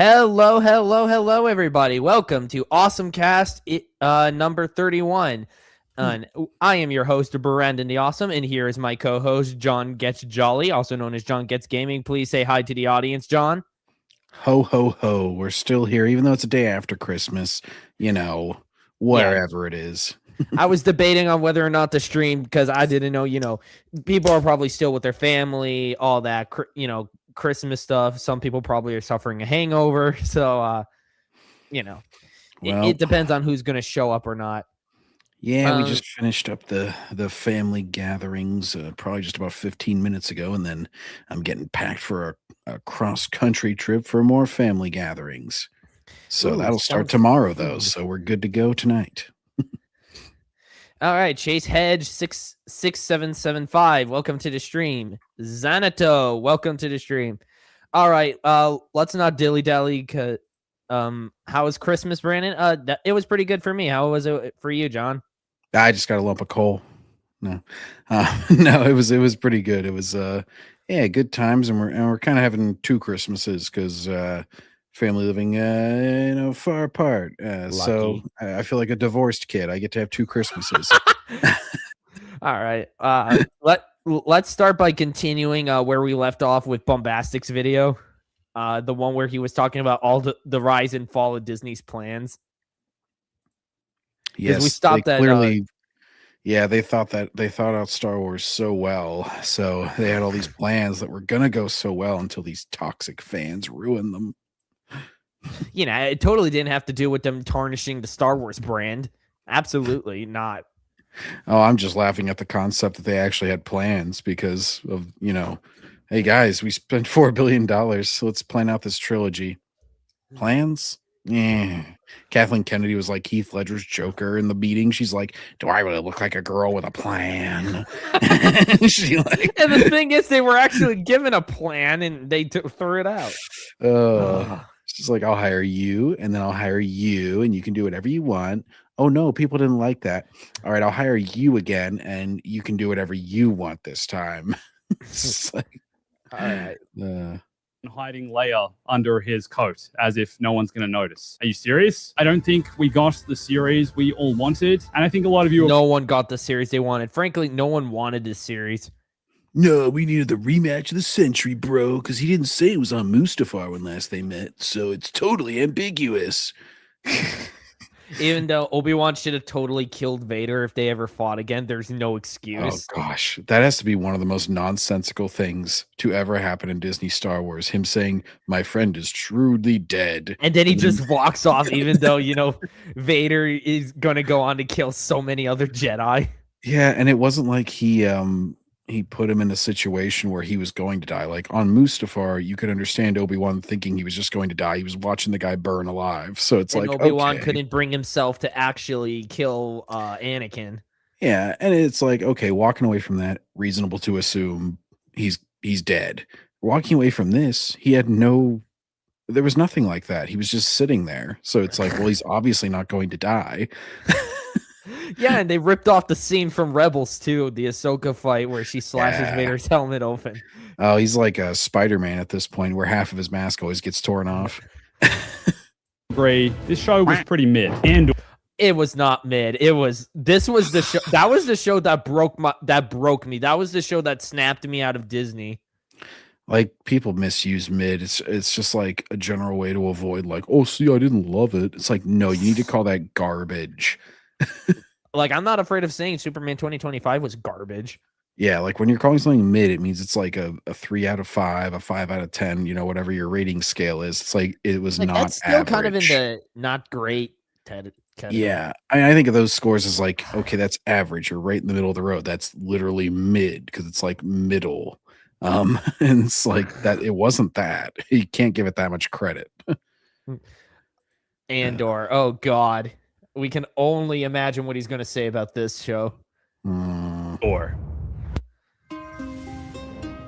Hello, everybody. Welcome to Awesomecast number 31. I am your host, Brandon the Awesome, and here is my co-host, John Gets Jolly, also known as John Gets Gaming. Please say hi to the audience, John. Ho, ho, ho. We're still here, even though it's a day after Christmas, wherever it is. I was debating on whether or not to stream because I didn't know, people are probably still with their family, all that, Christmas stuff. Some people probably are suffering a hangover. So, it depends on who's going to show up or not. Yeah, we just finished up the family gatherings probably just about 15 minutes ago, and then I'm getting packed for a cross-country trip for more family gatherings. So that'll start tomorrow, though, so we're good to go tonight. All right, Chase Hedge 66775, welcome to the stream. Xanato, welcome to the stream. All right, let's not dilly-dally. How was Christmas, Brandon? It was pretty good for me. How was it for you, John? I just got a lump of coal. No, it was pretty good. It was good times, and we're kind of having two Christmases because family living far apart. So I feel like a divorced kid. I get to have two Christmases. All right. Let's start by continuing where we left off with Bombastic's video. The one where he was talking about all the rise and fall of Disney's plans. Yes, we stopped that. Clearly, they thought out Star Wars so well. So they had all these plans that were gonna go so well until these toxic fans ruined them. It totally didn't have to do with them tarnishing the Star Wars brand. Absolutely not. Oh, I'm just laughing at the concept that they actually had plans because of, hey guys, we spent $4 billion, so let's plan out this trilogy. Plans? Yeah. Kathleen Kennedy was like Heath Ledger's Joker in the meeting. She's like, do I really look like a girl with a plan? And the thing is, they were actually given a plan and they threw it out. She's like, I'll hire you, and then I'll hire you, and you can do whatever you want. Oh, no, people didn't like that. All right, I'll hire you again, and you can do whatever you want this time. It's like, all right. Hiding Leia under his coat as if no one's going to notice. Are you serious? I don't think we got the series we all wanted, and I think a lot of you... No one got the series they wanted. Frankly, no one wanted this series. No, we needed the rematch of the century, bro, because he didn't say it was on Mustafar when last they met, so it's totally ambiguous. Even though Obi-Wan should have totally killed Vader if they ever fought again, there's no excuse. Oh, gosh. That has to be one of the most nonsensical things to ever happen in Disney Star Wars. Him saying, my friend is truly dead. And then he just walks off, even though, Vader is going to go on to kill so many other Jedi. Yeah, and it wasn't like he put him in a situation where he was going to die. Like on Mustafar, you could understand Obi-Wan thinking he was just going to die. He was watching the guy burn alive. So it's like Obi-Wan couldn't bring himself to actually kill Anakin. Yeah, and it's like, okay, walking away from that, reasonable to assume he's dead. Walking away from this, there was nothing like that. He was just sitting there. So it's like, well, he's obviously not going to die. Yeah, and they ripped off the scene from Rebels too, the Ahsoka fight where she slashes Vader's helmet open. Oh, he's like a Spider-Man at this point, where half of his mask always gets torn off. This show was pretty mid, and it was not mid. This was the show. That was the show that broke me. That was the show that snapped me out of Disney. Like, people misuse mid. It's just like a general way to avoid like, oh, see, I didn't love it. It's like, no, you need to call that garbage. Like, I'm not afraid of saying Superman 2025 was garbage. Yeah, like when you're calling something mid, it means it's like a 3 out of 5, a 5 out of 10, whatever your rating scale is. It's like it was like, not that's still average. Kind of in the not great category. Yeah, I think of those scores as like, okay, that's average. You're right in the middle of the road. That's literally mid because it's like middle. And it's like that. It wasn't that. You can't give it that much credit. Andor, oh God. We can only imagine what he's going to say about this show. Or.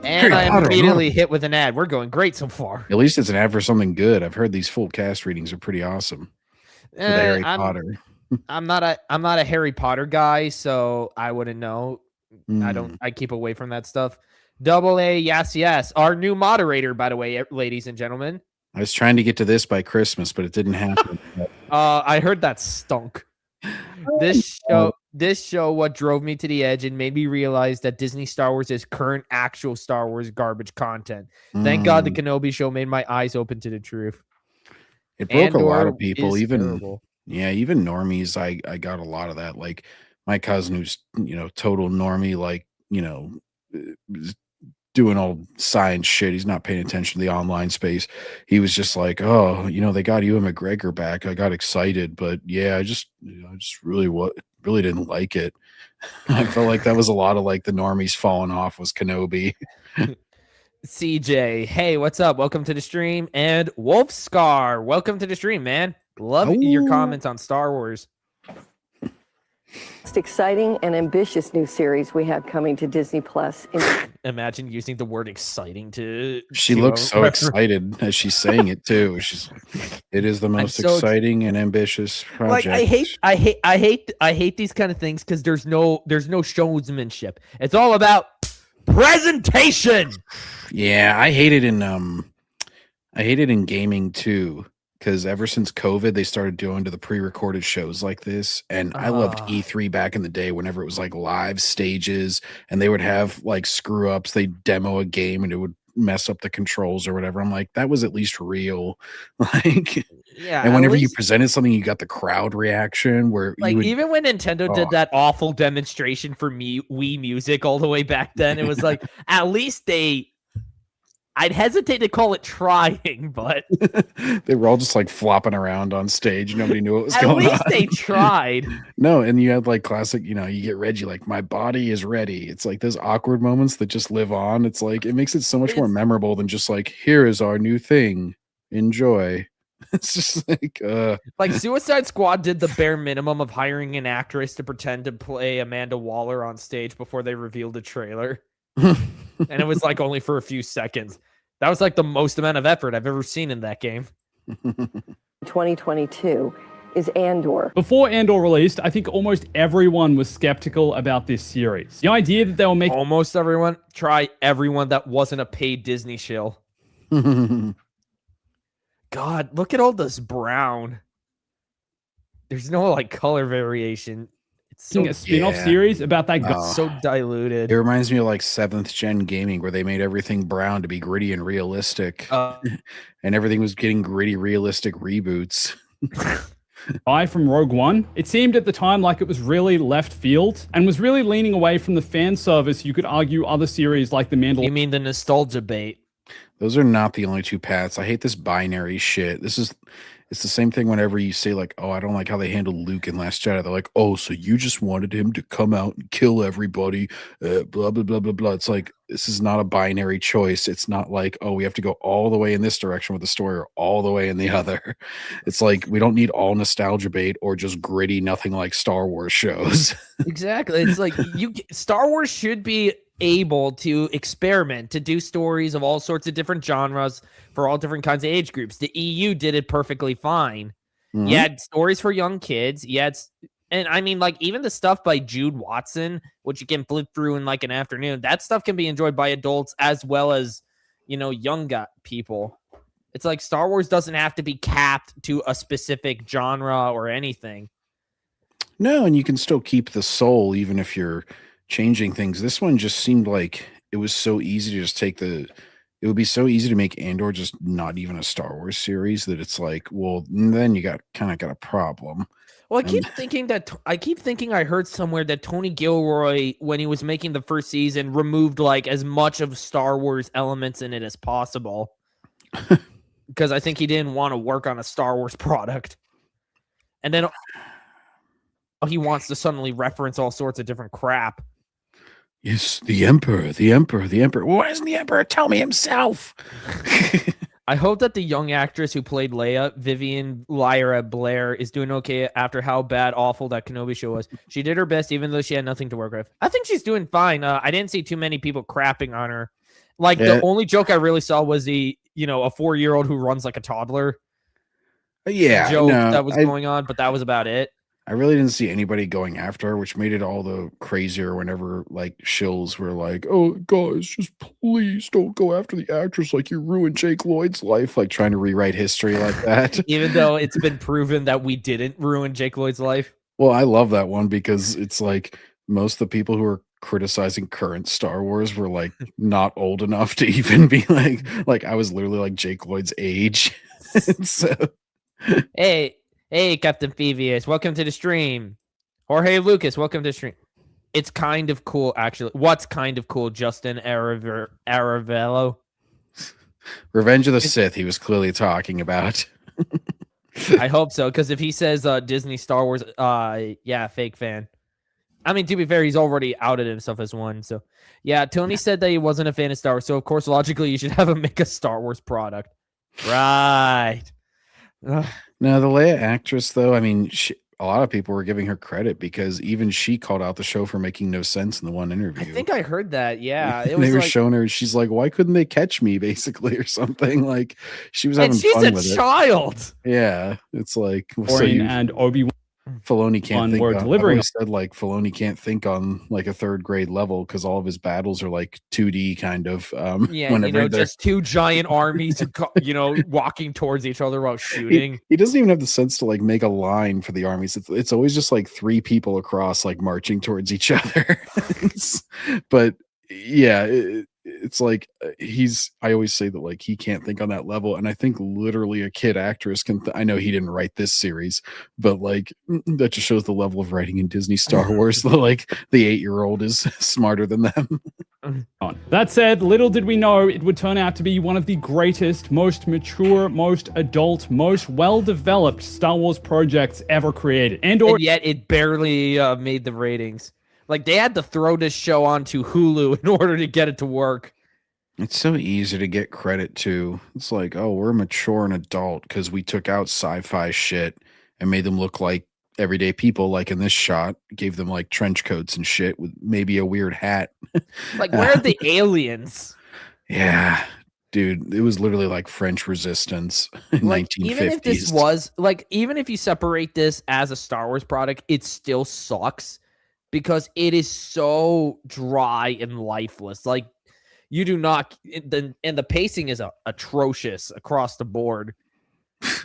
And I am immediately hit with an ad. We're going great so far. At least it's an ad for something good. I've heard these full cast readings are pretty awesome. For Harry Potter. I'm not a Harry Potter guy, so I wouldn't know. I keep away from that stuff. AA, yes. Our new moderator, by the way, ladies and gentlemen. I was trying to get to this by Christmas, but it didn't happen. I heard that stunk. This show, what drove me to the edge and made me realize that Disney Star Wars is current actual Star Wars garbage content. Thank God the Kenobi show made my eyes open to the truth. It broke a lot Andor of people, is even terrible. even normies. I got a lot of that. Like my cousin, who's total normie, like is doing all science shit. He's not paying attention to the online space. He was just like, oh, they got Ewan McGregor back. I got excited, but yeah, I just really didn't like it. I felt like that was a lot of like the normies falling off was Kenobi. CJ, hey, what's up? Welcome to the stream. And Wolfscar, welcome to the stream, man. Love your comments on Star Wars. Most exciting and ambitious new series we have coming to Disney Plus. Imagine using the word exciting to. She looks so excited as she's saying it too. She's like, it is the most exciting and ambitious project. Like I hate these kind of things because there's no showsmanship. It's all about presentation. Yeah, I hate it in gaming too. Because ever since COVID, they started doing to the pre-recorded shows like this. And I loved E3 back in the day whenever it was like live stages and they would have like screw ups. They'd demo a game and it would mess up the controls or whatever. I'm like, that was at least real. Like, yeah. And whenever you presented something, you got the crowd reaction where even when Nintendo did that awful demonstration for Wii Music all the way back then, it was like, at least I'd hesitate to call it trying, but they were all just like flopping around on stage. Nobody knew what was going on. At least they tried. No, and you had like classic, you get Reggie like, my body is ready. It's like those awkward moments that just live on. It's like, it makes it so much more memorable than just like, here is our new thing. Enjoy. It's just like Suicide Squad did the bare minimum of hiring an actress to pretend to play Amanda Waller on stage before they revealed the trailer. And it was like only for a few seconds. That was like the most amount of effort I've ever seen in that game. 2022 is Andor. Before Andor released, I think almost everyone was skeptical about this series. The idea that they will make almost everyone, try everyone that wasn't a paid Disney shill. God, look at all this brown. There's no like color variation. It's a spin-off series about that guy. So diluted. It reminds me of like 7th gen gaming where they made everything brown to be gritty and realistic. And everything was getting gritty, realistic reboots. Guy from Rogue One. It seemed at the time like it was really left field and was really leaning away from the fan service. You could argue other series like The Mandalorian. You mean the nostalgia bait? Those are not the only two paths. I hate this binary shit. It's the same thing whenever you say like, oh, I don't like how they handled Luke in Last Jedi. They're like, oh, so you just wanted him to come out and kill everybody, blah, blah, blah, blah, blah. It's like, this is not a binary choice. It's not like, oh, we have to go all the way in this direction with the story or all the way in the other. It's like, we don't need all nostalgia bait or just gritty, nothing like Star Wars shows. Exactly. It's like Star Wars should be able to experiment, to do stories of all sorts of different genres for all different kinds of age groups. The EU did it perfectly fine. Mm-hmm. You had stories for young kids. And I mean, like, even the stuff by Jude Watson, which you can flip through in like an afternoon, that stuff can be enjoyed by adults as well as, young people. It's like Star Wars doesn't have to be capped to a specific genre or anything. No, and you can still keep the soul even if you're changing things. This one just seemed like it was so easy to just it would be so easy to make Andor just not even a Star Wars series that it's like, well, then you got a problem. Well, I keep thinking I heard somewhere that Tony Gilroy, when he was making the first season, removed like as much of Star Wars elements in it as possible. Because I think he didn't want to work on a Star Wars product. And then he wants to suddenly reference all sorts of different crap. Yes, the Emperor. Why doesn't the Emperor tell me himself? I hope that the young actress who played Leia, Vivian Lyra Blair, is doing okay after how awful that Kenobi show was. She did her best, even though she had nothing to work with. I think she's doing fine. I didn't see too many people crapping on her. Like, the only joke I really saw was a 4-year-old who runs like a toddler. Yeah, joke that was going on, but that was about it. I really didn't see anybody going after her, which made it all the crazier whenever like shills were like, "Oh, guys, just please don't go after the actress like you ruined Jake Lloyd's life," like trying to rewrite history like that. Even though it's been proven that we didn't ruin Jake Lloyd's life. Well, I love that one because it's like most of the people who are criticizing current Star Wars were like not old enough to even be like I was literally like Jake Lloyd's age. So Hey, Captain Phoebius, welcome to the stream. Jorge Lucas, welcome to the stream. It's kind of cool, actually. What's kind of cool, Justin Aravello? Revenge of the Sith, he was clearly talking about. I hope so, because if he says Disney Star Wars, yeah, fake fan. I mean, to be fair, he's already outed himself as one. So, yeah, Tony said that he wasn't a fan of Star Wars. So, of course, logically, you should have him make a Star Wars product. Right. Ugh. No, the Leia actress, though, I mean, a lot of people were giving her credit because even she called out the show for making no sense in the one interview. I think I heard that. Yeah. They were showing her, she's like, "Why couldn't they catch me?" basically, or something. Like, she was having fun with it. She's a child. Yeah. It's like, and Obi-Wan Filoni can't think were on, delivering. I've always said like Filoni can't think on like a third grade level because all of his battles are like 2D kind of. Yeah, just two giant armies, walking towards each other while shooting. He doesn't even have the sense to like make a line for the armies. It's always just like three people across, like marching towards each other. But yeah, it's like I always say that like he can't think on that level, and I think literally a kid actress can. I know he didn't write this series, but like that just shows the level of writing in Disney Star Wars. Like the 8-year-old is smarter than them. That said, little did we know it would turn out to be one of the greatest, most mature, most adult, most well-developed Star Wars projects ever created, and yet it barely made the ratings. Like, they had to throw this show onto Hulu in order to get it to work. It's so easy to get credit to. It's like, oh, we're mature and adult because we took out sci-fi shit and made them look like everyday people, like in this shot, gave them like trench coats and shit with maybe a weird hat. Like, where are the aliens? Yeah. Dude, it was literally like French resistance in 1950s. Even if this was, like, even if you separate this as a Star Wars product, it still sucks. Because it is so dry and lifeless. Like, you do not, and the pacing is atrocious across the board.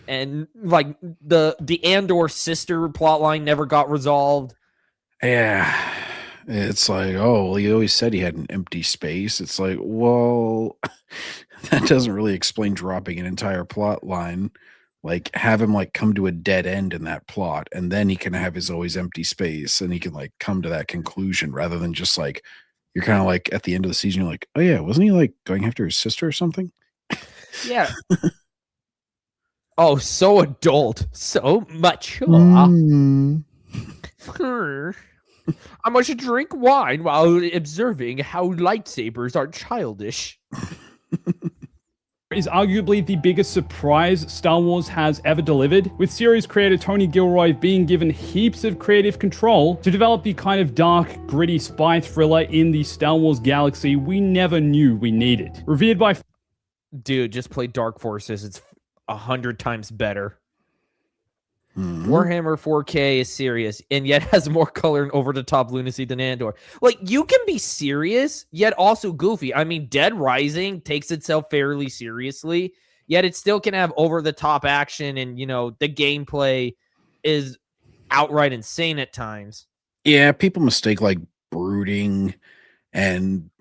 And like the Andor sister plotline never got resolved. Yeah, it's like, oh, well, he always said he had an empty space. It's like, well, that doesn't really explain dropping an entire plot line. Like, have him like come to a dead end in that plot, and then he can have his always empty space, and he can like come to that conclusion rather than just like you're kind of like at the end of the season, you're like, oh yeah, wasn't he like going after his sister or something? Yeah. Oh, so adult, so mature. I must drink wine while observing how lightsabers are childish. Is arguably the biggest surprise Star Wars has ever delivered, with series creator Tony Gilroy being given heaps of creative control to develop the kind of dark, gritty spy thriller in the Star Wars galaxy we never knew we needed. Revered by... Dude, just play Dark Forces. It's 100 times better. Mm-hmm. Warhammer 4K is serious, and yet has more color and over-the-top lunacy than Andor. Like, you can be serious, yet also goofy. I mean, Dead Rising takes itself fairly seriously, yet it still can have over-the-top action, and, the gameplay is outright insane at times. Yeah, people mistake, like, brooding and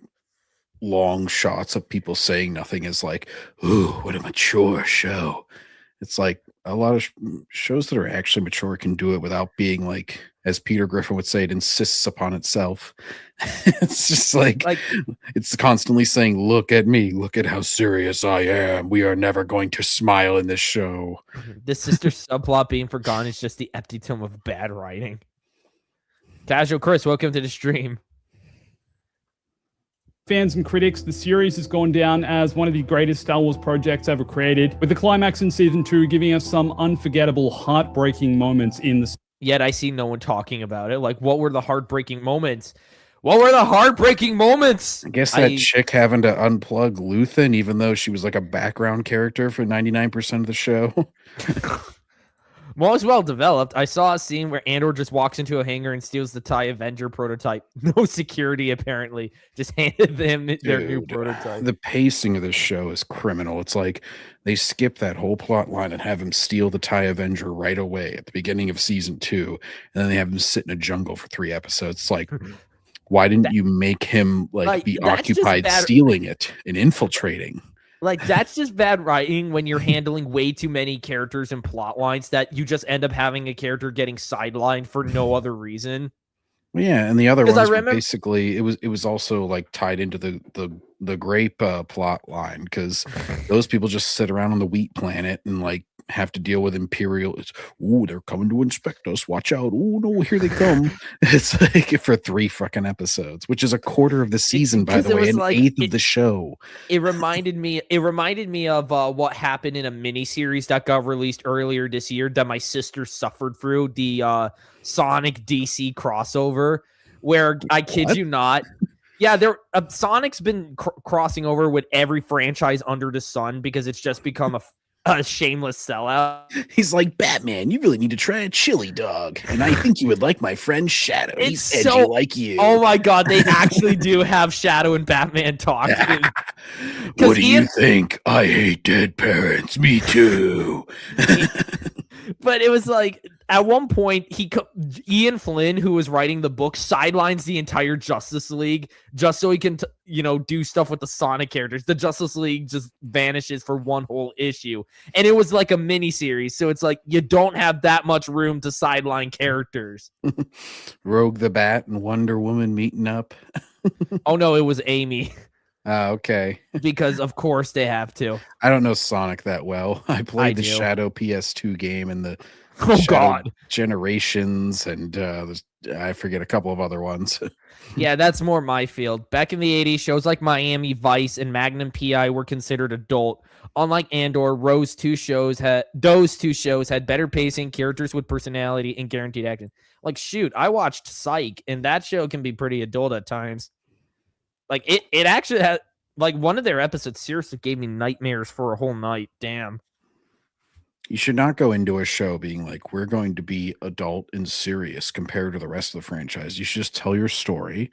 long shots of people saying nothing as, like, ooh, what a mature show. It's like, a lot of shows that are actually mature can do it without being like, as Peter Griffin would say, it insists upon itself. It's just like it's constantly saying, look at me, look at how serious I am. We are never going to smile in this show. The sister subplot being forgotten is just the epitome of bad writing. Casual Chris, welcome to the stream. Fans and critics, the series has gone down as one of the greatest Star Wars projects ever created, with the climax in Season 2 giving us some unforgettable, heartbreaking moments in the... Yet I see no one talking about it. Like, what were the heartbreaking moments? What were the heartbreaking moments? I guess that chick having to unplug Luthen, even though she was like a background character for 99% of the show. Most well developed. I saw a scene where Andor just walks into a hangar and steals the TIE Avenger prototype. No security, apparently. Just handed them their new Dude, prototype. the pacing of this show is criminal. It's like they skip that whole plot line and have him steal the TIE Avenger right away at the beginning of season 2, and then they have him sit in a jungle for 3 episodes. It's like, why didn't you make him be that's just occupied bad. stealing it and infiltrating? Like, that's just bad writing when you're handling way too many characters and plot lines that you just end up having a character getting sidelined for no other reason. Well, yeah, and the other 'Cause I ones were remember- basically it was also like tied into the grape plot line, because those people just sit around on the wheat planet and like have to deal with imperial. Ooh, they're coming to inspect us. Watch out! Oh no, here they come! It's like for 3 fucking episodes, which is a quarter of the season, by 'cause the it way, was an like- eighth of the show. It reminded me of what happened in a miniseries that got released earlier this year that my sister suffered through, the Sonic DC crossover, where I kid What? you not. Yeah, Sonic's been crossing over with every franchise under the sun because it's just become a shameless sellout. He's like, Batman, you really need to try a chili dog, and I think you would like my friend Shadow. It's He's edgy so- like you. Oh my god, they actually do have Shadow and Batman talk. What do you think? I hate dead parents. Me too. But it was like, at one point, Ian Flynn, who was writing the book, sidelines the entire Justice League just so he can, do stuff with the Sonic characters. The Justice League just vanishes for one whole issue. And it was like a mini series. So it's like, you don't have that much room to sideline characters. Rogue the Bat and Wonder Woman meeting up. Oh no, it was Amy. Okay. Because of course they have to. I don't know Sonic that well. I played the do. Shadow PS2 game and the Oh Shadow god. Generations, and I forget a couple of other ones. Yeah, that's more my field. Back in the 80s, shows like Miami Vice and Magnum PI were considered adult. Unlike Andor, those two shows had better pacing, characters with personality, and guaranteed action. Like, shoot, I watched Psych, and that show can be pretty adult at times. Like, it actually had, like, one of their episodes seriously gave me nightmares for a whole night. Damn. You should not go into a show being like, we're going to be adult and serious compared to the rest of the franchise. You should just tell your story.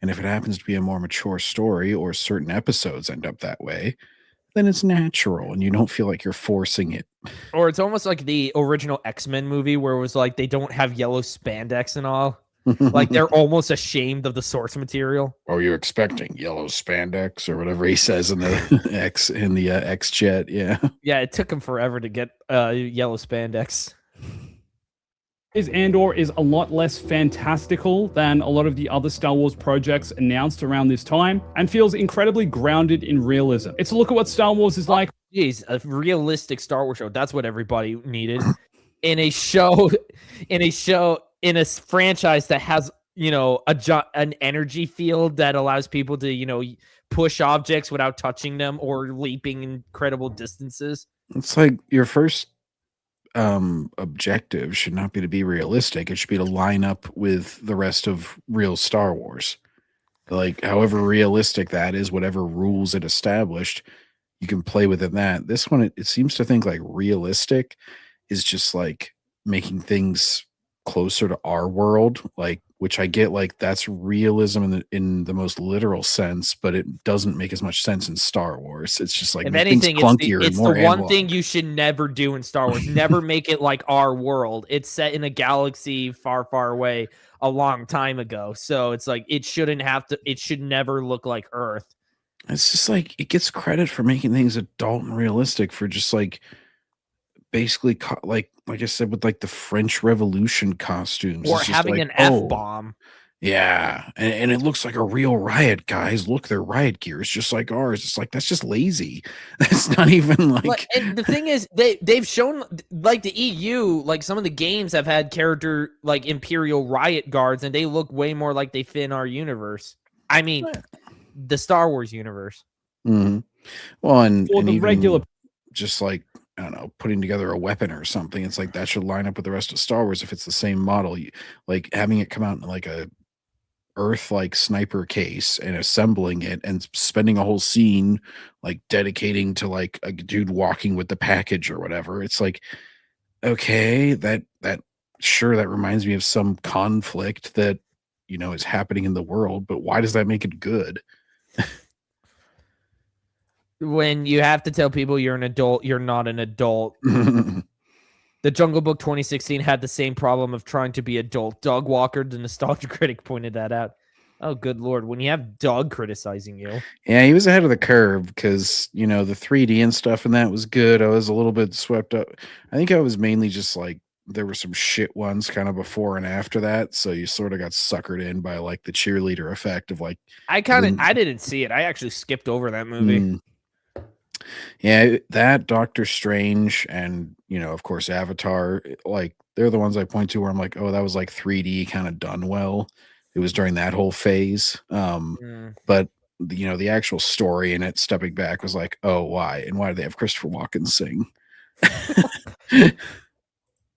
And if it happens to be a more mature story or certain episodes end up that way, then it's natural and you don't feel like you're forcing it. Or it's almost like the original X-Men movie where it was like they don't have yellow spandex and all. Like they're almost ashamed of the source material. Are you expecting yellow spandex or whatever he says in the X chat? Yeah. Yeah, it took him forever to get yellow spandex. Andor is a lot less fantastical than a lot of the other Star Wars projects announced around this time, and feels incredibly grounded in realism. It's a look at what Star Wars is like. Jeez, a realistic Star Wars show. That's what everybody needed. In a franchise that has, an energy field that allows people to, push objects without touching them or leaping incredible distances. It's like your first objective should not be to be realistic. It should be to line up with the rest of real Star Wars. Like, however realistic that is, whatever rules it established, you can play within that. This one, it seems to think like realistic is just like making things closer to our world, like, which I get, like, that's realism in the most literal sense, but it doesn't make as much sense in Star Wars. It's just like, If make anything, things clunkier it's and more the one analog. thing you should never do in Star Wars. Never make it like our world. It's set in a galaxy far, far away a long time ago. So it's like, it should never look like Earth. It's just like, it gets credit for making things adult and realistic for just like basically like I said, with like the French Revolution costumes Or it's just having like, an oh, F-bomb. yeah, and it looks like a real riot, guys. Look, their riot gear is just like ours. It's like, that's just lazy. That's not even like. And the thing is, they've shown, like, the EU, like some of the games have had character like Imperial riot guards, and they look way more like they fit in our universe. I mean, the Star Wars universe. Mhm. Well, and For the even regular just like, I don't know, putting together a weapon or something. It's like that should line up with the rest of Star Wars if it's the same model. Like having it come out in like a Earth like sniper case and assembling it and spending a whole scene like dedicating to like a dude walking with the package or whatever. It's like okay, that sure, that reminds me of some conflict that, you know, is happening in the world, but why does that make it good? When you have to tell people you're an adult, you're not an adult. The Jungle Book 2016 had the same problem of trying to be adult. Doug Walker, the nostalgia critic, pointed that out. Oh, good Lord. When you have Doug criticizing you. Yeah, he was ahead of the curve because, you know, the 3D and stuff and that was good. I was a little bit swept up. I think I was mainly just like, there were some shit ones kind of before and after that. So you sort of got suckered in by like the cheerleader effect of like, I didn't see it. I actually skipped over that movie. Yeah, that Doctor Strange and, you know, of course, Avatar, like they're the ones I point to where I'm like, oh, that was like 3D kind of done well. It was during that whole phase. But you know, the actual story in it, stepping back, was like, oh, why? And why do they have Christopher Walken sing?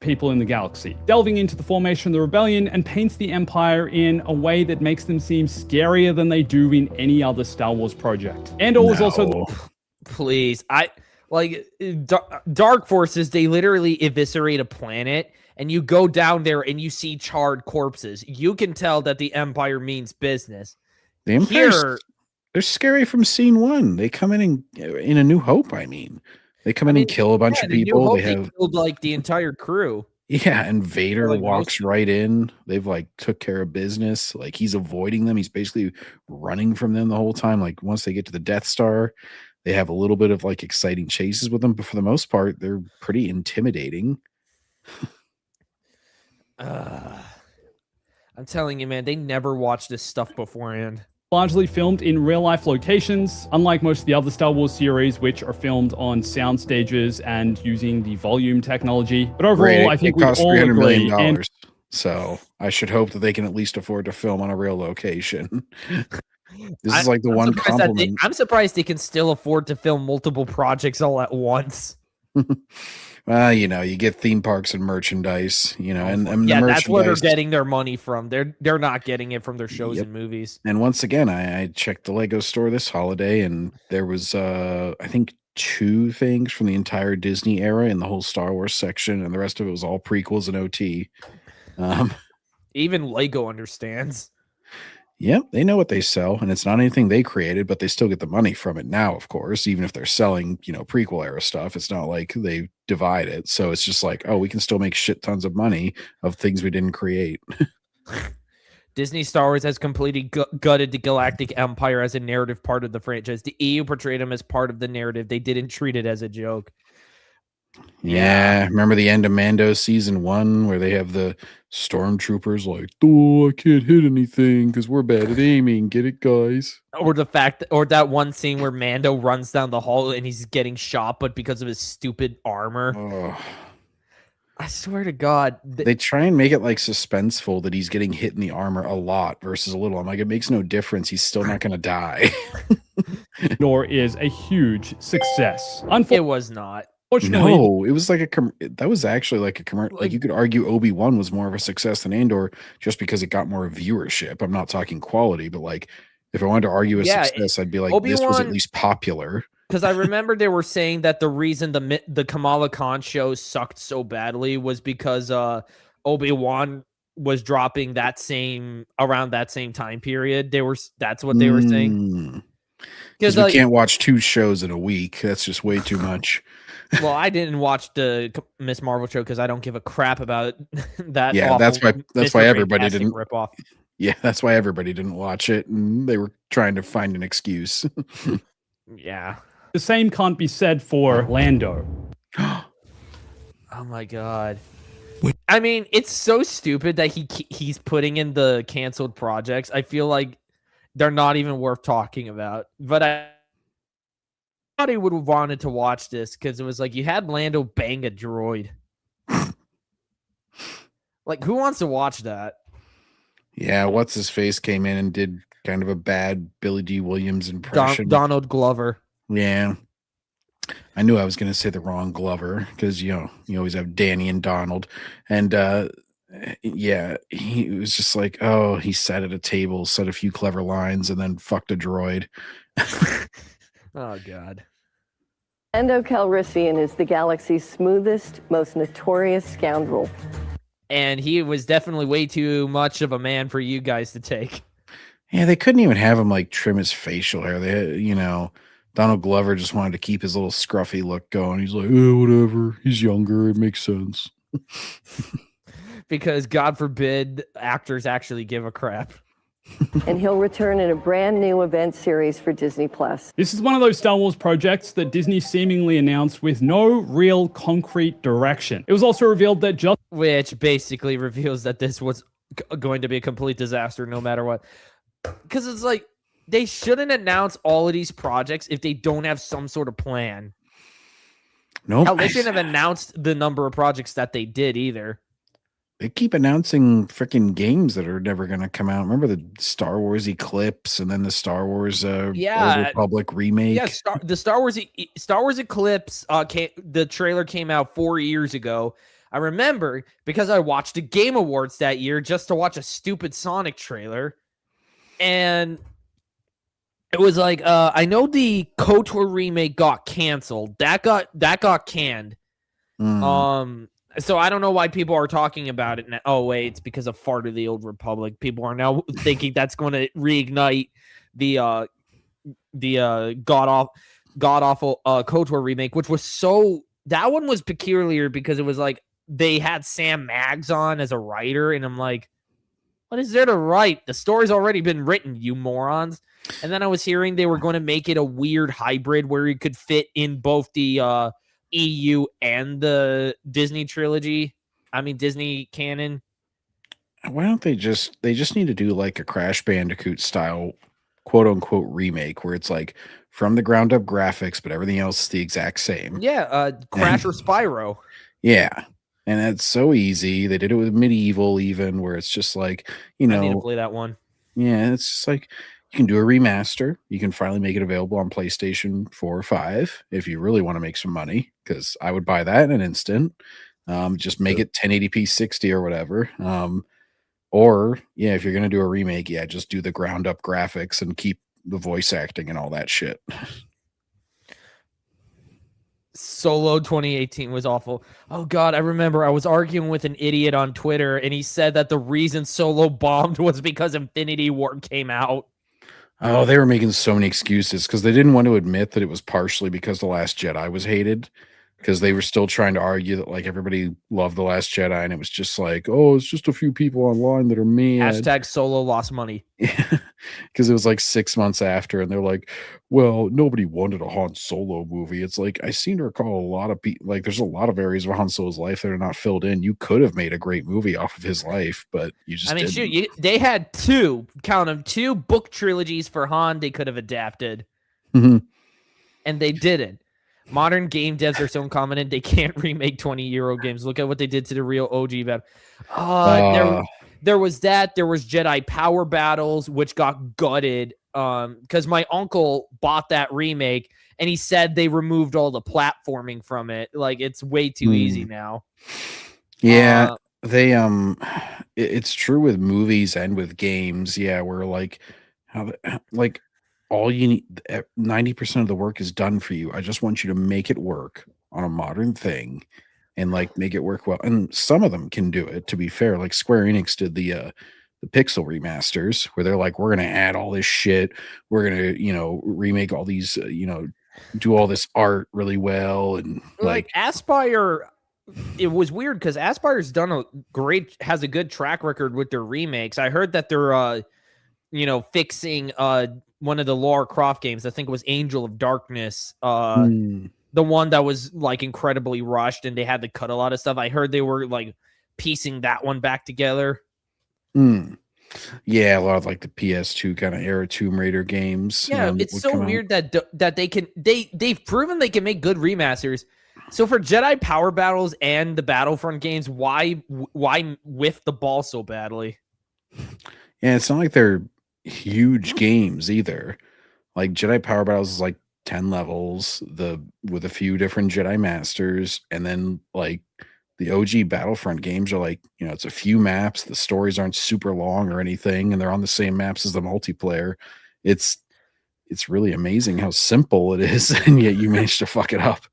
People in the galaxy, delving into the formation of the rebellion and paints the Empire in a way that makes them seem scarier than they do in any other Star Wars project. Andor was also Please, Dark Forces, they literally eviscerate a planet and you go down there and you see charred corpses. You can tell that the Empire means business. The Empire, they're scary from scene one. They come in A New Hope, I mean. They come in and kill a bunch of people. They killed like the entire crew. Yeah, and Vader walks right in. They've like took care of business. Like he's avoiding them. He's basically running from them the whole time. Like once they get to the Death Star, they have a little bit of like exciting chases with them, but for the most part, they're pretty intimidating. I'm telling you, man, they never watched this stuff beforehand. Largely filmed in real-life locations, unlike most of the other Star Wars series, which are filmed on sound stages and using the volume technology. But overall, I think we all agree. So I should hope that they can at least afford to film on a real location. This is like the one compliment. I'm surprised they can still afford to film multiple projects all at once. Well, you know, you get theme parks and merchandise, you know, and yeah, that's where they're getting their money from. They're not getting it from their shows and movies. And once again, I checked the Lego store this holiday, and there was I think 2 things from the entire Disney era in the whole Star Wars section, and the rest of it was all prequels and OT. Even Lego understands. Yep, they know what they sell, and it's not anything they created, but they still get the money from it now, of course, even if they're selling, you know, prequel era stuff. It's not like they divide it. So it's just like, oh, we can still make shit tons of money of things we didn't create. Disney Star Wars has completely gutted the Galactic Empire as a narrative part of the franchise. The EU portrayed them as part of the narrative. They didn't treat it as a joke. Yeah, remember the end of Mando season 1 where they have the stormtroopers like, oh, I can't hit anything because we're bad at aiming. Get it, guys? Or that one scene where Mando runs down the hall and he's getting shot, but because of his stupid armor. Oh. I swear to God. They try and make it like suspenseful that he's getting hit in the armor a lot versus a little. I'm like, it makes no difference. He's still not going to die. Nor is a huge success. It was not. No, it was like that was actually like a commercial. Like you could argue Obi-Wan was more of a success than Andor just because it got more viewership. I'm not talking quality, but like if I wanted to argue a success, I'd be like, Obi-Wan, this was at least popular. Because I remember they were saying that the reason the Kamala Khan show sucked so badly was because Obi-Wan was dropping around that same time period. That's what they were saying. Because we can't watch 2 shows in a week. That's just way too much. Well, I didn't watch the Miss Marvel show because I don't give a crap about that. Yeah, that's why everybody didn't rip off. Yeah, that's why everybody didn't watch it, and they were trying to find an excuse. Yeah. The same can't be said for Lando. Oh my God. I mean, it's so stupid that he's putting in the canceled projects. I feel like they're not even worth talking about. But I thought he would have wanted to watch this because it was like you had Lando bang a droid. Like, who wants to watch that? Yeah, what's his face came in and did kind of a bad Billy D. Williams impression. Donald Glover. Yeah. I knew I was going to say the wrong Glover because, you know, you always have Danny and Donald. And, yeah, he was just like, oh, he sat at a table, said a few clever lines, and then fucked a droid. Oh, God. Lando Calrissian is the galaxy's smoothest, most notorious scoundrel. And he was definitely way too much of a man for you guys to take. Yeah, they couldn't even have him like trim his facial hair. They, Donald Glover just wanted to keep his little scruffy look going. He's like, oh, whatever. He's younger. It makes sense. Because God forbid actors actually give a crap. And he'll return in a brand new event series for Disney+. This is one of those Star Wars projects that Disney seemingly announced with no real concrete direction. It was also revealed that just... Which basically reveals that this was going to be a complete disaster no matter what. Because it's like, they shouldn't announce all of these projects if they don't have some sort of plan. Nope. Hell, they shouldn't have announced the number of projects that they did either. They keep announcing freaking games that are never going to come out. Remember the Star Wars Eclipse and then the Star Wars Old Republic remake? Yeah, the Star Wars Eclipse, the trailer came out 4 years ago. I remember because I watched the Game Awards that year just to watch a stupid Sonic trailer. And it was like, I know the KOTOR remake got canceled. That got canned. So I don't know why people are talking about it now. Oh, wait, it's because of Fart of the Old Republic. People are now thinking that's going to reignite the god-awful KOTOR remake, which was that one was peculiar because it was like they had Sam Maggs on as a writer, and I'm like, what is there to write? The story's already been written, you morons. And then I was hearing they were going to make it a weird hybrid where you could fit in both the EU and the Disney trilogy. I mean, Disney canon. Why don't they just need to do like a Crash Bandicoot style quote unquote remake where it's like from the ground up graphics, but everything else is the exact same. Yeah. Crash or Spyro. Yeah. And that's so easy. They did it with Medieval even where it's just like, I need to play that one. Yeah. It's just like, you can do a remaster. You can finally make it available on PlayStation 4 or 5 if you really want to make some money, because I would buy that in an instant. Just make it 1080p 60 or whatever. Or, yeah, if you're going to do a remake, yeah, just do the ground up graphics and keep the voice acting and all that shit. Solo 2018 was awful. Oh, God, I remember I was arguing with an idiot on Twitter, and he said that the reason Solo bombed was because Infinity War came out. Oh, they were making so many excuses because they didn't want to admit that it was partially because The Last Jedi was hated, because they were still trying to argue that like everybody loved The Last Jedi and it was just like, oh, it's just a few people online that are mad. Hashtag Solo lost money. Because it was like 6 months after and they're like, well, nobody wanted a Han Solo movie. It's like, I seem to recall a lot of people, like there's a lot of areas of Han Solo's life that are not filled in. You could have made a great movie off of his life, but you just didn't. Shoot, they had two book trilogies for Han they could have adapted. Mm-hmm. And they didn't. Modern game devs are so incompetent they can't remake 20-year-old games. Look at what they did to the real OG web. There was that. There was Jedi Power Battles, which got gutted because my uncle bought that remake, and he said they removed all the platforming from it. Like, it's way too easy now. Yeah, it's true with movies and with games. Yeah, where like all you need, 90% of the work is done for you. I just want you to make it work on a modern thing and like make it work well. And some of them can do it, to be fair. Like Square Enix did the Pixel remasters where they're like, we're going to add all this shit. We're going to, remake all these, do all this art really well. And like Aspyr, it was weird because Aspyr's has a good track record with their remakes. I heard that they're, fixing one of the Lara Croft games. I think it was Angel of Darkness. The one that was like incredibly rushed and they had to cut a lot of stuff. I heard they were like piecing that one back together. Yeah, a lot of like the PS2 kind of era Tomb Raider games. Yeah, it's so weird that they've proven they can make good remasters. So for Jedi Power Battles and the Battlefront games, why whiff the ball so badly? Yeah, it's not like they're huge games either. Like Jedi Power Battles is like 10 levels, with a few different Jedi Masters, and then like the OG Battlefront games are like, it's a few maps, the stories aren't super long or anything, and they're on the same maps as the multiplayer. It's it's really amazing how simple it is, and yet you managed to fuck it up.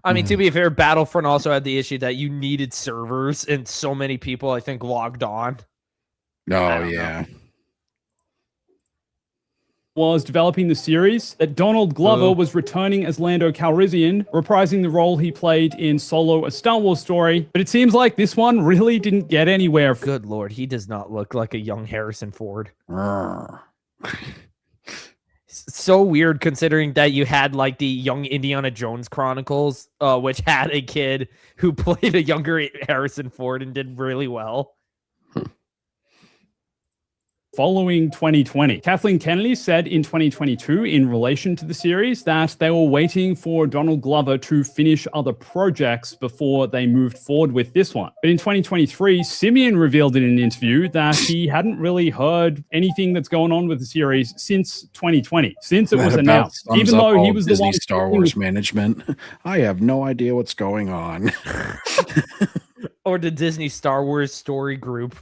I mean, to be fair, Battlefront also had the issue that you needed servers, and so many people, I think, logged on. Oh, yeah. Was developing the series that Donald Glover was returning as Lando Calrissian, reprising the role he played in Solo: A Star Wars Story, but it seems like this one really didn't get anywhere. Good lord, he does not look like a young Harrison Ford. So weird considering that you had like the Young Indiana Jones Chronicles, which had a kid who played a younger Harrison Ford and did really well. Following 2020, Kathleen Kennedy said in 2022 in relation to the series that they were waiting for Donald Glover to finish other projects before they moved forward with this one. But in 2023, Simeon revealed in an interview that he hadn't really heard anything that's going on with the series since 2020, since it was announced. Even though he was the Disney one Star Wars management, I have no idea what's going on. Or the Disney Star Wars story group.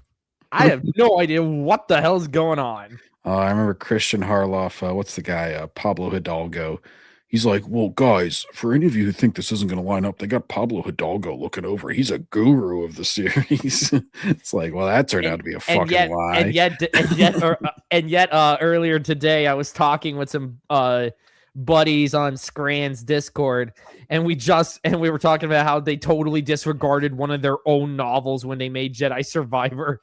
I have no idea what the hell's going on. I remember Christian Harloff. What's the guy? Pablo Hidalgo. He's like, well, guys, for any of you who think this isn't going to line up, they got Pablo Hidalgo looking over. He's a guru of the series. It's like, well, that turned out to be a fucking lie. And yet, earlier today, I was talking with some buddies on Scran's Discord, and we were talking about how they totally disregarded one of their own novels when they made Jedi Survivor.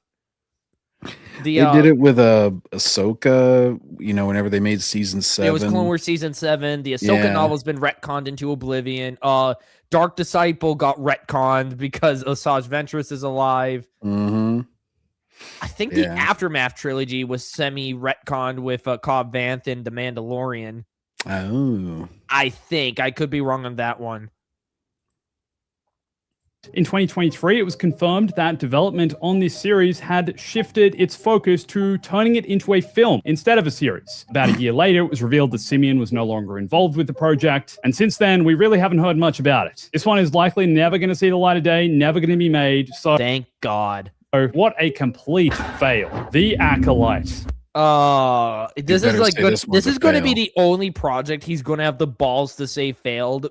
They did it with Ahsoka, whenever they made season 7. It was Clone Wars season 7. The Ahsoka novel's been retconned into oblivion. Dark Disciple got retconned because Asajj Ventress is alive. Mm-hmm. I think the Aftermath trilogy was semi-retconned with Cobb Vanth and The Mandalorian. Oh. I think. I could be wrong on that one. In 2023, it was confirmed that development on this series had shifted its focus to turning it into a film instead of a series. About a year later, it was revealed that Simeon was no longer involved with the project, and since then, we really haven't heard much about it. This one is likely never going to see the light of day, never going to be made, so... Thank God. What a complete fail. The Acolyte. This is going to be the only project he's going to have the balls to say failed.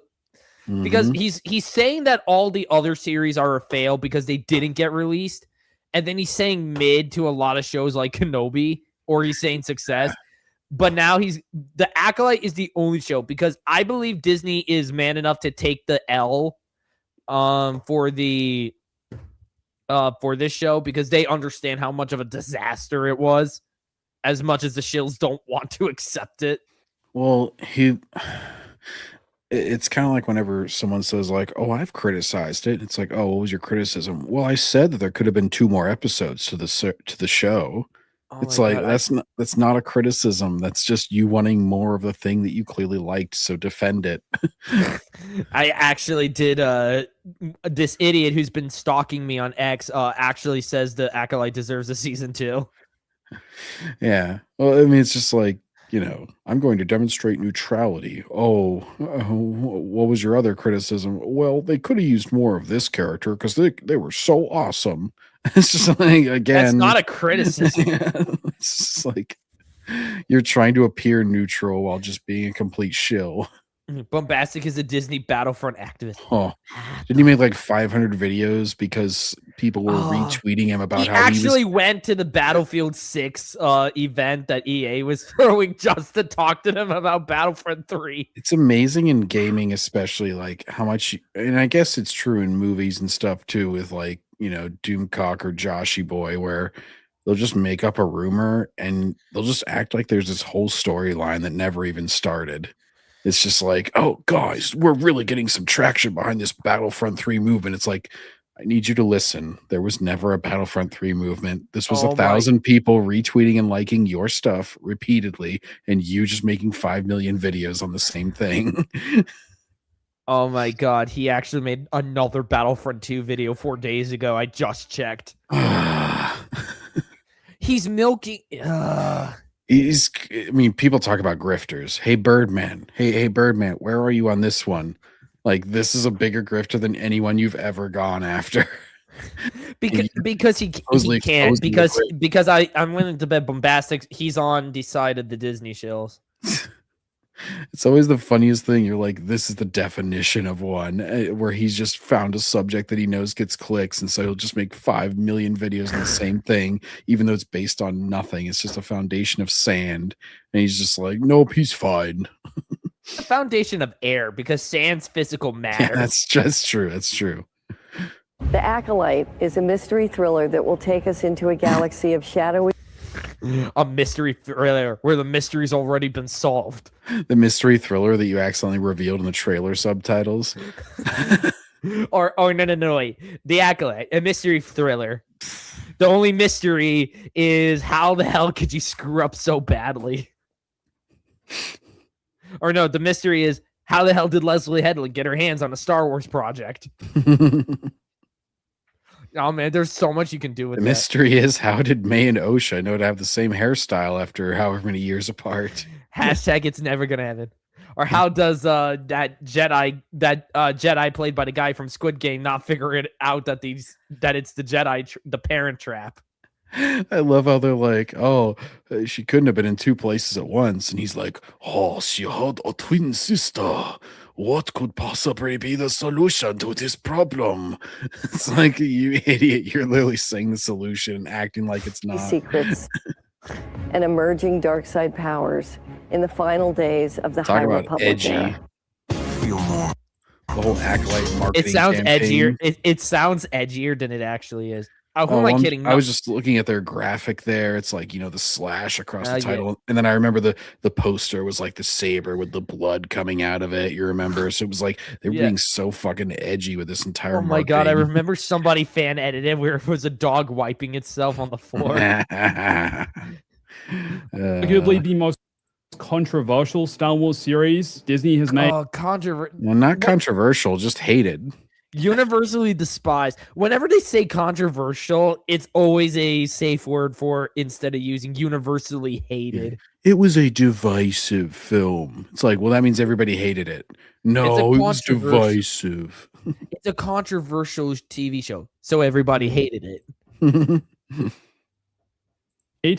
Because he's saying that all the other series are a fail because they didn't get released, and then he's saying mid to a lot of shows like Kenobi, or he's saying success. But now the Acolyte is the only show because I believe Disney is man enough to take the L for this show because they understand how much of a disaster it was, as much as the shills don't want to accept it. Well, it's kind of like whenever someone says like, oh, I've criticized it. It's like, oh, what was your criticism? Well, I said that there could have been 2 more episodes to the show. Oh it's like, God, that's not a criticism. That's just you wanting more of the thing that you clearly liked. So defend it. I actually did. This idiot who's been stalking me on X actually says the Acolyte deserves a season 2. Yeah. Well, I mean, it's just like, I'm going to demonstrate neutrality. What was your other criticism? Well, they could have used more of this character because they were so awesome. It's just like, again, that's not a criticism. It's just like you're trying to appear neutral while just being a complete shill. Bombastic is a Disney Battlefront activist. Oh, didn't he make like 500 videos because people were retweeting him about how he actually went to the Battlefield 6 event that EA was throwing just to talk to them about Battlefront 3. It's amazing in gaming, especially like how much, and I guess it's true in movies and stuff too, with like, Doomcock or Joshy Boy, where they'll just make up a rumor and they'll just act like there's this whole storyline that never even started. It's just like, oh, guys, we're really getting some traction behind this Battlefront 3 movement. It's like, I need you to listen. There was never a Battlefront 3 movement. This was 1,000 people retweeting and liking your stuff repeatedly, and you just making 5 million videos on the same thing. Oh my God. He actually made another Battlefront 2 video 4 days ago. I just checked. He's milking... people talk about grifters. Hey, Birdman. Hey, Birdman, where are you on this one? Like, this is a bigger grifter than anyone you've ever gone after. because he can't. Because I'm willing to bet Bombastic, he's on the side of the Disney shills. It's always the funniest thing. You're like, this is the definition of one, where he's just found a subject that he knows gets clicks, and so he'll just make 5 million videos on the same thing, even though it's based on nothing. It's just a foundation of sand, and he's just like, nope, he's fine. The foundation of air, because sand's physical matter. Yeah, that's true. That's true. The Acolyte is a mystery thriller that will take us into a galaxy of shadowy A mystery thriller where the mystery's already been solved. The mystery thriller that you accidentally revealed in the trailer subtitles. or no, wait. The Acolyte, a mystery thriller. The only mystery is how the hell could you screw up so badly? Or no, the mystery is how the hell did Leslie Headland get her hands on a Star Wars project? Oh man, there's so much you can do with The that. mystery is, how did May and Osha know to have the same hairstyle after however many years apart? Hashtag it's never gonna happen. Or how does that Jedi played by the guy from Squid Game not figure it out that it's the Jedi the Parent Trap? I love how they're like, oh, she couldn't have been in two places at once, and he's like, oh, she had a twin sister. What could possibly be the solution to this problem? It's like, you idiot, you're literally saying the solution and acting like it's not. secrets and emerging dark side powers in the final days of the Talk High about Republic edgy. era. The whole Acolyte marketing It sounds campaign. edgier. It sounds edgier than it actually is. Oh, who am I kidding? I was just looking at their graphic there. It's like, the slash across the Yeah. title. And then I remember the poster was like the saber with the blood coming out of it. You remember? So it was like they were being so fucking edgy with this entire Oh my god, I marketing. remember somebody fan edited where it was a dog wiping itself on the floor. Arguably the most controversial Star Wars series Disney has made. Oh, Well, not controversial, just hated. universally despised. Whenever they say controversial, it's always a safe word for instead of using universally hated. It was a divisive film. It's like, well, that means everybody hated it. No, it was divisive. It's a controversial TV show, so everybody hated it.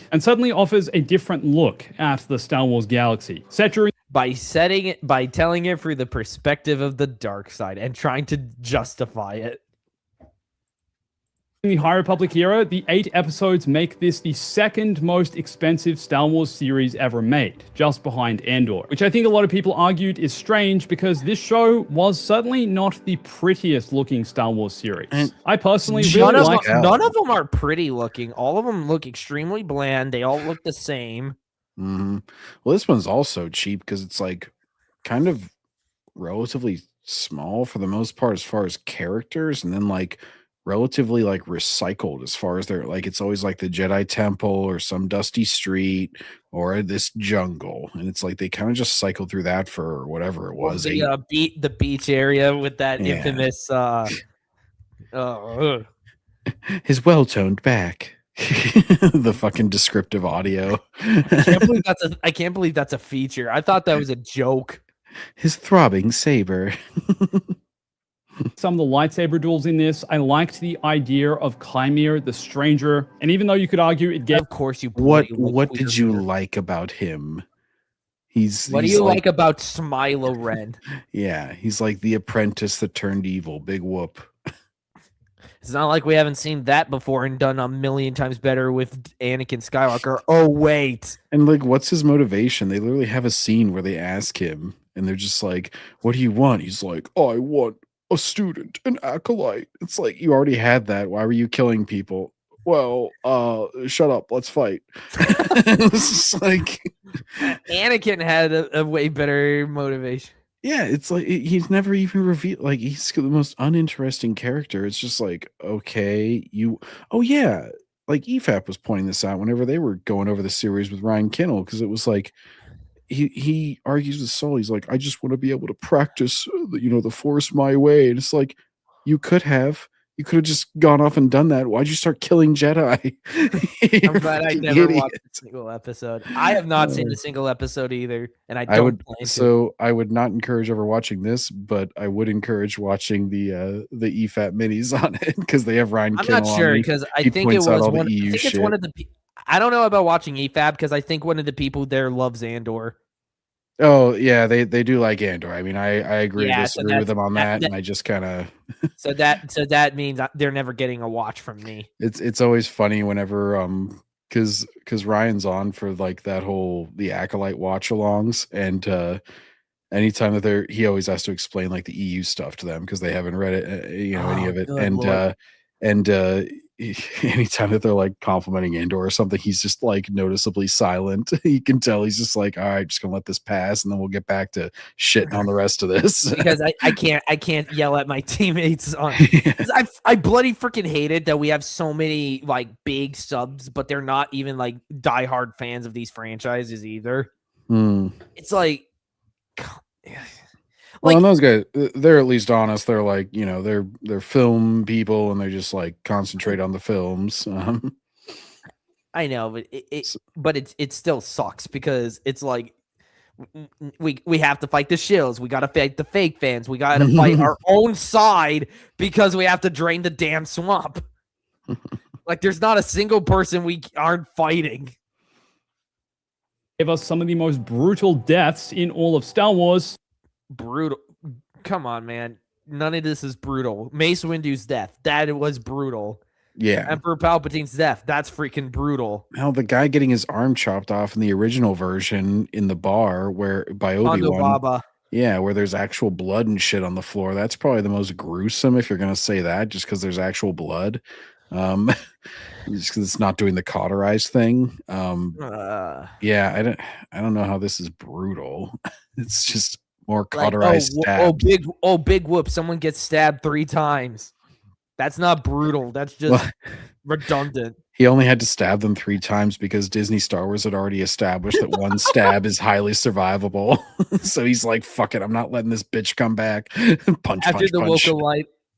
And suddenly offers a different look at the Star Wars galaxy. Set during By telling it through the perspective of the dark side and trying to justify it. the High Republic era, the 8 episodes make this the second most expensive Star Wars series ever made, just behind Andor, which I think a lot of people argued is strange because this show was certainly not the prettiest looking Star Wars series. And I personally None really of, like them, none of them are pretty looking. All of them look extremely bland. They all look the same. Well, this one's also cheap because it's like kind of relatively small for the most part as far as characters, and then like relatively like recycled as far as they're like, it's always like the Jedi Temple or some dusty street or this jungle, and it's like they kind of just cycled through that for whatever it was. The beach area with that infamous his well-toned back. The fucking descriptive audio. I can't believe that's a feature. I thought that was a joke. His throbbing saber. some of the lightsaber duels in this. I liked the idea of Chimere, the stranger, and even though you could argue it gets Of course you. What did you like about him? What do you like about Smilo Ren? Yeah, he's like the apprentice that turned evil. Big whoop. It's not like we haven't seen that before and done a million times better with Anakin Skywalker. Oh, wait. And like, what's his motivation? They literally have a scene where they ask him and they're just like, what do you want? He's like, I want a student, an acolyte. It's like, you already had that. Why were you killing people? Well, shut up. Let's fight. It's just like Anakin had a way better motivation. Yeah, it's like he's never even revealed. Like, he's the most uninteresting character. It's just like, okay, oh yeah, like EFAP was pointing this out whenever they were going over the series with Ryan Kinnell, because it was like he argues with Saul. He's like, I just want to be able to practice, the Force my way. And it's like, you could have just gone off and done that. Why'd you start killing Jedi? I'm glad I never watched a single episode. I have not seen a single episode either, and I don't plan to. So I would not encourage ever watching this, but I would encourage watching the EFAP minis on it because they have Ryan Kinnell. I'm not sure because I think it was one. I think it's one of the. I don't know about watching EFAP because I think one of the people there loves Andor. Oh yeah, they do like Andor. I mean, I agree to Yeah, so disagree with them on that, that and I just kind of so that means they're never getting a watch from me. it's always funny whenever because Ryan's on for like that whole the Acolyte watch alongs, and anytime that he always has to explain like the EU stuff to them because they haven't read it, any Oh, of it, good Lord. and anytime that they're like complimenting Andor or something, he's just like noticeably silent. You can tell he's just like, all right, just gonna let this pass, and then we'll get back to shitting on the rest of this. Because I can't yell at my teammates on. Yeah. 'Cause I bloody freaking hate it that we have so many like big subs, but they're not even like diehard fans of these franchises either. Hmm. It's like, Well, and those guys, they're at least honest. They're like, they're film people, and they just like concentrate on the films. I know, but So- it still sucks because it's like we have to fight the shills. We got to fight the fake fans. We got to fight our own side because we have to drain the damn swamp. Like, there's not a single person we aren't fighting. Gave us some of the most brutal deaths in all of Star Wars. Brutal. Come on, man. None of this is brutal. Mace Windu's death, that was brutal. yeah. Emperor Palpatine's death, that's freaking brutal. Hell, the guy getting his arm chopped off in the original version in the bar where by Hondo Obi-Wan. Baba. Yeah, where there's actual blood and shit on the floor. That's probably the most gruesome if you're gonna say that, just because there's actual blood. Just because it's not doing the cauterized thing. Yeah, I don't know how this is brutal. It's just more cauterized stabs. Big whoop. Someone gets stabbed 3 times. That's not brutal. That's just redundant. He only had to stab them 3 times because Disney Star Wars had already established that one stab is highly survivable. So he's like, fuck it, I'm not letting this bitch come back. Punch.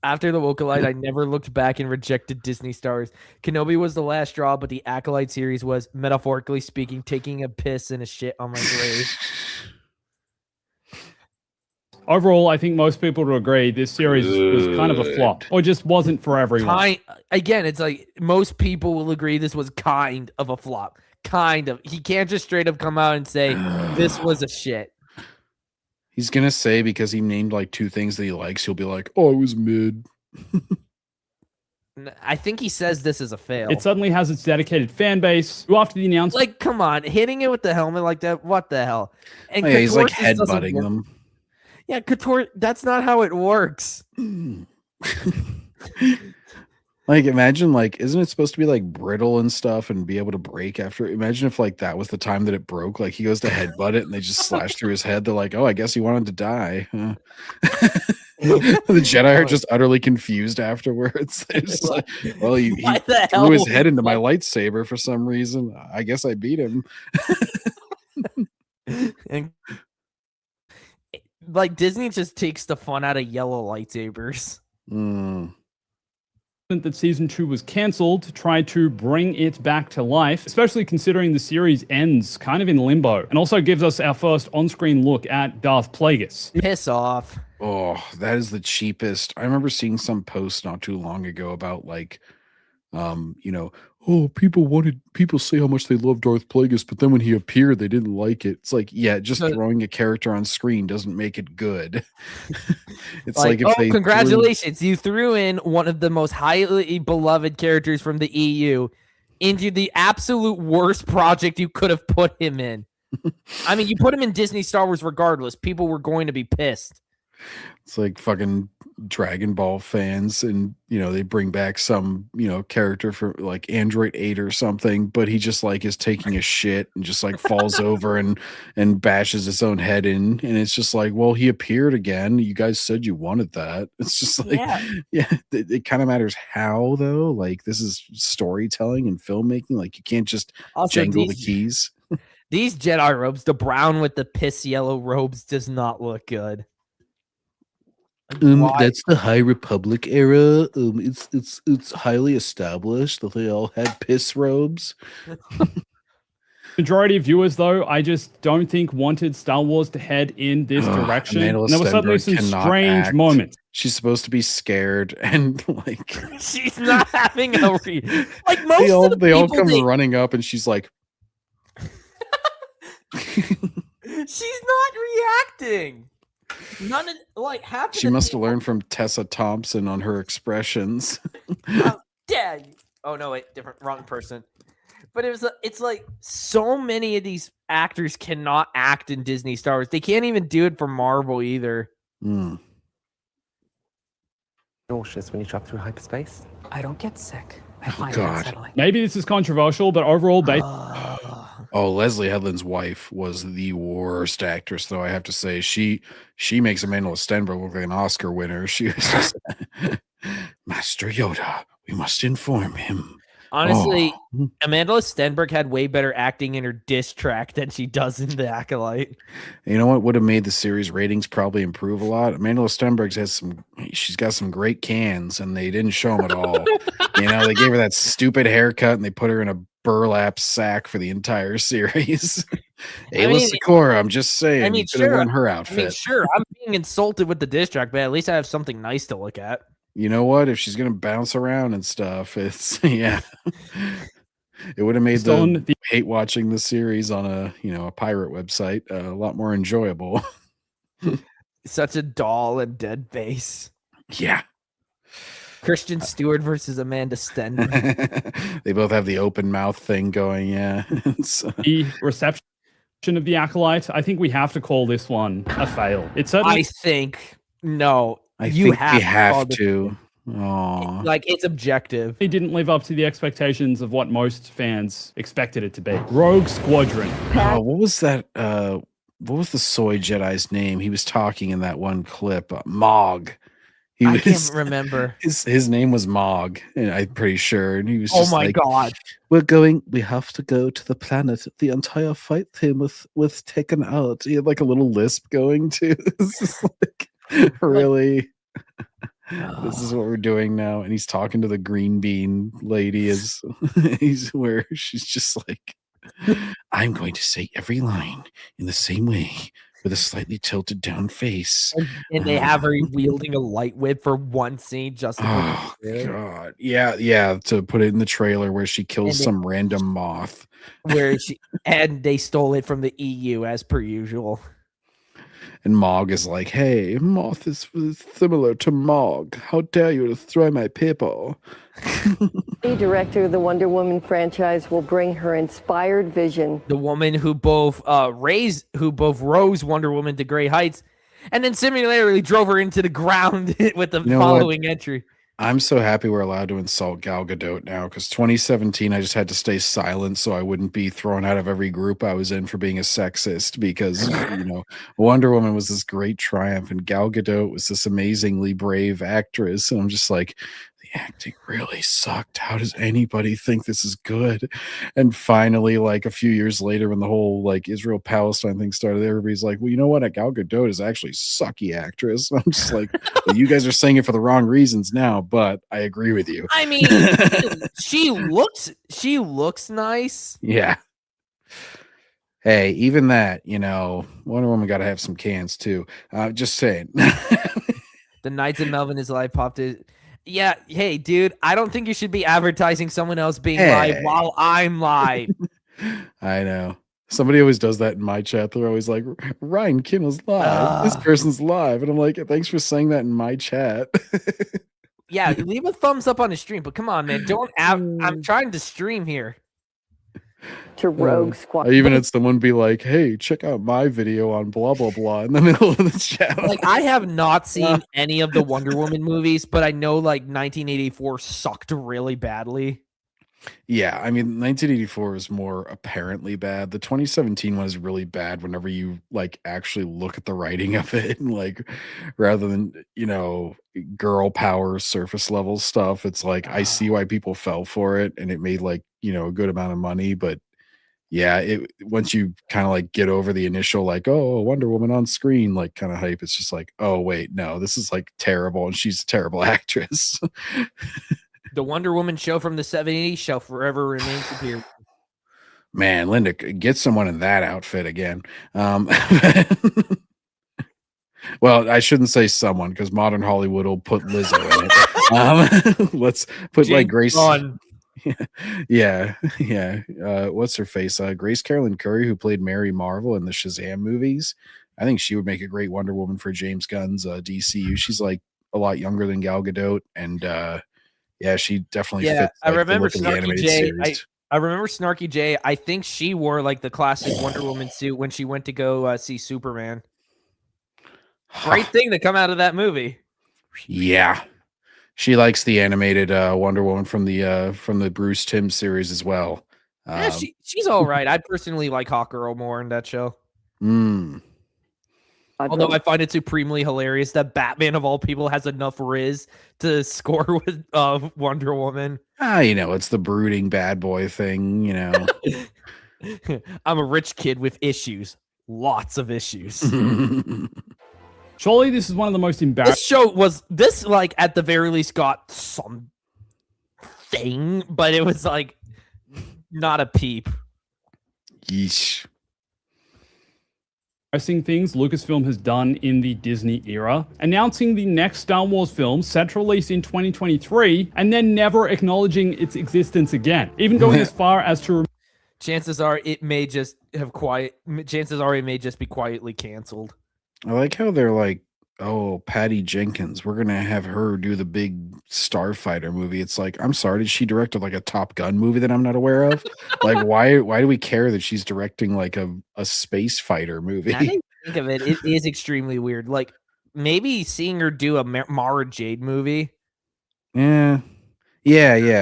After the Wokalite, I never looked back and rejected Disney Stars. Kenobi was the last straw, but the Acolyte series was, metaphorically speaking, taking a piss and a shit on my grave. Overall, I think most people would agree this series was kind of a flop, or just wasn't for everyone. Again, it's like most people will agree this was kind of a flop. Kind of. He can't just straight up come out and say this was a shit. He's gonna say because he named like 2 things that he likes, he'll be like, "Oh, it was mid." I think he says this is a fail. It suddenly has its dedicated fan base. Who, after the announcement, like, come on, hitting it with the helmet like that. What the hell? And yeah, he's like Katorsis doesn't headbutting work. them. Yeah, Kator. That's not how it works. Like, imagine, like, isn't it supposed to be like brittle and stuff and be able to break after? Imagine if like that was the time that it broke. Like he goes to headbutt it and they just slash through his head. They're like, oh, I guess he wanted to die. Huh? The Jedi are just utterly confused afterwards. They're just like, well, he threw his head into my lightsaber for some reason. I guess I beat him. And like Disney just takes the fun out of yellow lightsabers. That season 2 was cancelled to try to bring it back to life, especially considering the series ends kind of in limbo, and also gives us our first on-screen look at Darth Plagueis. Piss off. Oh, that is the cheapest. I remember seeing some post not too long ago about like, oh, people say how much they love Darth Plagueis, but then when he appeared, they didn't like it. It's like, yeah, just throwing a character on screen doesn't make it good. It's like if they congratulations, you threw in one of the most highly beloved characters from the EU into the absolute worst project you could have put him in. I mean, you put him in Disney Star Wars regardless. People were going to be pissed. It's like fucking Dragon Ball fans, and they bring back some character for like Android 8 or something, but he just like is taking a shit and just like falls over and bashes his own head in, and it's just like, well, he appeared again. You guys said you wanted that. It's just like, yeah, it kind of matters how though. Like this is storytelling and filmmaking. Like you can't just jangle the keys. These Jedi robes, the brown with the piss yellow robes, does not look good. That's the High Republic era. It's highly established that they all had piss robes. Majority of viewers, though, I just don't think wanted Star Wars to head in this direction. And there were suddenly some strange moments. She's supposed to be scared, and like she's not having a like most they all come running up, and she's like. She's not reacting. None of like half. Of She must have learned from Tessa Thompson on her expressions. How dare you? Oh no, wait, wrong person. But it's like so many of these actors cannot act in Disney Star Wars. They can't even do it for Marvel either. Nauseous when you travel through hyperspace. I don't get sick. I find it God. unsettling. Maybe this is controversial, but overall, based Oh, Leslie Headland's wife was the worst actress, though. I have to say, she makes Amanda Stenberg look like an Oscar winner. She was just Master Yoda. We must inform him. Honestly, Amanda Stenberg had way better acting in her diss track than she does in The Acolyte. You know what would have made the series ratings probably improve a lot? Amanda Stenberg she's got some great cans, and they didn't show them at all. You know, they gave her that stupid haircut, and they put her in a burlap sack for the entire series. Ayla Secura, I'm just saying, you could have worn her outfit. Sure, I'm being insulted with the diss track, but at least I have something nice to look at. You know what? If she's gonna bounce around and stuff, it's it would have made the hate watching the series on a pirate website a lot more enjoyable. Such a doll and dead face. Yeah. Kristen Stewart versus Amanda Stenberg. They both have the open mouth thing going. Yeah. the reception of The Acolyte, I think we have to call this one a fail. It's certainly. I think no. I think we have to. Aww. Like, it's objective. It didn't live up to the expectations of what most fans expected it to be. Rogue Squadron. Oh, what was that? What was the soy Jedi's name? He was talking in that one clip. Mog. I can't remember. His name was Mog, and I'm pretty sure. And he was just God. We have to go to the planet. The entire fight team was taken out. He had like a little lisp going too. This is like really this is what we're doing now. And he's talking to the green bean lady as where she's just like, I'm going to say every line in the same way with a slightly tilted down face. And they have her wielding a light whip for one scene just to God. Yeah, to put it in the trailer where she kills some random moth. And they stole it from the EU as per usual. And Mog is like, hey, moth is similar to Mog. How dare you destroy my people? The director of the Wonder Woman franchise will bring her inspired vision. The woman who both rose Wonder Woman to great heights and then similarly drove her into the ground with the following entry. I'm so happy we're allowed to insult Gal Gadot now, because 2017 I just had to stay silent so I wouldn't be thrown out of every group I was in for being a sexist, because Wonder Woman was this great triumph and Gal Gadot was this amazingly brave actress, and I'm just like, the acting really sucked. How does anybody think this is good? And finally, like a few years later, when the whole like Israel Palestine thing started, everybody's like, well, you know what? Gal Gadot is actually a sucky actress. I'm just like, well, you guys are saying it for the wrong reasons now, but I agree with you. I mean, she looks nice. Yeah. Hey, even that, Wonder Woman got to have some cans too. Just saying. The Knights of Melvin is live popped it. Yeah, hey, dude, I don't think you should be advertising someone else being live while I'm live. I know. Somebody always does that in my chat. They're always like, Ryan Kinnell's live. This person's live. And I'm like, thanks for saying that in my chat. Yeah, leave a thumbs up on the stream. But come on, man. I'm trying to stream here. To Rogue Squadron. I even had someone be like, hey, check out my video on blah, blah, blah in the middle of the chat. Like, I have not seen any of the Wonder Woman movies, but I know like 1984 sucked really badly. Yeah, I mean, 1984 is more apparently bad. The 2017 one is really bad whenever you like actually look at the writing of it, and like rather than girl power surface level stuff. It's like I see why people fell for it, and it made like a good amount of money, but yeah, once you kind of like get over the initial like, oh, Wonder Woman on screen like kind of hype, it's just like, oh wait, no, this is like terrible, and she's a terrible actress. The Wonder Woman show from the 70s shall forever remain superior. Man, Linda, get someone in that outfit again. Well, I shouldn't say someone, because modern Hollywood will put Lizzo in it. Let's put James like Grace. Yeah, yeah. What's her face? Grace Carolyn Curry, who played Mary Marvel in the Shazam movies. I think she would make a great Wonder Woman for James Gunn's DCU. She's like a lot younger than Gal Gadot, and yeah, she definitely Yeah, fits I like the remember look of the Snarky animated J. I series. I remember Snarky J. I think she wore like the classic Wonder Woman suit when she went to go see Superman. Great thing to come out of that movie. Yeah, she likes the animated Wonder Woman from the Bruce Timm series as well. Yeah, she's all right. I personally like Hawkgirl more in that show. Mm. Although I find it supremely hilarious that Batman of all people has enough riz to score with Wonder Woman. It's the brooding bad boy thing, I'm a rich kid with issues. Lots of issues. Surely this is one of the most embarrassing. This show was like at the very least got some thing, but it was like not a peep. Yeesh. Things Lucasfilm has done in the Disney era, announcing the next Star Wars film set to release in 2023, and then never acknowledging its existence again, even going as far as to chances are it may just be quietly canceled. I like how they're like, oh, Patty Jenkins, we're gonna have her do the big Starfighter movie. It's like, I'm sorry, did she direct like a Top Gun movie that I'm not aware of? Like, why do we care that she's directing like a space fighter movie? Now that you think of it, it is extremely weird. Like maybe seeing her do a Mara Jade movie. Yeah,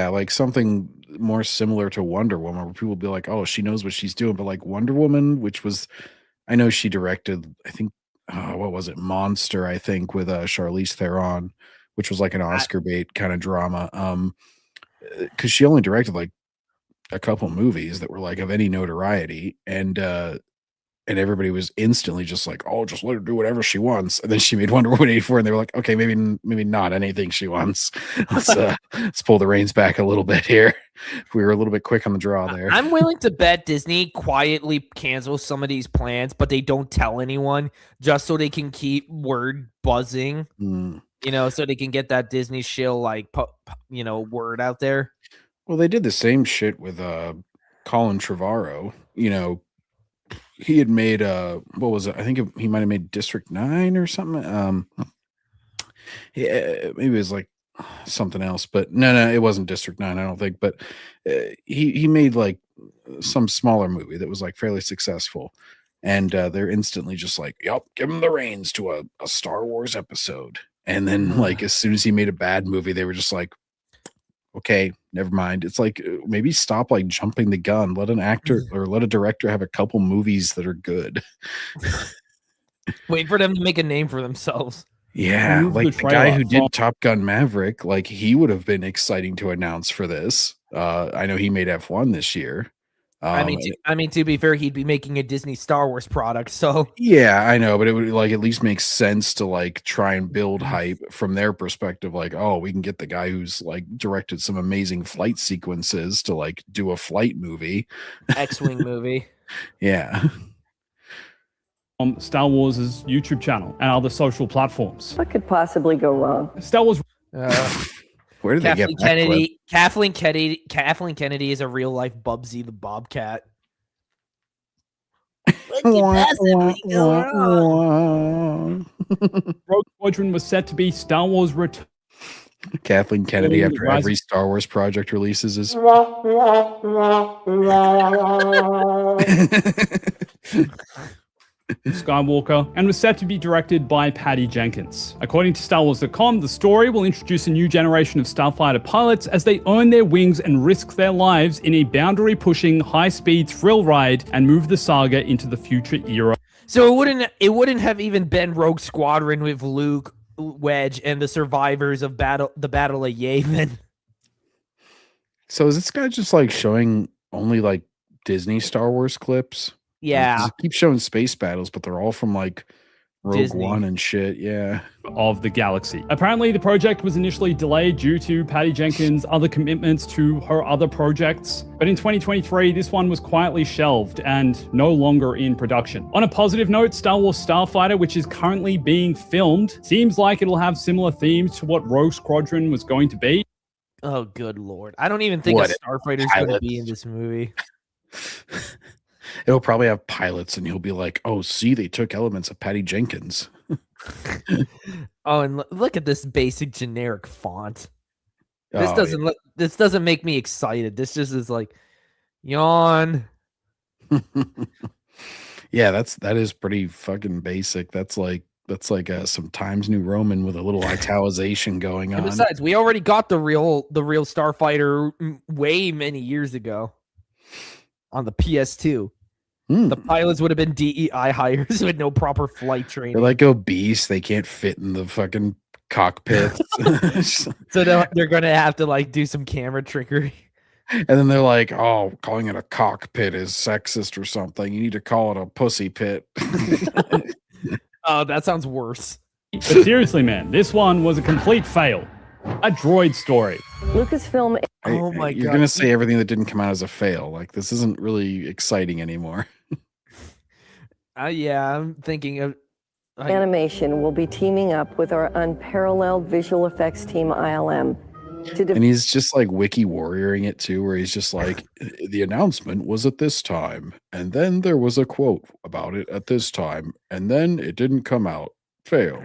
like something more similar to Wonder Woman, where people will be like, oh, she knows what she's doing. But like Wonder Woman, which was, I know she directed, I think, what was it, Monster, I think, with Charlize Theron, which was like an Oscar bait kind of drama. Because she only directed like a couple movies that were like of any notoriety, and everybody was instantly just like, oh, just let her do whatever she wants. And then she made Wonder Woman 84, and they were like, okay, maybe not anything she wants. Let's pull the reins back a little bit here. We were a little bit quick on the draw there. I'm willing to bet Disney quietly cancels some of these plans, but they don't tell anyone just so they can keep word buzzing. So they can get that Disney shill word out there. Well, they did the same shit with Colin Trevorrow. He had made what was it? I think he might have made District 9 or something. Yeah, maybe it was like something else, but no, it wasn't District 9, I don't think. But he made like some smaller movie that was like fairly successful, and they're instantly just like, yep, give him the reins to a Star Wars episode. And then like as soon as he made a bad movie, they were just like, okay, never mind. It's like, maybe stop like jumping the gun. Let an actor or let a director have a couple movies that are good. Wait for them to make a name for themselves. Yeah, like the guy who did Top Gun Maverick, like he would have been exciting to announce for this. I know he made F1 this year. I mean, to be fair, he'd be making a Disney Star Wars product, so yeah, I know, but it would like at least make sense to like try and build hype from their perspective. Like, oh, we can get the guy who's like directed some amazing flight sequences to like do a flight movie, X-wing movie. Yeah. Star Wars' YouTube channel and other social platforms. What could possibly go wrong? Star Wars. Where did they get that clip? Kathleen Kennedy is a real life Bubsy the Bobcat. Rogue Squadron was set to be Star Wars return. Kathleen Kennedy, after every Star Wars project releases, is Skywalker, and was set to be directed by Patty Jenkins. According to StarWars.com, the story will introduce a new generation of starfighter pilots as they earn their wings and risk their lives in a boundary-pushing, high-speed thrill ride and move the saga into the future era. So it wouldn't have even been Rogue Squadron with Luke, Wedge, and the survivors of the Battle of Yavin. So is this guy just like showing only like Disney Star Wars clips? Yeah. Like, keep showing space battles, but they're all from like Rogue Disney. One and shit. Yeah. Of the galaxy. Apparently, the project was initially delayed due to Patty Jenkins' other commitments to her other projects. But in 2023, this one was quietly shelved and no longer in production. On a positive note, Star Wars Starfighter, which is currently being filmed, seems like it'll have similar themes to what Rogue Squadron was going to be. Oh, good lord! I don't even think What, a starfighter's going to be in this movie. It'll probably have pilots, and he'll be like, "Oh, see, they took elements of Patty Jenkins." Oh, and look at this basic generic font. This Oh, doesn't look. This doesn't make me excited. This just is like, yawn. yeah, that is pretty fucking basic. That's like some Times New Roman with a little italicization going And on. besides, we already got the real starfighter way many years ago on the PS2. The pilots would have been DEI hires with no proper flight training. They're like obese. They can't fit in the fucking cockpit. So they're going to have to like do some camera trickery. And then they're like, "Oh, calling it a cockpit is sexist or something. You need to call it a pussy pit." Oh, that sounds worse. But seriously, man, this one was a complete fail. A droid story. Lucasfilm. Oh my god! You're gonna say everything that didn't come out as a fail. Like, this isn't really exciting anymore. Yeah, I'm thinking of Animation will be teaming up with our unparalleled visual effects team ILM and he's just like wiki warrioring it too, where he's just like, the announcement was at this time, and then there was a quote about it at this time, and then it didn't come out. Fail.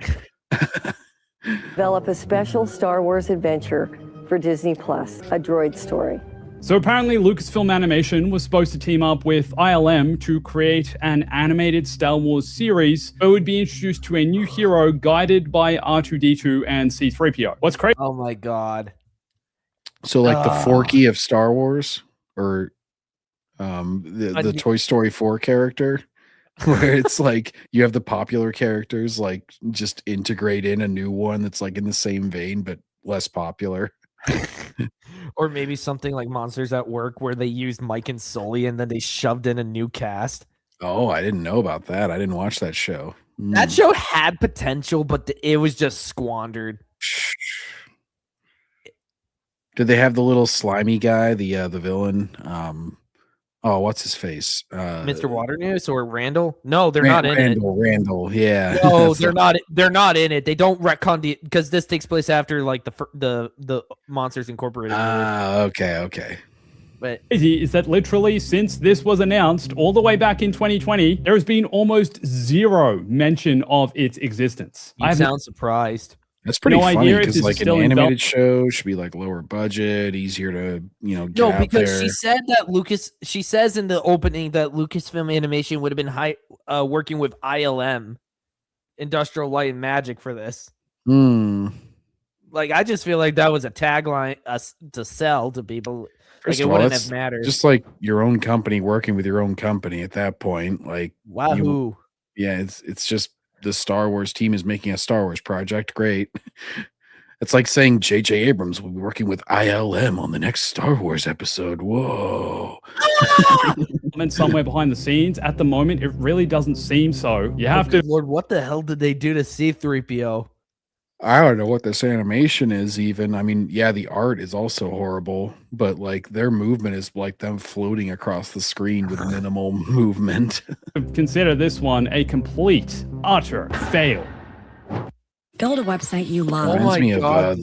develop a special Star Wars adventure for Disney Plus, a droid story. So apparently Lucasfilm Animation was supposed to team up with ILM to create an animated Star Wars series that would be introduced to a new hero guided by R2-D2 and C-3PO. What's crazy? Oh my god! So like the Forky of Star Wars, or the Toy Story 4 character, where it's like you have the popular characters like just integrate in a new one that's like in the same vein but less popular. Or maybe something like Monsters at Work, where they used Mike and Sully and then they shoved in a new cast. Oh, I didn't know about that. I didn't watch that show. That show had potential, but it was just squandered. Did they have the little slimy guy, the villain? What's his face? Mr. Waternoose or Randall? No, they're not in it. Randall, yeah. No, they're not. They're not in it. They don't retcon because this takes place after like the Monsters Incorporated. Okay. But Crazy is that literally since this was announced all the way back in 2020, there has been almost zero mention of its existence. you sound surprised. That's pretty No funny idea if because this is like an still in animated show should be like lower budget, easier to get No, out because there. she said that she says in the opening that Lucasfilm Animation would have been working with ILM, Industrial Light and Magic, for this. Like, I just feel like that was a tagline to sell to people. First Like, it of all, wouldn't that's have mattered. just like your own company working with your own company at that point. Like, Wahoo! it's just the Star Wars team is making a Star Wars project. Great. It's like saying J.J. Abrams will be working with ILM on the next Star Wars episode. Whoa. And somewhere behind the scenes, at the moment, it really doesn't seem so. You have to. Lord, what the hell did they do to C-3PO? I don't know what this animation is even. I mean, yeah, the art is also horrible, but like their movement is like them floating across the screen with minimal movement. Consider this one a complete, utter fail. Build a website you love. Oh Reminds my me of God.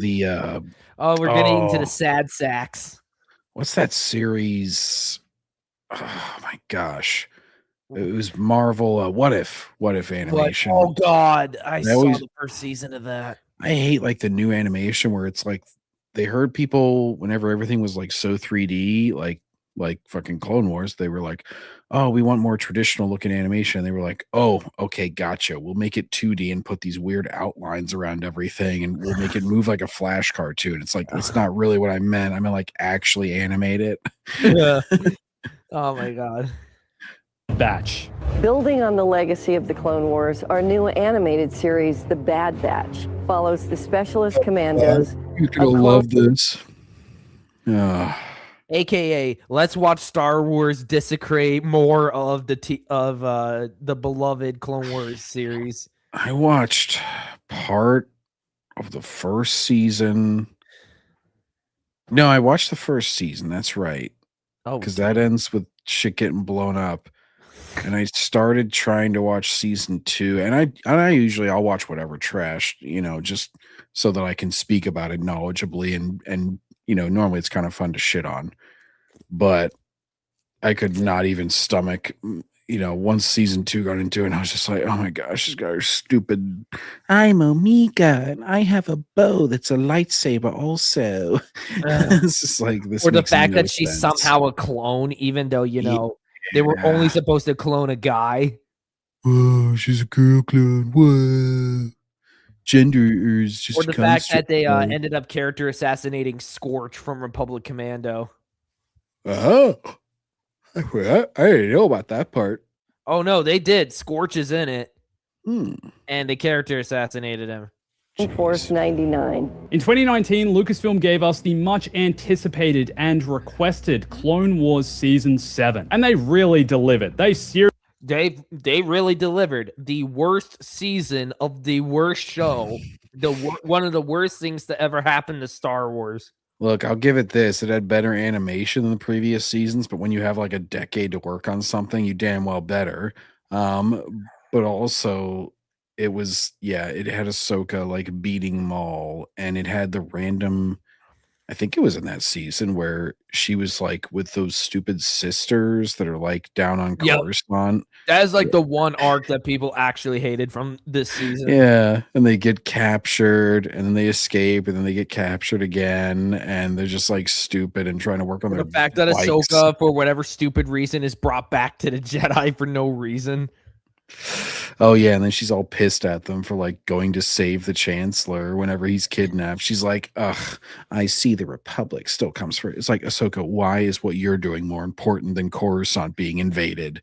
We're getting into oh. the sad sacks. What's that series? Oh my gosh. It was Marvel. What if animation? Oh God, I They saw always- the first season of that. I hate like the new animation where it's like they heard people whenever everything was like so 3D, like fucking Clone Wars, they were like, "Oh, we want more traditional looking animation." And they were like, "Oh, okay, gotcha. We'll make it 2D and put these weird outlines around everything, and we'll make it move like a Flash cartoon." It's like that's not really what I meant. I meant like actually animate it. Yeah. Oh my God. Batch. Building on the legacy of the Clone Wars, our new animated series, The Bad Batch, follows the Specialist Commandos. You're gonna love this. AKA, let's watch Star Wars desecrate more of the beloved Clone Wars series. I watched part of the first season. No, I watched the first season. That's right. Oh, Because that ends with shit getting blown up. And I started trying to watch season 2, and I'll watch whatever trash, just so that I can speak about it knowledgeably and normally it's kind of fun to shit on, but I could not even stomach, once season 2 got into it, and I was just like, oh my gosh, she's got her stupid, I'm Omega, and I have a bow that's a lightsaber also. It's just like, this Or the makes fact no that she's sense. somehow a clone, even though, they were only supposed to clone a guy. Whoa, she's a girl clone. Whoa. Gender is just Or a the fact construct. that they ended up character assassinating Scorch from Republic Commando. Oh, I didn't know about that part. Oh, no, they did. Scorch is in it. Hmm. And they character assassinated him. Force 99. In 2019, Lucasfilm gave us the much anticipated and requested Clone Wars Season 7. And they really delivered. They really delivered. The worst season of the worst show. One of the worst things to ever happen to Star Wars. Look, I'll give it this. It had better animation than the previous seasons, but when you have like a decade to work on something, you damn well better. But also it had Ahsoka like beating Maul, and it had the random, I think it was in that season where she was like with those stupid sisters that are like down on Yep. Coruscant. That is like the one arc that people actually hated from this season. Yeah, and they get captured, and then they escape, and then they get captured again, and they're just like stupid and trying to work on The their fact that bikes. Ahsoka, for whatever stupid reason, is brought back to the Jedi for no reason. Oh yeah, and then she's all pissed at them for like going to save the Chancellor whenever he's kidnapped. She's like, "Ugh, I see the Republic still comes first." It's like, Ahsoka, why is what you're doing more important than Coruscant being invaded?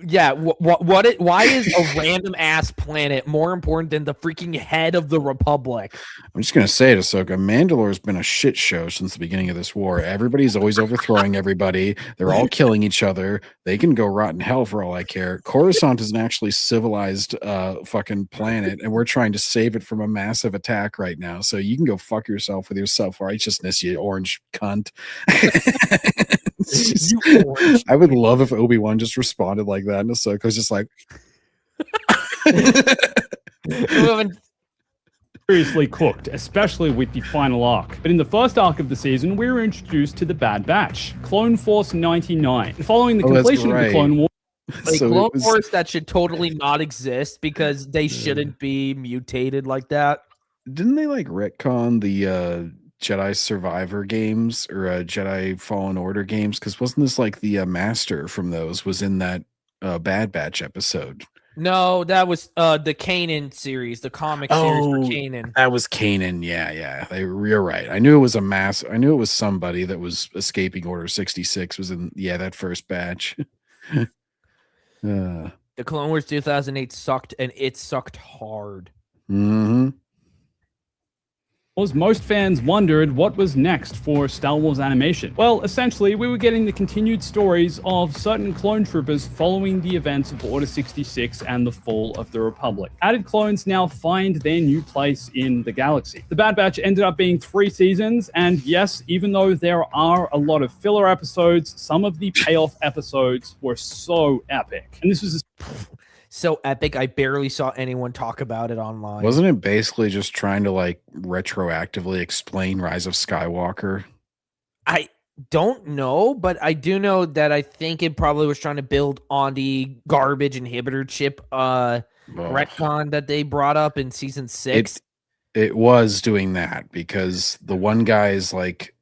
Yeah, why is a random ass planet more important than the freaking head of the Republic? I'm just gonna say it, Ahsoka. Mandalore's been a shit show since the beginning of this war. Everybody's always overthrowing everybody. They're all killing each other. They can go rot in hell for all I care. Coruscant is an actually civilized fucking planet, and we're trying to save it from a massive attack right now. So you can go fuck yourself with your self-righteousness, you orange cunt. I would love if Obi-Wan just responded like that, and Ahsoka's just like seriously cooked, especially with the final arc. But in the first arc of the season, we were introduced to the Bad Batch, Clone Force 99. Following the completion of the Clone Wars, like Clone Wars that should totally not exist because they shouldn't be mutated like that. Didn't they like retcon the Jedi Survivor games or Jedi Fallen Order games? Because wasn't this like the master from those was in that Bad Batch episode? No, that was the Kanan series, the comic series for Kanan. That was Kanan. Yeah. You're right. I knew it was I knew it was somebody that was escaping Order 66 was in that first batch. The Clone Wars 2008 sucked, and it sucked hard. Mm-hmm. Most fans wondered what was next for Star Wars animation. Well, essentially, we were getting the continued stories of certain clone troopers following the events of Order 66 and the fall of the Republic. Added clones now find their new place in the galaxy. The Bad Batch ended up being 3 seasons, and yes, even though there are a lot of filler episodes, some of the payoff episodes were so epic. And this was so epic, I barely saw anyone talk about it online. Wasn't it basically just trying to like retroactively explain Rise of Skywalker? I don't know, but I do know that I think it probably was trying to build on the garbage inhibitor chip retcon that they brought up in season 6. It was doing that because the one guy is like,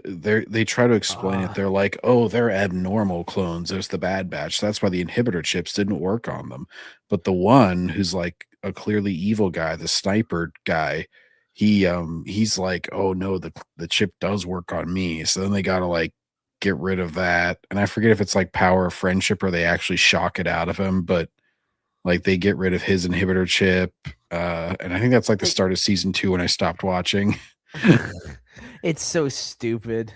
they try to explain it. They're like, oh, they're abnormal clones. There's the Bad Batch. That's why the inhibitor chips didn't work on them. But the one who's like a clearly evil guy, the sniper guy, he's like, oh no, the chip does work on me. So then they gotta like get rid of that. And I forget if it's like power of friendship or they actually shock it out of him, but like they get rid of his inhibitor chip. And I think that's like the start of season 2 when I stopped watching. It's so stupid.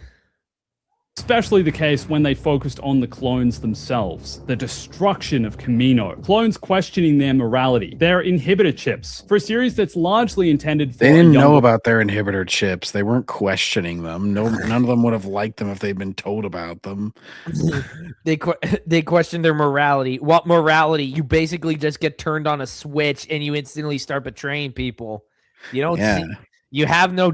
especially the case when they focused on the clones themselves, the destruction of Kamino, clones questioning their morality, their inhibitor chips, for a series that's largely intended for They didn't know about their inhibitor chips. They weren't questioning them. None of them would have liked them if they'd been told about them. They question their morality. What morality? You basically just get turned on a switch and you instantly start betraying people. You don't see You have no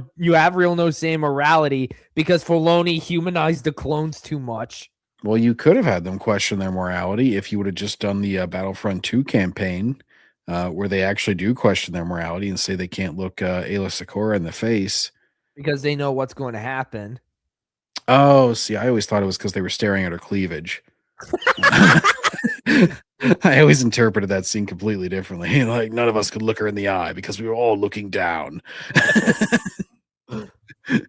say in morality because Filoni humanized the clones too much. Well, you could have had them question their morality if you would have just done the Battlefront 2 campaign, where they actually do question their morality and say they can't look Ayla Secura in the face. Because they know what's going to happen. Oh, see, I always thought it was because they were staring at her cleavage. I always interpreted that scene completely differently. Like, none of us could look her in the eye because we were all looking down.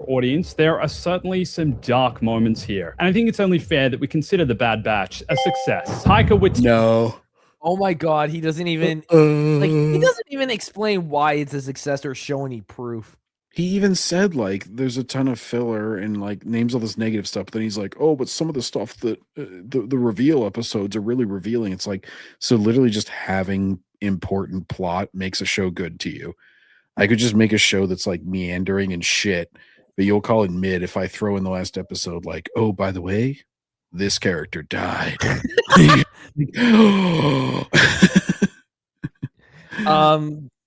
Audience, there are certainly some dark moments here, and I think it's only fair that we consider The Bad Batch a success. Taika Waititi. No. Oh my God, he doesn't even he doesn't even explain why it's a success or show any proof. He even said, like, there's a ton of filler and, like, names all this negative stuff. But then he's like, oh, but some of the stuff that the reveal episodes are really revealing. It's like, so literally just having important plot makes a show good to you. I could just make a show that's, like, meandering and shit, but you'll call it mid if I throw in the last episode, like, oh, by the way, this character died.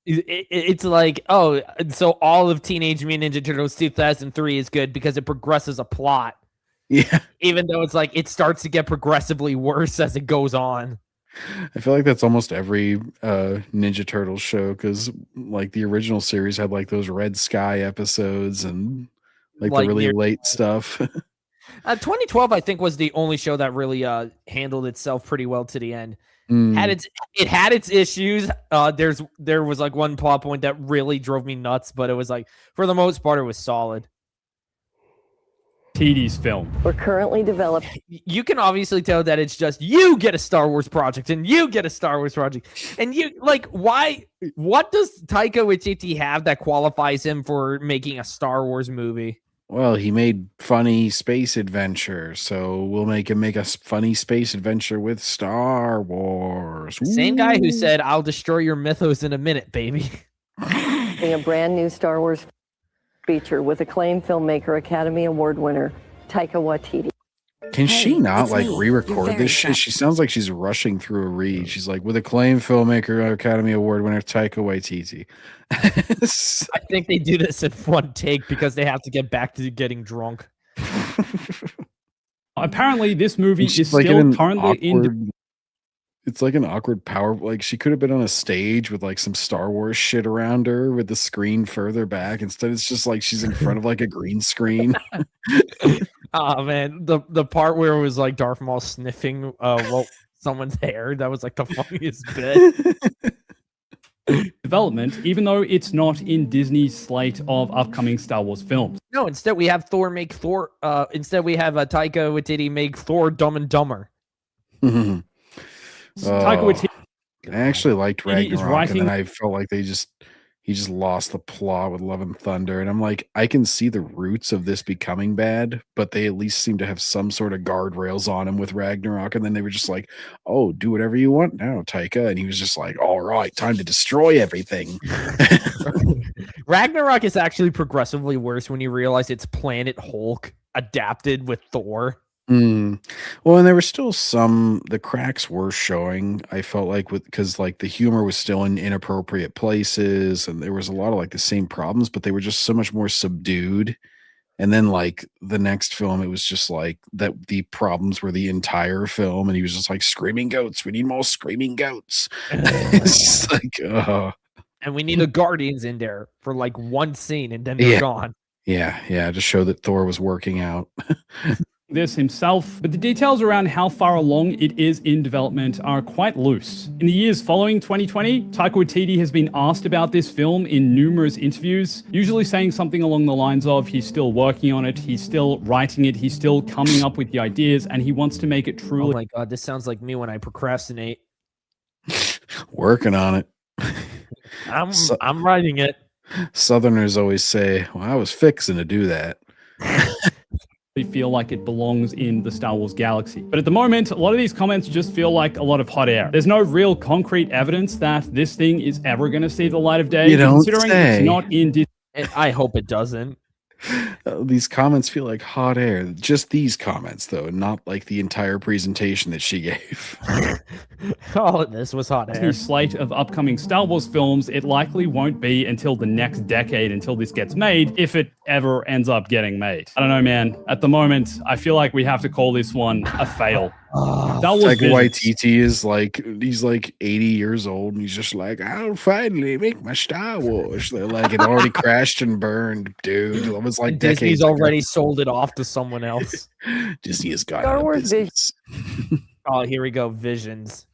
It's like, oh, so all of Teenage Mutant Ninja Turtles 2003 is good because it progresses a plot. Yeah. Even though it's like it starts to get progressively worse as it goes on. I feel like that's almost every Ninja Turtles show because, like, the original series had, like, those Red Sky episodes and, like the really late stuff. 2012, I think, was the only show that really handled itself pretty well to the end. It had its issues. There was like one plot point that really drove me nuts, but it was like for the most part it was solid. TD's film. We're currently developing. You can obviously tell that it's just you get a Star Wars project and you get a Star Wars project, and you like why? What does Taika Waititi have that qualifies him for making a Star Wars movie? Well, he made funny space adventure, so we'll make him make a funny space adventure with Star Wars. Same guy who said, "I'll destroy your mythos in a minute, baby." A brand new Star Wars feature with acclaimed filmmaker, Academy Award winner Taika Waititi. Can she not like me. re-record this shit? She sounds like she's rushing through a read. She's like, with acclaimed filmmaker, Academy Award winner Taika Waititi. I think they do this in one take because they have to get back to getting drunk. Apparently, this movie is like still currently in. It's like an awkward power. Like she could have been on a stage with like some Star Wars shit around her with the screen further back. Instead, it's just like she's in front of like a green screen. Oh man, the part where it was like Darth Maul sniffing someone's hair, that was like the funniest bit. Development, even though it's not in Disney's slate of upcoming Star Wars films. No, instead we have Thor make Thor. Instead we have Taika Waititi make Thor Dumb and Dumber. Taika Waititi. I actually liked Ragnarok, and then writing- I felt like he just lost the plot with Love and Thunder. And I'm like, I can see the roots of this becoming bad, but they at least seem to have some sort of guardrails on him with Ragnarok. And then they were just like, oh, do whatever you want now, Taika. And he was just like, all right, time to destroy everything. Ragnarok is actually progressively worse when you realize it's Planet Hulk adapted with Thor. Well, and there were still the cracks were showing, I felt like, because like the humor was still in inappropriate places, and there was a lot of like the same problems, but they were just so much more subdued. And then like the next film, it was just like that the problems were the entire film, and he was just like, screaming goats, we need more screaming goats. It's just like, and we need the Guardians in there for like one scene, and then they're gone. Yeah, to show that Thor was working out. This himself, but the details around how far along it is in development are quite loose. In the years following 2020, Taika Waititi has been asked about this film in numerous interviews, usually saying something along the lines of he's still working on it, he's still writing it, he's still coming up with the ideas, and he wants to make it truly. Oh my god, this sounds like me when I procrastinate. Working on it. I'm writing it. Southerners always say, well, I was fixing to do that. Feel like it belongs in the Star Wars galaxy. But at the moment, a lot of these comments just feel like a lot of hot air. There's no real concrete evidence that this thing is ever going to see the light of day. You don't considering say. It's not in Disney. I hope it doesn't. These comments feel like hot air. Just these comments, though, not like the entire presentation that she gave. All of this was hot air. The slate of upcoming Star Wars films, it likely won't be until the next decade until this gets made, if it ever ends up getting made. I don't know, man. At the moment, I feel like we have to call this one a fail. Star Wars Taika Visions. Waititi is like, he's like 80 years old, and he's just like, I'll finally make my Star Wars. They're like, it already crashed and burned, dude. It was like And Disney's decades ago. already sold it off to someone else. Disney has got Star out of Wars business. Oh, here we go. Visions.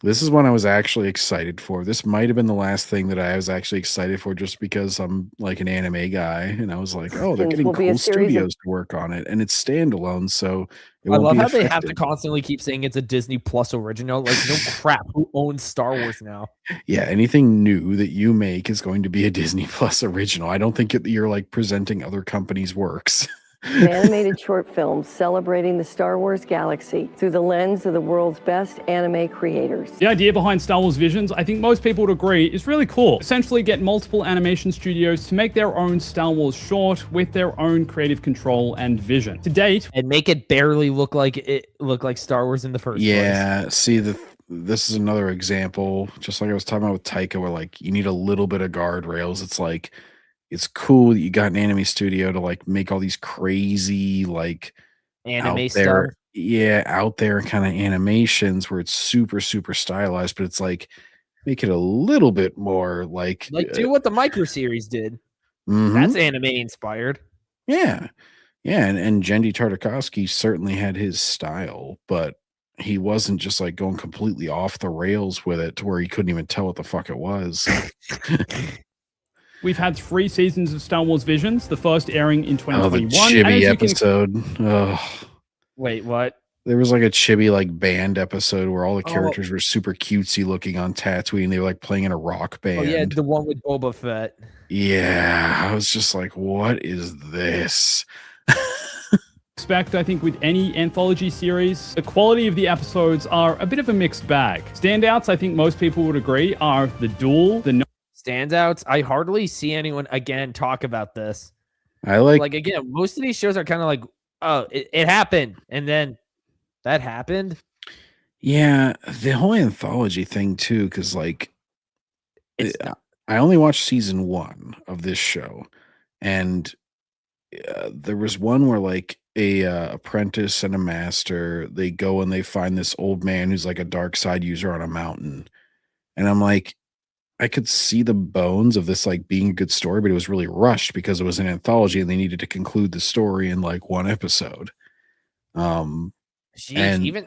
This is one I was actually excited for. This might have been the last thing that I was actually excited for, just because I'm like an anime guy, and I was like, oh, they're Visions getting will be a cool series of- studios to work on it, and it's standalone, so it I won't love be how they have to affected. constantly keep saying it's a Disney Plus original. Like, no crap. Who owns Star Wars now? Yeah, anything new that you make is going to be a Disney Plus original. I don't think you're like presenting other companies' works. An animated short film celebrating the Star Wars galaxy through the lens of the world's best anime creators. The idea behind Star Wars Visions, I think most people would agree, is really cool. Essentially get multiple animation studios to make their own Star Wars short with their own creative control and vision. To date, And make it barely look like Star Wars in the first place. Yeah, see, this is another example, just like I was talking about with Taika, where like you need a little bit of guardrails. It's like, it's cool that you got an anime studio to like make all these crazy like Anime out stuff. there, out there kind of animations where it's super stylized, but it's like make it a little bit more like Do what the micro series did. mhm. That's anime inspired. Yeah, and Jendy Tartakovsky certainly had his style, but he wasn't just like going completely off the rails with it to where he couldn't even tell what the fuck it was. we've had 3 seasons of Star Wars Visions, the first airing in Oh, the 2021. and as chibi you can episode. Ugh. Wait, what? There was like a chibi like band episode where all the Oh. characters were super cutesy looking on Tatooine. They were like playing in a rock band. Oh yeah, the one with Boba Fett. Yeah, I was just like, what is this? expect, I think, with any anthology series, the quality of the episodes are a bit of a mixed bag. Standouts, I think most people would agree, are The Duel, the Standouts. I hardly see anyone again talk about this. I like Like again, most of these shows are kind of like, oh, it happened, and then that happened. yeah, the whole anthology thing too, because like It's I only watched season 1 of this show, and there was one where like a apprentice and a master, they go and they find this old man who's like a dark side user on a mountain, and I'm like, I could see the bones of this like being a good story, but it was really rushed because it was an anthology and they needed to conclude the story in like one episode. Jeez, and- even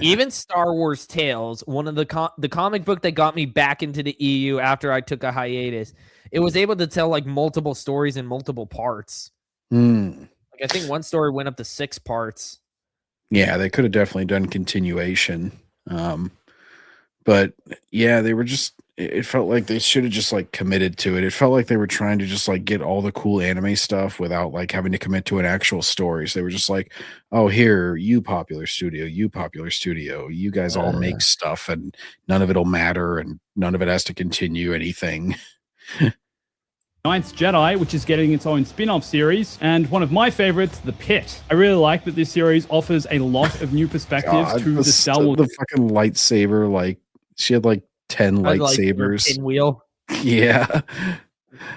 even Star Wars Tales, one of the comic book that got me back into the EU after I took a hiatus, it was able to tell like multiple stories in multiple parts. Mm. Like I think one story went up to 6 parts. Yeah, they could have definitely done continuation. But yeah, they were just, it felt like they should have just like committed to it. It felt like they were trying to just like get all the cool anime stuff without like having to commit to an actual story. So they were just like, oh, here, you popular studio, you guys all make stuff and none of it'll matter and none of it has to continue anything. Ninth Jedi, which is getting its own spin-off series, and one of my favorites, The Pit. I really like that this series offers a lot of new perspectives to the Star Wars. The fucking lightsaber, like she had like 10 I like their lightsabers. pinwheel. Yeah.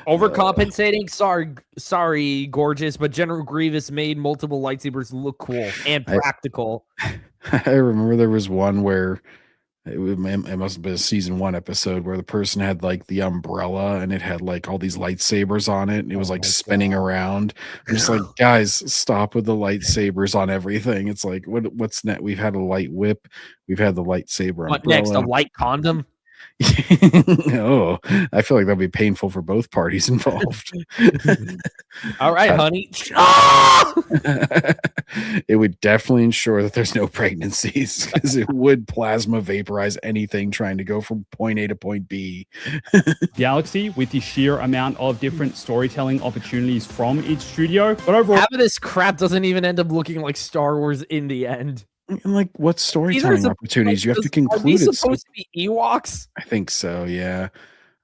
Overcompensating. Sorry, gorgeous, but General Grievous made multiple lightsabers look cool and practical. I remember there was one where it must have been a season 1 episode where the person had like the umbrella and it had like all these lightsabers on it and it was like spinning around. I'm just like, guys, stop with the lightsabers on everything. It's like, what's next? We've had a light whip, we've had the lightsaber What umbrella. next? A light condom? Oh, I feel like that'd be painful for both parties involved. All right, honey. It would definitely ensure that there's no pregnancies because it would plasma vaporize anything trying to go from point A to point B. Galaxy with the sheer amount of different storytelling opportunities from each studio. But overall, Half of this crap doesn't even end up looking like Star Wars in the end. And like, what storytelling opportunities? You have to Are conclude these it. supposed to be Ewoks? I think so, yeah.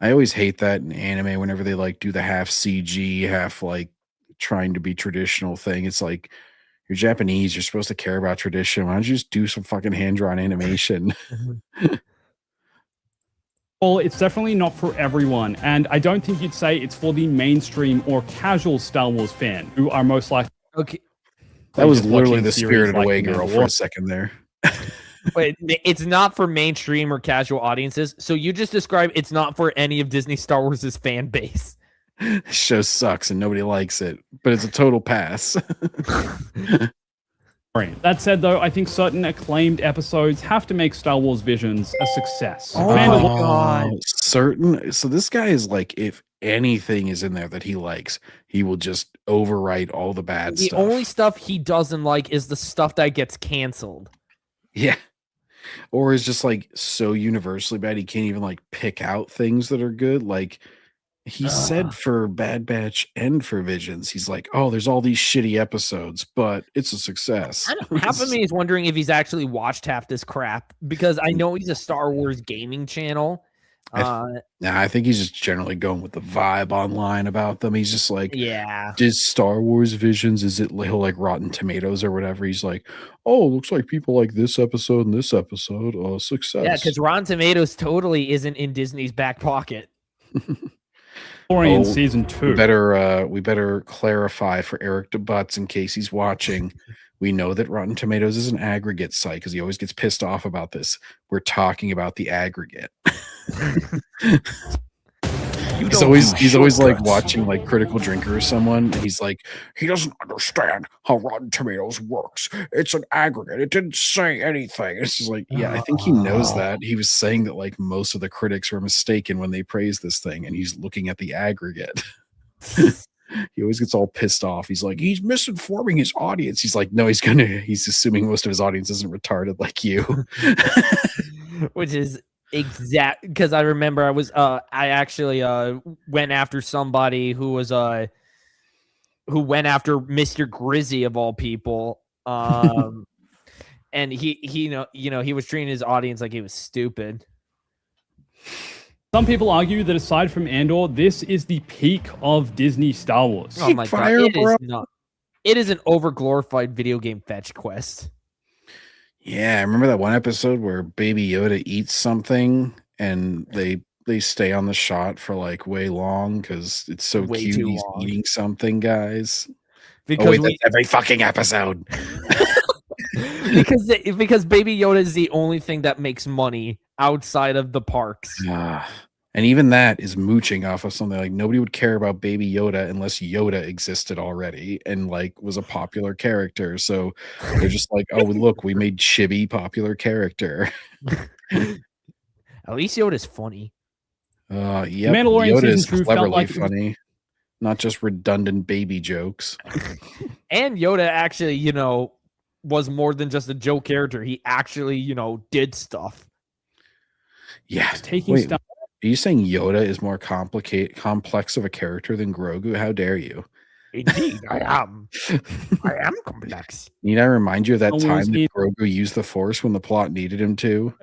I always hate that in anime whenever they like do the half CG, half like trying to be traditional thing. It's like you're Japanese, you're supposed to care about tradition. Why don't you just do some fucking hand-drawn animation? Well, it's definitely not for everyone, and I don't think you'd say it's for the mainstream or casual Star Wars fan, who are most likely Okay. That was just literally watching the series Spirited like Away The girl for a second there. Wait, it's not for mainstream or casual audiences. So you just described it's not for any of Disney Star Wars' fan base. This show sucks and nobody likes it, but it's a total pass. That said, though, I think certain acclaimed episodes have to make Star Wars Visions a success. Oh my God. Certain. So this guy is like, if anything is in there that he likes, he will just overwrite all the bad The stuff. only stuff he doesn't like is the stuff that gets canceled. Yeah. Or is just like so universally bad he can't even like pick out things that are good. Like he said for Bad Batch and for Visions, he's like, oh, there's all these shitty episodes, but it's a success. Half of me is wondering if he's actually watched half this crap, because I know he's a Star Wars gaming channel. I think he's just generally going with the vibe online about them. He's just like, Yeah. Does Star Wars Visions, is it he'll like Rotten Tomatoes or whatever? He's like, oh, looks like people like this episode and this episode. Oh, success. Yeah, because Rotten Tomatoes totally isn't in Disney's back pocket. Season 2. We better clarify for Eric DeButts in case he's watching. We know that Rotten Tomatoes is an aggregate site because he always gets pissed off about this. We're talking about the aggregate. He's always like watching like Critical Drinker or someone, and he's like, he doesn't understand how Rotten Tomatoes works. It's an aggregate. It didn't say anything. It's just like, yeah, I think he knows that. He was saying that like most of the critics were mistaken when they praised this thing, and he's looking at the aggregate. He always gets all pissed off. He's like, he's misinforming his audience. He's like, no, he's assuming most of his audience isn't retarded like you. Which is exact, because I remember I actually went after somebody who was who went after Mr. Grizzy of all people. And he he was treating his audience like he was stupid. Some people argue that aside from Andor, this is the peak of Disney Star Wars. Oh my God, it is not. It is an overglorified video game fetch quest. Yeah, I remember that one episode where Baby Yoda eats something and they stay on the shot for like way long because it's so Way cute. too He's long. eating something, guys. Because that's every fucking episode. because Baby Yoda is the only thing that makes money outside of the parks. And even that is mooching off of something like nobody would care about Baby Yoda unless Yoda existed already and like was a popular character. So they're just like, oh, look, we made chibi popular character. At least Yoda's funny. Yeah, Mandalorian Yoda is season 2 felt cleverly like funny, not just redundant baby jokes. And Yoda actually, was more than just a joke character. He actually, did stuff. Yeah, taking stuff. Are you saying Yoda is more complex of a character than Grogu? How dare you? Indeed, I am. I am complex. Need I remind you of that Almost time that need- Grogu used the Force when the plot needed him to?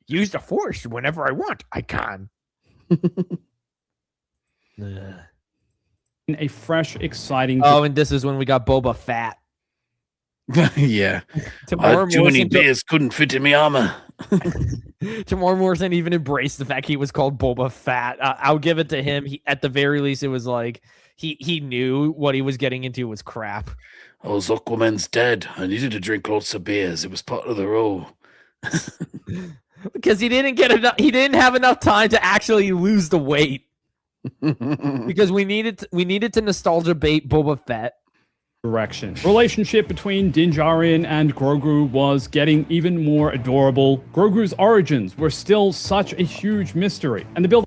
Use the Force whenever I want. I can. In a fresh, exciting. Oh, and this is when we got Boba Fett. Yeah. Tamora Too many Morrison bears couldn't fit in my armor. Tamora Morrison even embraced the fact he was called Boba Fett. I'll give it to him. At the very least, it was like he knew what he was getting into was crap. Oh, Aquaman's dead. I needed to drink lots of beers. It was part of the role. Because he didn't get enough. He didn't have enough time to actually lose the weight. Because we needed to nostalgia bait Boba Fett. Direction. Relationship between Din Djarin and Grogu was getting even more adorable. Grogu's origins were still such a huge mystery, and the build.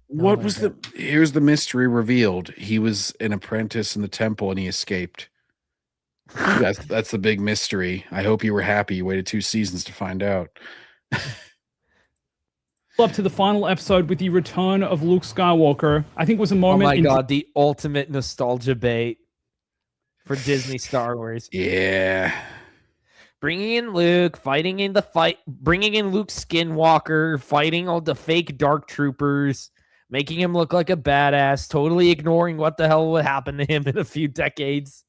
Here's the mystery revealed. He was an apprentice in the temple and he escaped. That's the big mystery. I hope you were happy. You waited 2 seasons to find out. Up to the final episode with the return of Luke Skywalker, I think was a moment. Oh my God, the ultimate nostalgia bait for Disney Star Wars. Yeah. Bringing in Luke, fighting in the fight, bringing in Luke Skinwalker, fighting all the fake dark troopers, making him look like a badass, totally ignoring what the hell would happen to him in a few decades.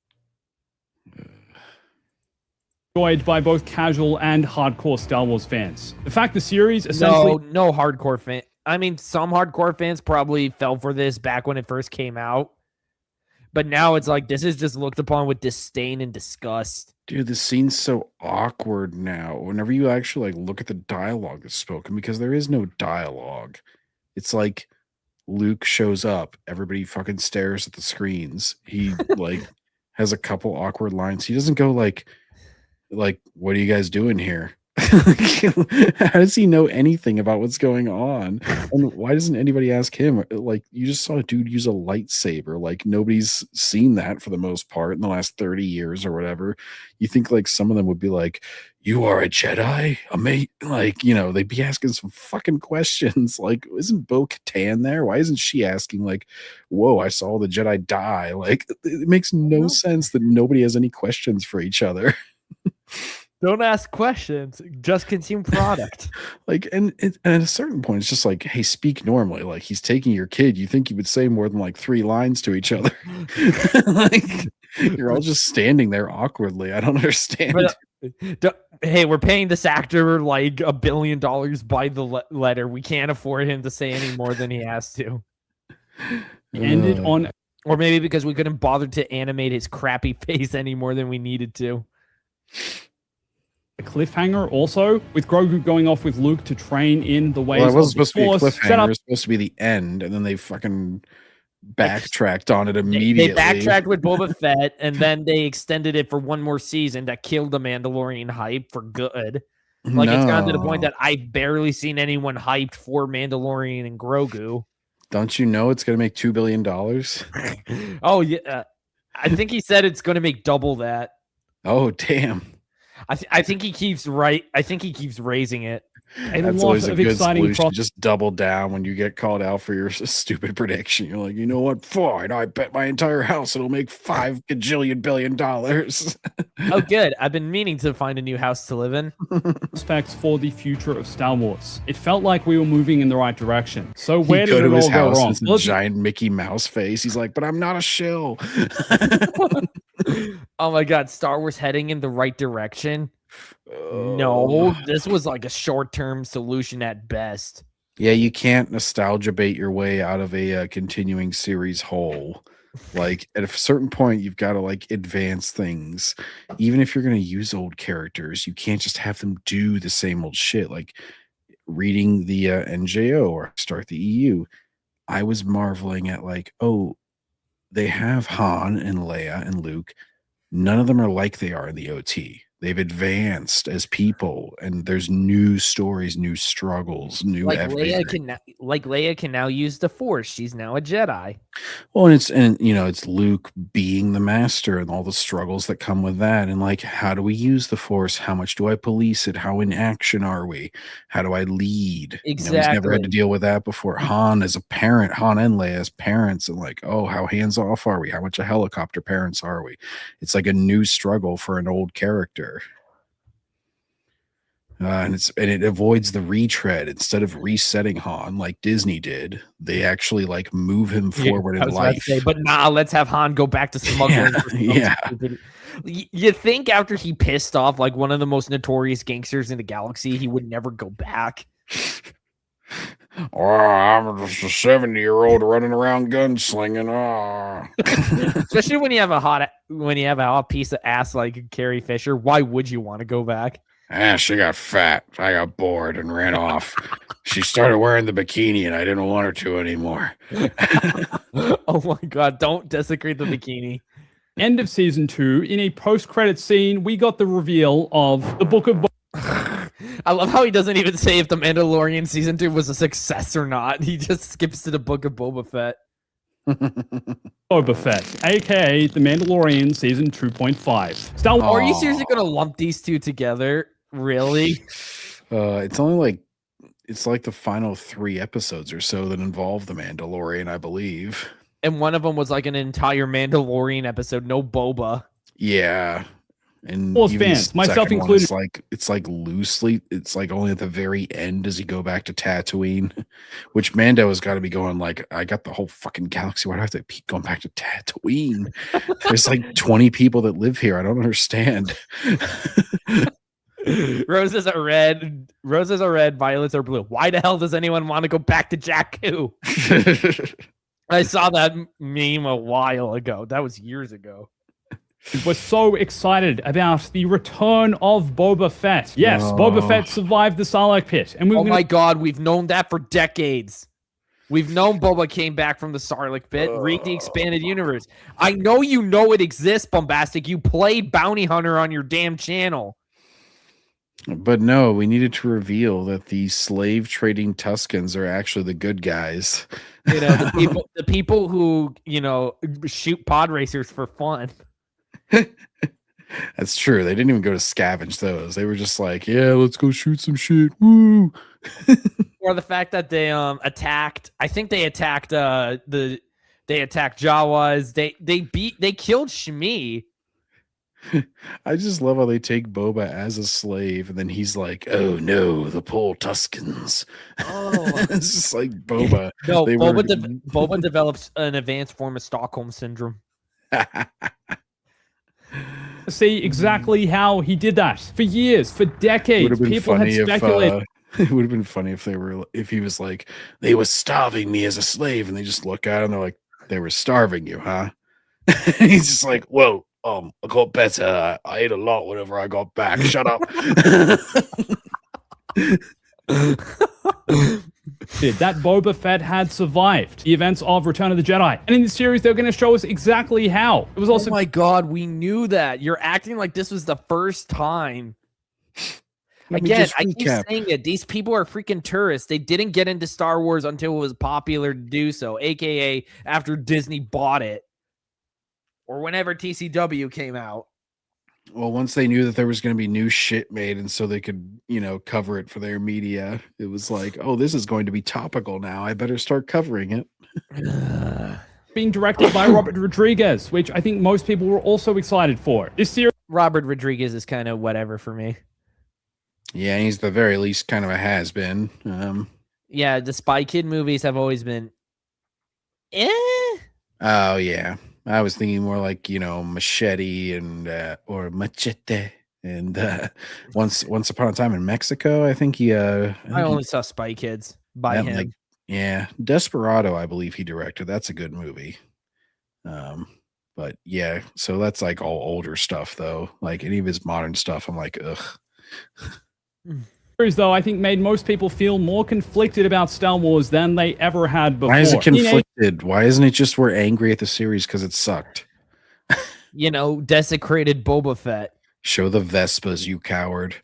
Enjoyed by both casual and hardcore Star Wars fans. The fact the series essentially... No hardcore fan. I mean, some hardcore fans probably fell for this back when it first came out. But now it's like, this is just looked upon with disdain and disgust. Dude, the scene's so awkward now. Whenever you actually like look at the dialogue that's spoken, because there is no dialogue. It's like Luke shows up, everybody fucking stares at the screens. He like has a couple awkward lines. He doesn't go like, what are you guys doing here? How does he know anything about what's going on? And why doesn't anybody ask him? Like, you just saw a dude use a lightsaber. Like, nobody's seen that for the most part in the last 30 years or whatever. You think like some of them would be like, you are a Jedi? A mate? Like, you know, they'd be asking some fucking questions. Like, isn't Bo-Katan there? Why isn't she asking like, whoa, I saw the Jedi die? Like, it makes no sense that nobody has any questions for each other. Don't ask questions. Just consume product. Like, and at a certain point, it's just like, hey, speak normally. Like, he's taking your kid. You think you would say more than like 3 lines to each other. Like, you're all just standing there awkwardly. I don't understand. But, hey, we're paying this actor like $1 billion by the letter. We can't afford him to say any more than he has to. Ended on... Or maybe because we couldn't bother to animate his crappy face any more than we needed to. A cliffhanger also, with Grogu going off with Luke to train in the ways well, it of wasn't supposed to be a Force, cliffhanger. It was supposed to be the end, and then they fucking backtracked on it immediately. They backtracked with Boba Fett, and then they extended it for one more season that killed the Mandalorian hype for good. Like, it's gotten to the point that I've barely seen anyone hyped for Mandalorian and Grogu. Don't you know it's going to make $2 billion? Oh, yeah. I think he said it's going to make double that. Oh, damn. I think he keeps I think he keeps raising it. That's always a good solution. Just double down when you get called out for your stupid prediction. You're like, you know what? Fine, I bet my entire house it'll make $5 gajillion billion. Oh, good. I've been meaning to find a new house to live in. Prospects for the future of Star Wars. It felt like we were moving in the right direction. So where did it all go wrong? A giant Mickey Mouse face. He's like, but I'm not a shill. Oh my God, Star Wars heading in the right direction. No, this was like a short-term solution at best. Yeah, you can't nostalgia bait your way out of a continuing series hole. Like, at a certain point, you've got to like advance things. Even if you're going to use old characters, you can't just have them do the same old shit. Like reading the NJO or start the EU, I was marveling at like, oh, they have Han and Leia and Luke. None of them are like they are in the OT. They've advanced as people, and there's new stories, new struggles, new everything. Leia can now use the Force. She's now a Jedi. Well, it's Luke being the master and all the struggles that come with that. And like, how do we use the Force? How much do I police it? How in action are we? How do I lead? Exactly. He's never had to deal with that before. Han as a parent, Han and Leia as parents, and like, oh, how hands off are we? How much a helicopter parents are we? It's like a new struggle for an old character. And it avoids the retread. Instead of resetting Han like Disney did, they actually like move him forward in life. But let's have Han go back to smuggling. Yeah. You think after he pissed off like one of the most notorious gangsters in the galaxy, he would never go back? Oh, I'm just a 70-year-old running around gunslinging. Especially when you have a hot piece of ass like Carrie Fisher. Why would you want to go back? She got fat. I got bored and ran off. She started wearing the bikini, and I didn't want her to anymore. Oh my God! Don't desecrate the bikini. End of season 2. In a post-credit scene, we got the reveal of the Book of I love how he doesn't even say if the Mandalorian season 2 was a success or not. He just skips to the Book of Boba Fett. Boba Fett, aka The Mandalorian season 2.5. Star Wars. Are you seriously going to lump these two together? Really? It's only like the final 3 episodes or so that involve the Mandalorian, I believe. And one of them was like an entire Mandalorian episode, no Boba. Yeah. And Wars even the fans, myself second one included. is it's like loosely, it's like only at the very end does he go back to Tatooine, which Mando has got to be going like, I got the whole fucking galaxy. Why do I have to keep going back to Tatooine? There's like 20 people that live here. I don't understand. Roses are red, violets are blue. Why the hell does anyone want to go back to Jakku? I saw that meme a while ago. That was years ago. We're so excited about the return of Boba Fett. Yes, Boba Fett survived the Sarlacc pit. And my God, we've known that for decades. We've known Boba came back from the Sarlacc pit. Read the expanded universe. I know you know it exists, Bombastic. You played Bounty Hunter on your damn channel. But no, we needed to reveal that the slave trading Tuscans are actually the good guys. You know, the people who, you know, shoot pod racers for fun. That's true. They didn't even go to scavenge those. They were just like, yeah, let's go shoot some shit. Woo. Or the fact that they attacked. I think they attacked they attacked Jawas. They killed Shmi. I just love how they take Boba as a slave, and then he's like, "Oh no, the poor Tuscans." Oh, it's just like Boba. No, Boba develops an advanced form of Stockholm syndrome. see exactly how he did that. For years, for decades, people had speculated. It would have been funny if he was like, they were starving me as a slave, and they just look at him, and they're like, they were starving you, huh? And he's just like, whoa, I got better. I ate a lot whenever I got back. Shut up. That Boba Fett had survived the events of Return of the Jedi. And in this series, they're going to show us exactly how. It was also... Oh my God, we knew that. You're acting like this was the first time. Again, I keep saying it. These people are freaking tourists. They didn't get into Star Wars until it was popular to do so, aka after Disney bought it. Or whenever TCW came out. Well, once they knew that there was going to be new shit made, and so they could, cover it for their media, it was like, oh, this is going to be topical now. I better start covering it. Being directed by Robert Rodriguez, which I think most people were also excited for. This series... Robert Rodriguez is kind of whatever for me. Yeah, he's the very least kind of a has-been. Yeah, the Spy Kid movies have always been... Oh, yeah. I was thinking more like, Machete and or Machete and once upon a time in Mexico. I think I only saw Spy Kids by him. Desperado, I believe he directed. That's a good movie. But yeah, so that's like all older stuff though. Like any of his modern stuff, I'm like, ugh. Though I think made most people feel more conflicted about Star Wars than they ever had before. Why is it conflicted? Why isn't it just we're angry at the series because it sucked? Desecrated Boba Fett. Show the Vespas, you coward.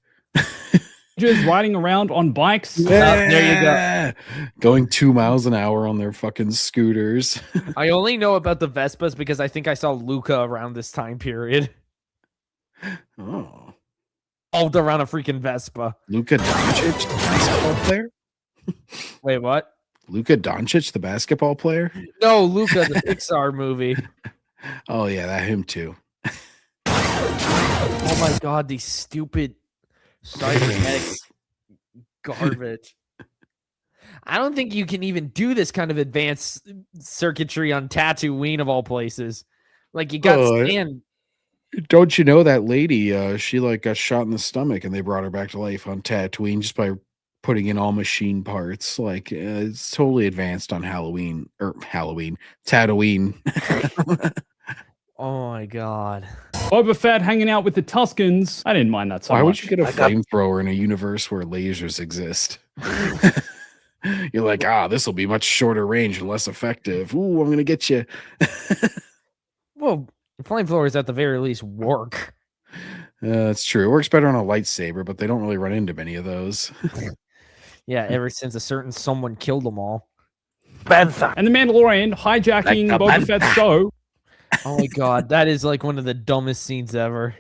Just riding around on bikes. Yeah. There you go. Going 2 miles an hour on their fucking scooters. I only know about the Vespas because I think I saw Luca around this time period. Oh. All around a freaking Vespa. Luka Doncic, the basketball player? Wait, what? Luka Doncic, the basketball player? No, Luca, the Pixar movie. Oh, yeah, that him too. Oh my God, these stupid cybernetic garbage. I don't think you can even do this kind of advanced circuitry on Tatooine of all places. Like you got sand. Don't you know that lady? She got shot in the stomach, and they brought her back to life on Tatooine just by putting in all machine parts. It's totally advanced on Tatooine. Oh my God! Boba Fett hanging out with the Tuscans. I didn't mind that so much. Why would you get a flamethrower in a universe where lasers exist? You're like, this will be much shorter range and less effective. Ooh, I'm gonna get you. Well. Flamethrowers at the very least work. That's true. It works better on a lightsaber, but they don't really run into many of those. Yeah, ever since a certain someone killed them all. And the Mandalorian hijacking Boba Fett's show. Oh my God, that is like one of the dumbest scenes ever.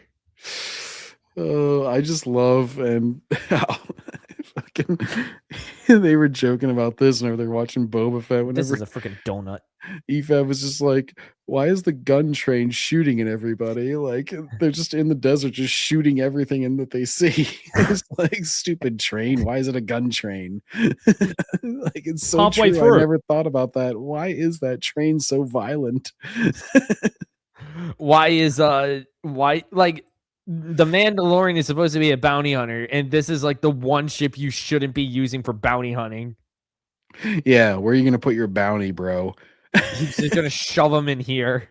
I just love and fucking they were joking about this whenever they're watching Boba Fett. This is a freaking donut. EFAB was just like, why is the gun train shooting at everybody? Like they're just in the desert, just shooting everything in that they see. It's like stupid train. Why is it a gun train? Like it's so Halfway true. through. I never thought about that. Why is that train so violent? Why like the Mandalorian is supposed to be a bounty hunter, and this is like the one ship you shouldn't be using for bounty hunting. Yeah, where are you gonna put your bounty, bro? He's just gonna shove him in here.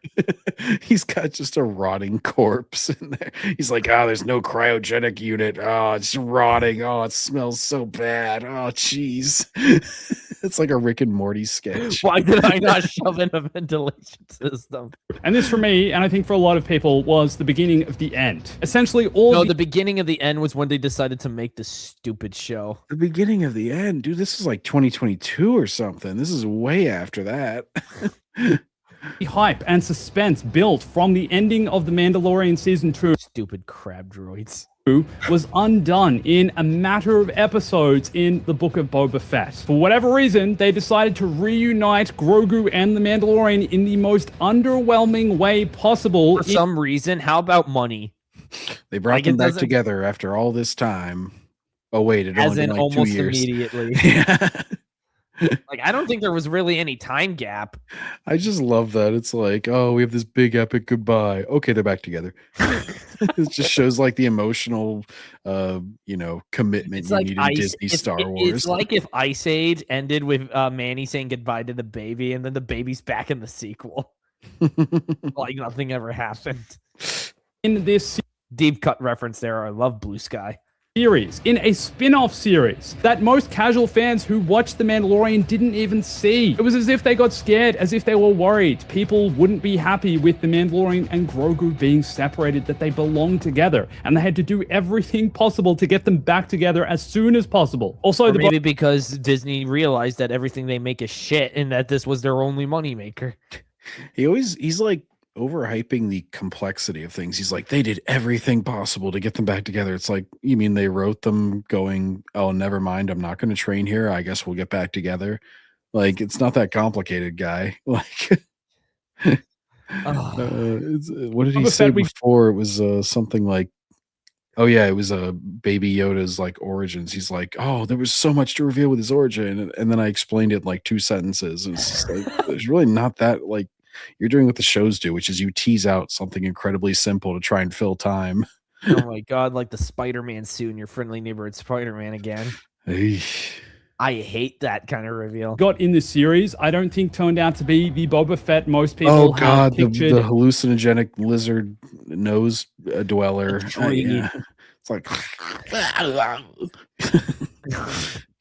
He's got just a rotting corpse in there. He's like, oh, there's no cryogenic unit. Oh, it's rotting. Oh, it smells so bad. Oh, jeez. It's like a Rick and Morty sketch. Why did I not shove in a ventilation system? And this for me, and I think for a lot of people, was the beginning of the end. Essentially, The beginning of the end was when they decided to make this stupid show. The beginning of the end, dude. This is like 2022 or something. This is way after that. the hype and suspense built from the ending of The Mandalorian Season 2 Stupid crab droids. was undone in a matter of episodes in the Book of Boba Fett. For whatever reason, they decided to reunite Grogu and the Mandalorian in the most underwhelming way possible. For some reason, how about money? They brought them back together after all this time. Oh wait, it only been like almost 2 years. Immediately. Yeah. Like, I don't think there was really any time gap. I just love that. It's like, oh, we have this big epic goodbye. Okay, they're back together. It just shows like the emotional, commitment It's you like need in Disney Star Wars. It's like if Ice Age ended with Manny saying goodbye to the baby, and then the baby's back in the sequel. Like nothing ever happened. In this Deep cut reference there. I love Blue Sky. series, in a spin-off series that most casual fans who watched The Mandalorian didn't even see. It was as if they got scared, as if they were worried people wouldn't be happy with The Mandalorian and Grogu being separated, that they belonged together, and they had to do everything possible to get them back together as soon as possible. Also, maybe because Disney realized that everything they make is shit and that this was their only moneymaker. He's like overhyping the complexity of things. He's like, they did everything possible to get them back together. It's like, you mean they wrote them going, oh, never mind, I'm not going to train here, I guess we'll get back together. Like, it's not that complicated, guy. Like, what did he say before? It was something like, oh yeah, it was Baby Yoda's like origins. He's like, oh, there was so much to reveal with his origin, and then I explained it in like 2 sentences. And it's just like, there's really not that, like, you're doing what the shows do, which is you tease out something incredibly simple to try and fill time. Oh my god, like the Spider-Man suit in your friendly neighborhood Spider-Man again. I hate that kind of reveal. Got in the series, I don't think turned out to be the Boba Fett most people have pictured. The hallucinogenic lizard nose dweller. Yeah. It's like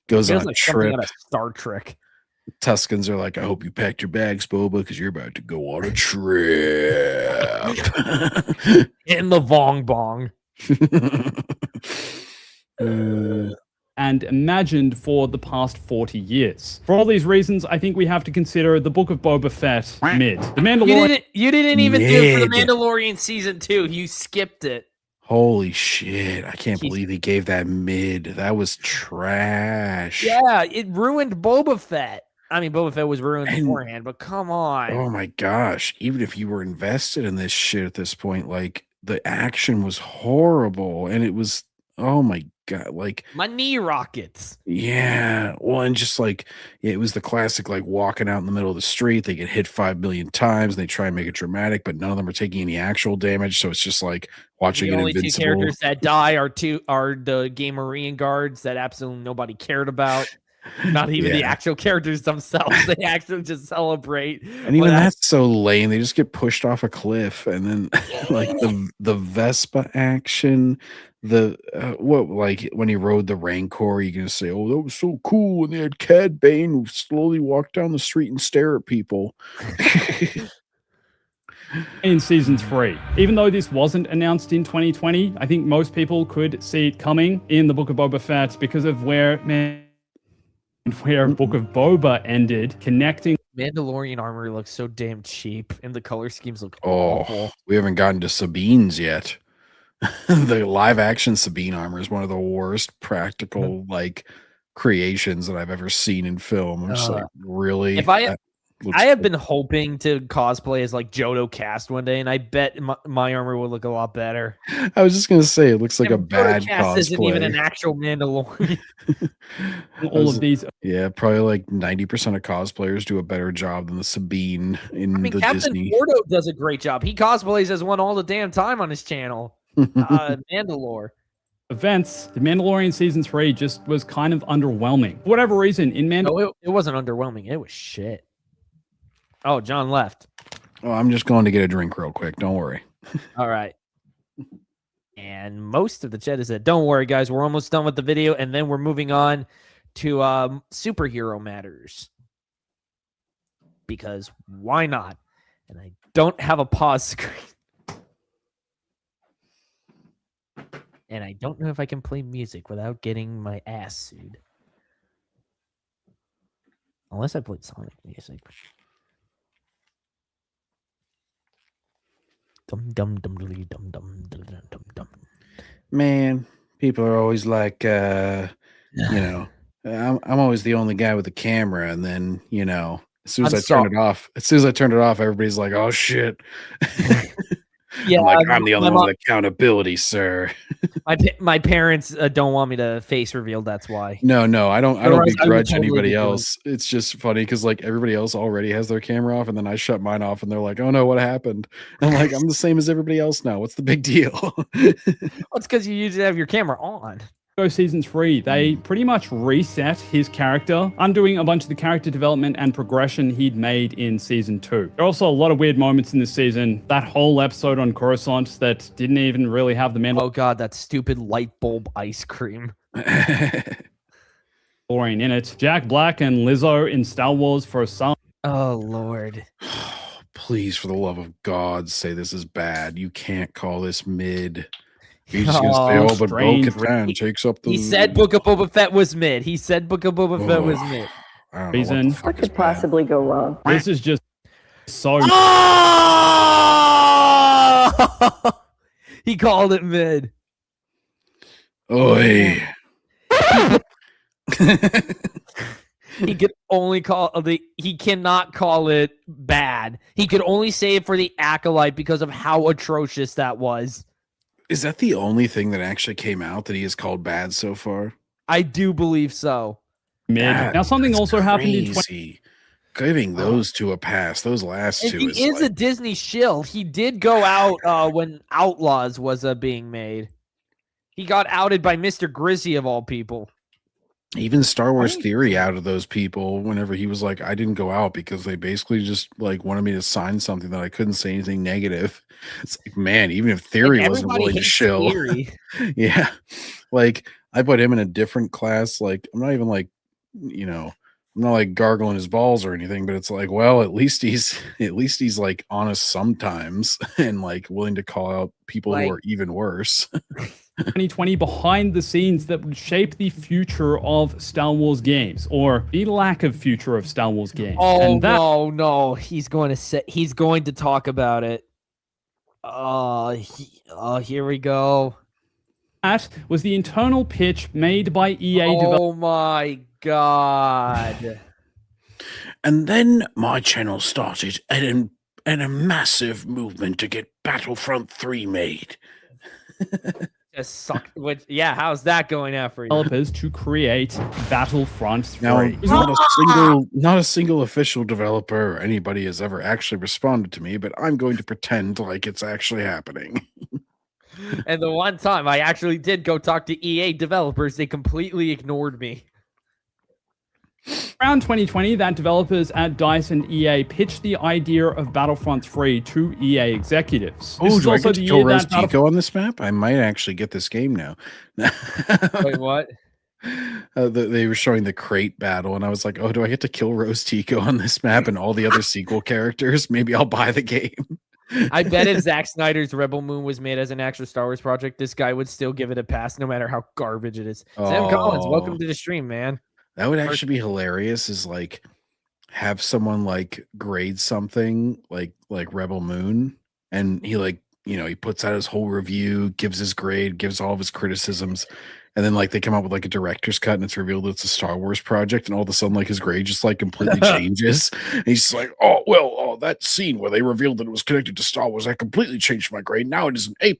goes on a trip. Star Trek. Tuscans are like, I hope you packed your bags, Boba, because you're about to go on a trip. In the Vong Bong. And imagined for the past 40 years. For all these reasons, I think we have to consider the Book of Boba Fett mid. The Mandalorian. You didn't even do it for the Mandalorian season 2. You skipped it. Holy shit. I can't believe he gave that mid. That was trash. Yeah, it ruined Boba Fett. I mean, Boba Fett was ruined beforehand, but come on. Oh my gosh. Even if you were invested in this shit at this point, like, the action was horrible. And it was, oh my God, like, my knee rockets. Yeah. Well, and just like, it was the classic, like, walking out in the middle of the street. They get hit 5 million times. And they try and make it dramatic, but none of them are taking any actual damage. So it's just like watching the an only invincible. 2 characters that die are the Game Marine guards that absolutely nobody cared about. Not even the actual characters themselves. They actually just celebrate. And even that's so lame. They just get pushed off a cliff. And then like the Vespa action, like when he rode the Rancor, you're gonna say, oh, that was so cool. And they had Cad Bane who slowly walk down the street and stare at people. In season 3, even though this wasn't announced in 2020, I think most people could see it coming in the Book of Boba Fett because of where Book of Boba ended, connecting. Mandalorian armor looks so damn cheap, and the color schemes look awful. We haven't gotten to Sabine's yet. The live action Sabine armor is one of the worst practical like creations that I've ever seen in film. I'm just like, really? Looks I have cool. been hoping to cosplay as like Johto Cast one day, and I bet my armor will look a lot better. I was just gonna say it looks like a And bad Johto Cast isn't even cosplay. an actual Mandalorian. All of these. Yeah, probably like 90% of cosplayers do a better job than the Sabine in I mean, the Captain Disney. Porto does a great job. He cosplays as one all the damn time on his channel. Mandalore. Events, the Mandalorian season 3 just was kind of underwhelming. For whatever reason, in No, it wasn't underwhelming. It was shit. Oh, John left. Oh, I'm just going to get a drink real quick. Don't worry. All right. And most of the chat is said, don't worry, guys. We're almost done with the video, and then we're moving on to superhero matters. Because why not? And I don't have a pause screen. And I don't know if I can play music without getting my ass sued. Unless I played Sonic music. Dum dum dum dum dum dum dum dum dum. Man, people are always like, you know, I'm always the only guy with the camera, and then as soon as I turn it off, everybody's like, "Oh shit!" Yeah, I'm like, I'm the only one with accountability, sir. My parents don't want me to face reveal. That's why. No, I don't begrudge totally anybody be doing- else. It's just funny because like everybody else already has their camera off, and then I shut mine off, and they're like, "Oh no, what happened?" And I'm like, "I'm the same as everybody else now. What's the big deal?" Well, it's because you usually have your camera on. season 3, they pretty much reset his character, undoing a bunch of the character development and progression he'd made in season 2. There are also a lot of weird moments in this season. That whole episode on Coruscant that didn't even really have the Oh god, that stupid light bulb ice cream. Mandalorian in it. Jack Black and Lizzo in Star Wars for a song. Oh lord. Please, for the love of God, say this is bad. You can't call this mid. He's just gonna say, "Oh, but Bo-Katan takes up the." He said Book of Boba Fett was mid. He said Book of Boba Fett was mid. I don't know Reason. What could possibly go wrong? This is just so. Oh! He called it mid. Oi. He could only he cannot call it bad. He could only say it for the Acolyte because of how atrocious that was. Is that the only thing that actually came out that he has called bad so far? I do believe so. Mid. Now something also happened in Giving those two a pass. Those last And two he is a Disney shill. He did go out when Outlaws was being made. He got outed by Mr. Grizzy of all people. Even Star Wars Theory out of those people whenever he was like, I didn't go out because they basically just like wanted me to sign something that I couldn't say anything negative. It's like, man, even if Theory wasn't willing to shill. Yeah. Like I put him in a different class. Like I'm not even like, I'm not like gargling his balls or anything, but it's like, well, at least he's like honest sometimes and like willing to call out people who are even worse. 2020 behind the scenes that would shape the future of Star Wars games, or the lack of future of Star Wars games. Oh, no. He's going to talk about it. Here we go. That was the internal pitch made by EA developers. Oh my god. And then my channel started and a massive movement to get Battlefront 3 made. Just suck. How's that going out for you? Developers to create Battlefront 3. Now, not a single official developer or anybody has ever actually responded to me, but I'm going to pretend like it's actually happening. And the one time I actually did go talk to EA developers, they completely ignored me. Around 2020, that developers at DICE and EA pitched the idea of Battlefront 3 to EA executives. Oh, do I get to kill Rose Tico on this map? I might actually get this game now. Wait, what? They were showing the crate battle, and I was like, oh, do I get to kill Rose Tico on this map and all the other sequel characters? Maybe I'll buy the game. I bet if Zack Snyder's Rebel Moon was made as an actual Star Wars project, this guy would still give it a pass no matter how garbage it is. Sam Collins, welcome to the stream, man. That would actually be hilarious, is like have someone like grade something like Rebel Moon, and he like, he puts out his whole review, gives his grade, gives all of his criticisms, And then like they come out with like a director's cut and it's revealed it's a Star Wars project, and all of a sudden like his grade just like completely changes. And he's just like, oh, that scene where they revealed that it was connected to Star Wars, I completely changed my grade. Now it is an A+.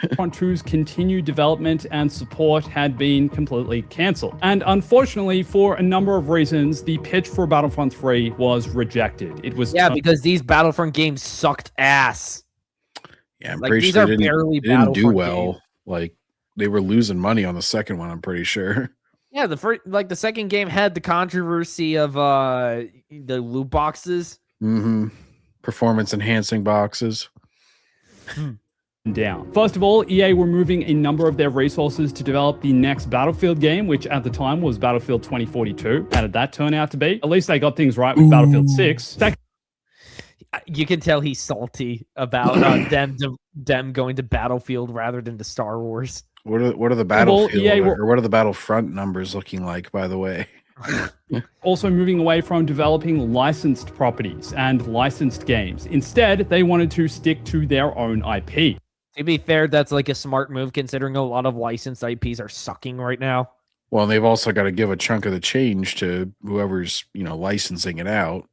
Battlefront 2's continued development and support had been completely cancelled. And unfortunately, for a number of reasons, the pitch for Battlefront 3 was rejected. It was because these Battlefront games sucked ass. Yeah, I'm Like, pretty these sure are they barely didn't do Battlefront well. games. Like they were losing money on the second one, I'm pretty sure. Yeah, the second game had the controversy of the loot boxes. Mm-hmm. Performance enhancing boxes. down. First of all, EA were moving a number of their resources to develop the next Battlefield game, which at the time was Battlefield 2042. How did that turn out to be? At least they got things right with Battlefield 6. You can tell he's salty about them going to Battlefield rather than to Star Wars. What are the Battlefield or what are the Battlefront numbers looking like, by the way? Also moving away from developing licensed properties and licensed games. Instead, they wanted to stick to their own IP. To be fair, that's like a smart move considering a lot of licensed IPs are sucking right now. Well, they've also got to give a chunk of the change to whoever's, licensing it out.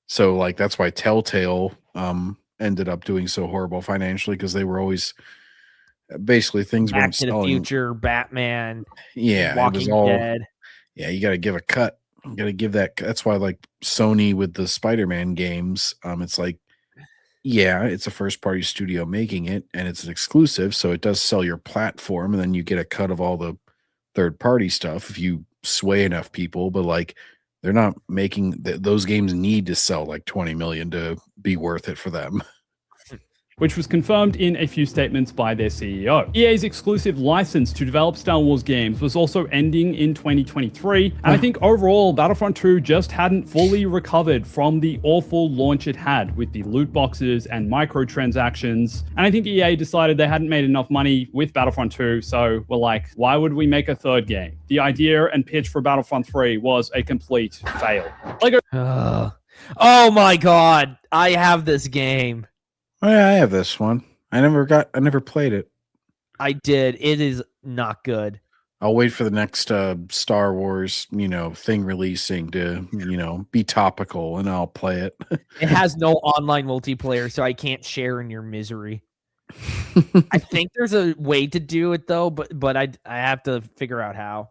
So like that's why Telltale ended up doing so horrible financially, because they were always basically things Back weren't to the selling. Future, Batman, Yeah, Walking it was all, Dead. Yeah, you got to give a cut. You got to give that. That's why like Sony with the Spider-Man games, it's like, yeah, it's a first-party studio making it, and it's an exclusive, so it does sell your platform, and then you get a cut of all the third-party stuff if you sway enough people. But like, they're not making those games need to sell like 20 million to be worth it for them. Which was confirmed in a few statements by their CEO. EA's exclusive license to develop Star Wars games was also ending in 2023, and I think overall Battlefront 2 just hadn't fully recovered from the awful launch it had with the loot boxes and microtransactions, and I think EA decided they hadn't made enough money with Battlefront 2, so we're like, why would we make a third game? The idea and pitch for Battlefront 3 was a complete fail. Oh my god, I have this game. Oh, yeah, I have this one. I never played it. I did. It is not good. I'll wait for the next Star Wars, thing releasing to, be topical, and I'll play it. It has no online multiplayer, so I can't share in your misery. I think there's a way to do it though, but I have to figure out how.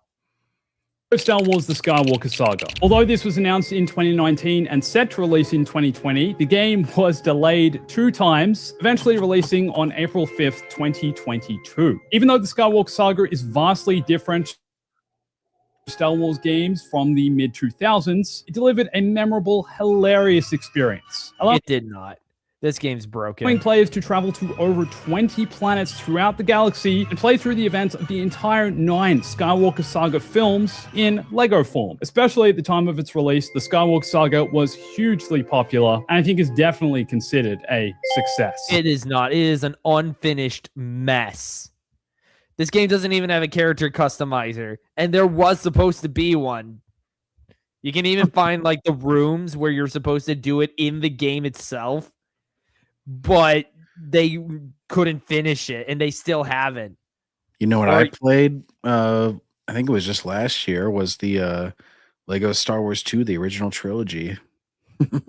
Star Wars The Skywalker Saga. Although this was announced in 2019 and set to release in 2020, the game was delayed 2 times, eventually releasing on April 5th, 2022. Even though The Skywalker Saga is vastly different from Star Wars games from the mid-2000s, it delivered a memorable, hilarious experience. It did not. This game's broken. Allowing players to travel to over 20 planets throughout the galaxy and play through the events of the entire 9 Skywalker Saga films in Lego form. Especially at the time of its release, the Skywalker Saga was hugely popular and I think is definitely considered a success. It is not. It is an unfinished mess. This game doesn't even have a character customizer, and there was supposed to be one. You can even find like the rooms where you're supposed to do it in the game itself. But they couldn't finish it, and they still haven't. You know what I played? I think it was just last year. Was the Lego Star Wars 2, the original trilogy? They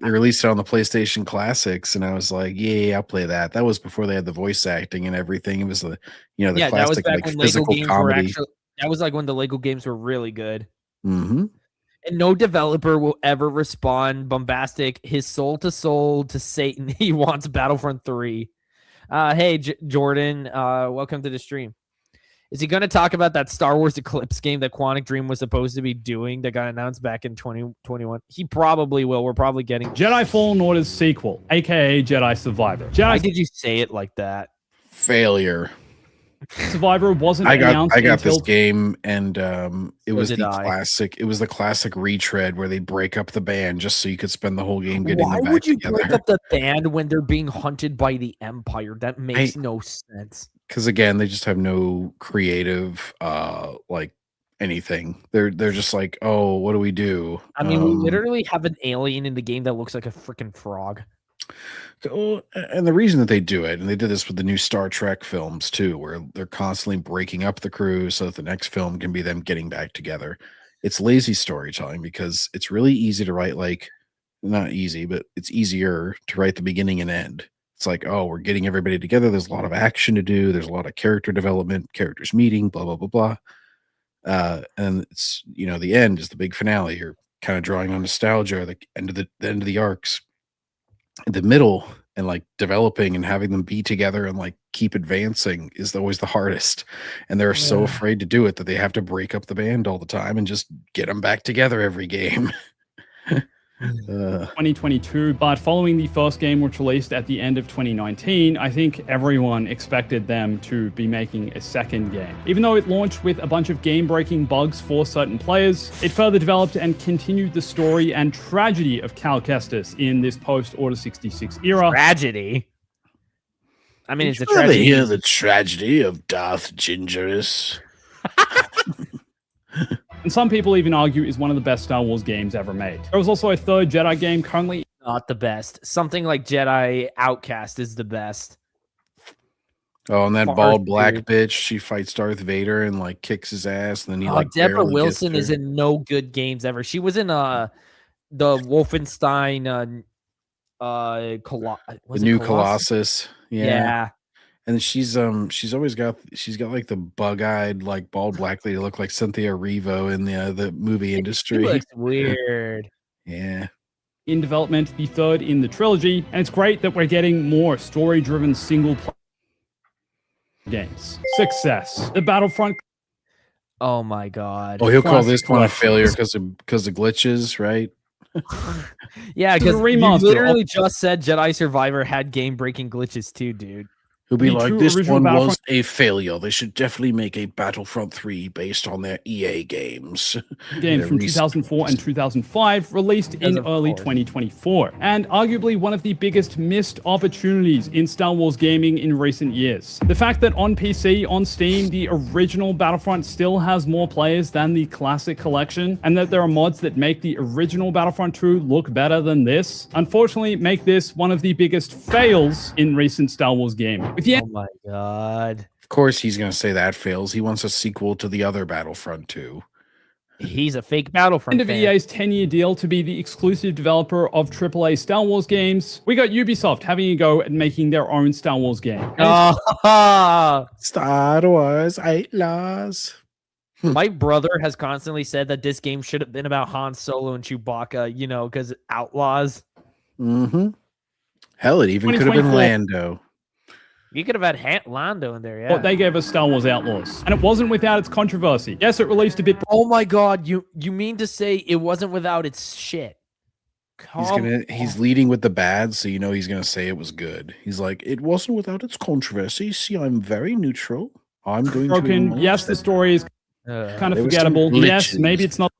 released it on the PlayStation Classics, and I was like, "Yeah, I'll play that." That was before they had the voice acting and everything. It was the classic that was back like when physical Lego games comedy. that was like when the Lego games were really good. Mm-hmm. And no developer will ever respond bombastic his soul to Satan. He wants Battlefront 3. Hey, Jordan, welcome to the stream. Is he going to talk about that Star Wars Eclipse game that Quantic Dream was supposed to be doing that got announced back in 2021? He probably will. We're probably getting Jedi Fallen Order's sequel, aka Jedi Survivor. Why did you say it like that? Failure. Survivor wasn't announced. I got until this game, and it was the classic. It was the classic retread where they break up the band just so you could spend the whole game getting them back together. Why would you break up the band when they're being hunted by the Empire? That makes no sense. Because again, they just have no creative, like anything. They're just like, oh, what do we do? I mean, we literally have an alien in the game that looks like a freaking frog. And the reason that they do it, and they did this with the new Star Trek films too, where they're constantly breaking up the crew so that the next film can be them getting back together. It's lazy storytelling because it's really easy to write, like, not easy, but it's easier to write the beginning and end. It's like, oh, we're getting everybody together. There's a lot of action to do. There's a lot of character development, characters meeting, blah, blah, blah, blah. And it's, the end is the big finale. You're kind of drawing on nostalgia, the end of the arcs. The middle and like developing and having them be together and like keep advancing is always the hardest. And they're so afraid to do it that they have to break up the band all the time and just get them back together every game. 2022, but following the first game, which released at the end of 2019, I think everyone expected them to be making a second game. Even though it launched with a bunch of game-breaking bugs for certain players, it further developed and continued the story and tragedy of Cal Kestis in this post-Order 66 era. Tragedy? I mean, it's a Did you ever tragedy. hear the tragedy of Darth Gingerus? And some people even argue is one of the best Star Wars games ever made. There was also a third Jedi game currently. Not the best. Something like Jedi Outcast is the best. Oh, and that Far bald black dude. bitch, she fights Darth Vader and like kicks his ass, and then he Deborah barely Wilson gets is in no good games ever. She was in the Wolfenstein the new Colossus. Yeah. And she's got like the bug-eyed, like bald black lady look like Cynthia Erivo in the movie industry. She looks weird. Yeah. In development, the third in the trilogy, and it's great that we're getting more story-driven single-player games. Success. The Battlefront. Oh my god. Oh, he'll call Classic this one a collections. failure because of glitches, right? Yeah, This is because a you remaster literally just said Jedi Survivor had game-breaking glitches too, dude. He'll be The like, two this original one was Battlefront- a failure. They should definitely make a Battlefront 3 based on their EA games. games Their from recent 2004 and 2005 released in of early course. 2024, and arguably one of the biggest missed opportunities in Star Wars gaming in recent years. The fact that on PC, on Steam, the original Battlefront still has more players than the classic collection, and that there are mods that make the original Battlefront 2 look better than this, unfortunately make this one of the biggest fails in recent Star Wars gaming. With the Oh my god. Of course, he's going to say that fails. He wants a sequel to the other Battlefront 2. He's a fake Battlefront end of fan. EA's 10-year deal to be the exclusive developer of AAA Star Wars games, we got Ubisoft having a go at making their own Star Wars game. And it's Star Wars Outlaws. My brother has constantly said that this game should have been about Han Solo and Chewbacca, because outlaws. Mm-hmm. Hell, it even could have been 2024. Lando. You could have had Lando in there, yeah. what they gave us Star Wars Outlaws. And it wasn't without its controversy. Yes, it released a bit. Oh my god, you mean to say it wasn't without its shit? He's leading with the bad, so he's gonna say it was good. He's like, it wasn't without its controversy. See, I'm very neutral. I'm going to Broken. acknowledge Yes, the that story is kind of there was some forgettable. Yes, glitches. maybe it's not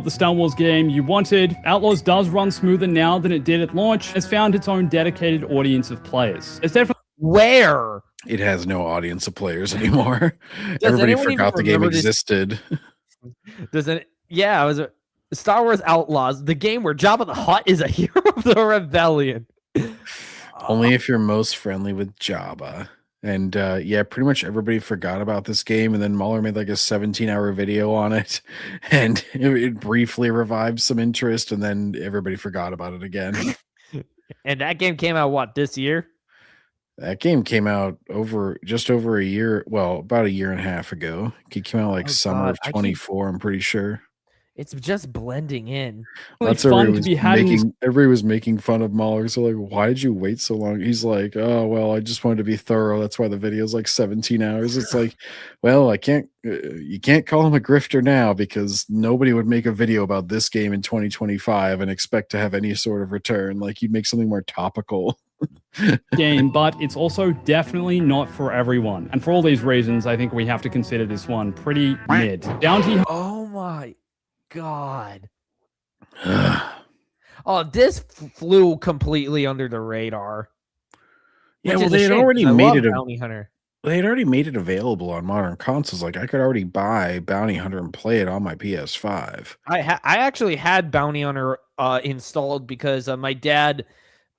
the Star Wars game you wanted. Outlaws does run smoother now than it did at launch. It's found its own dedicated audience of players. It's definitely Where? It has no audience of players anymore. Everybody anyone even forgot the game remember this- existed. Doesn't it? Yeah, it was Star Wars Outlaws, the game where Jabba the Hutt is a hero of the rebellion. Only if you're most friendly with Jabba. And pretty much everybody forgot about this game. And then Mueller made like a 17-hour video on it. And it briefly revived some interest. And then everybody forgot about it again. And that game came out, what, this year? That game came out just over a year. Well, about a year and a half ago. It came out like summer God, of 24, I'm pretty sure. It's just blending in. That's fun to be had. everybody was making fun of Mahler. So like, why did you wait so long? He's like, oh well, I just wanted to be thorough. That's why the video is like 17 hours. It's like, well, you can't call him a grifter now because nobody would make a video about this game in 2025 and expect to have any sort of return. Like you'd make something more topical. game, but it's also definitely not for everyone. And for all these reasons, I think we have to consider this one pretty mid. Bounty Oh my god. Oh, this flew completely under the radar. Yeah, Which well, is a they had shame, already 'cause I made love it. Bounty Hunter. They had already made it available on modern consoles. Like I could already buy Bounty Hunter and play it on my PS5. I actually had Bounty Hunter installed because my dad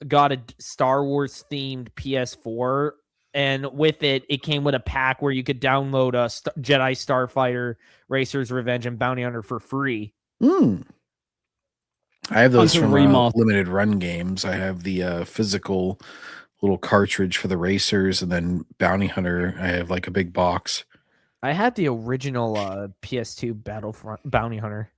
got a Star Wars themed PS4, and with it, it came with a pack where you could download a Jedi Starfighter, Racer's Revenge, and Bounty Hunter for free. I have those Hunter from Remaster. limited run games. I have the physical little cartridge for the racers, and then Bounty Hunter. I have like a big box. I had the original PS2 Battlefront Bounty Hunter.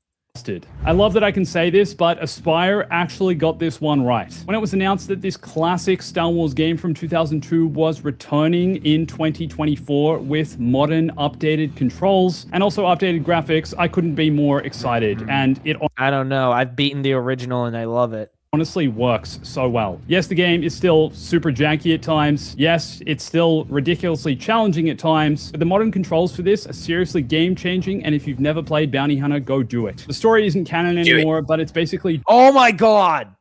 I love that I can say this, but Aspyr actually got this one right. When it was announced that this classic Star Wars game from 2002 was returning in 2024 with modern, updated controls and also updated graphics, I couldn't be more excited. And it I don't know. I've beaten the original and I love it. Honestly works so well. Yes, the game is still super janky at times. Yes, it's still ridiculously challenging at times. But the modern controls for this are seriously game-changing, and if you've never played Bounty Hunter, go do it. The story isn't canon anymore, but it's basically... Oh my god!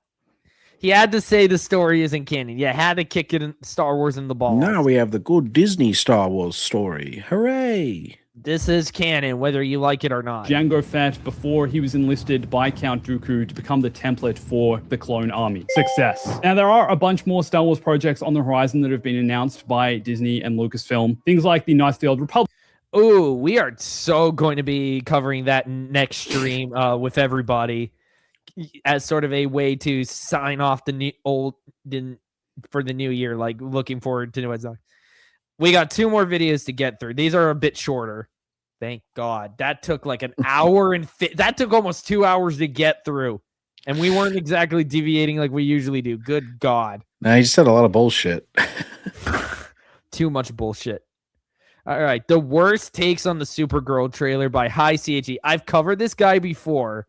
He had to say the story isn't canon. Yeah, had to kick it in Star Wars in the balls. Now we have the good Disney Star Wars story. Hooray! This is canon, whether you like it or not. Jango Fett before he was enlisted by Count Dooku to become the template for the clone army. Success. Now, there are a bunch more Star Wars projects on the horizon that have been announced by Disney and Lucasfilm. Things like the Knights of the Old Republic. Ooh, we are so going to be covering that next stream with everybody as sort of a way to sign off the for the new year. Like, looking forward to what's on. We got 2 more videos to get through. These are a bit shorter. Thank God. That took like an hour and that took almost 2 hours to get through. And we weren't exactly deviating like we usually do. Good God. Nah, you just said a lot of bullshit. Too much bullshit. All right. The worst takes on the Supergirl trailer by High CHE. I've covered this guy before,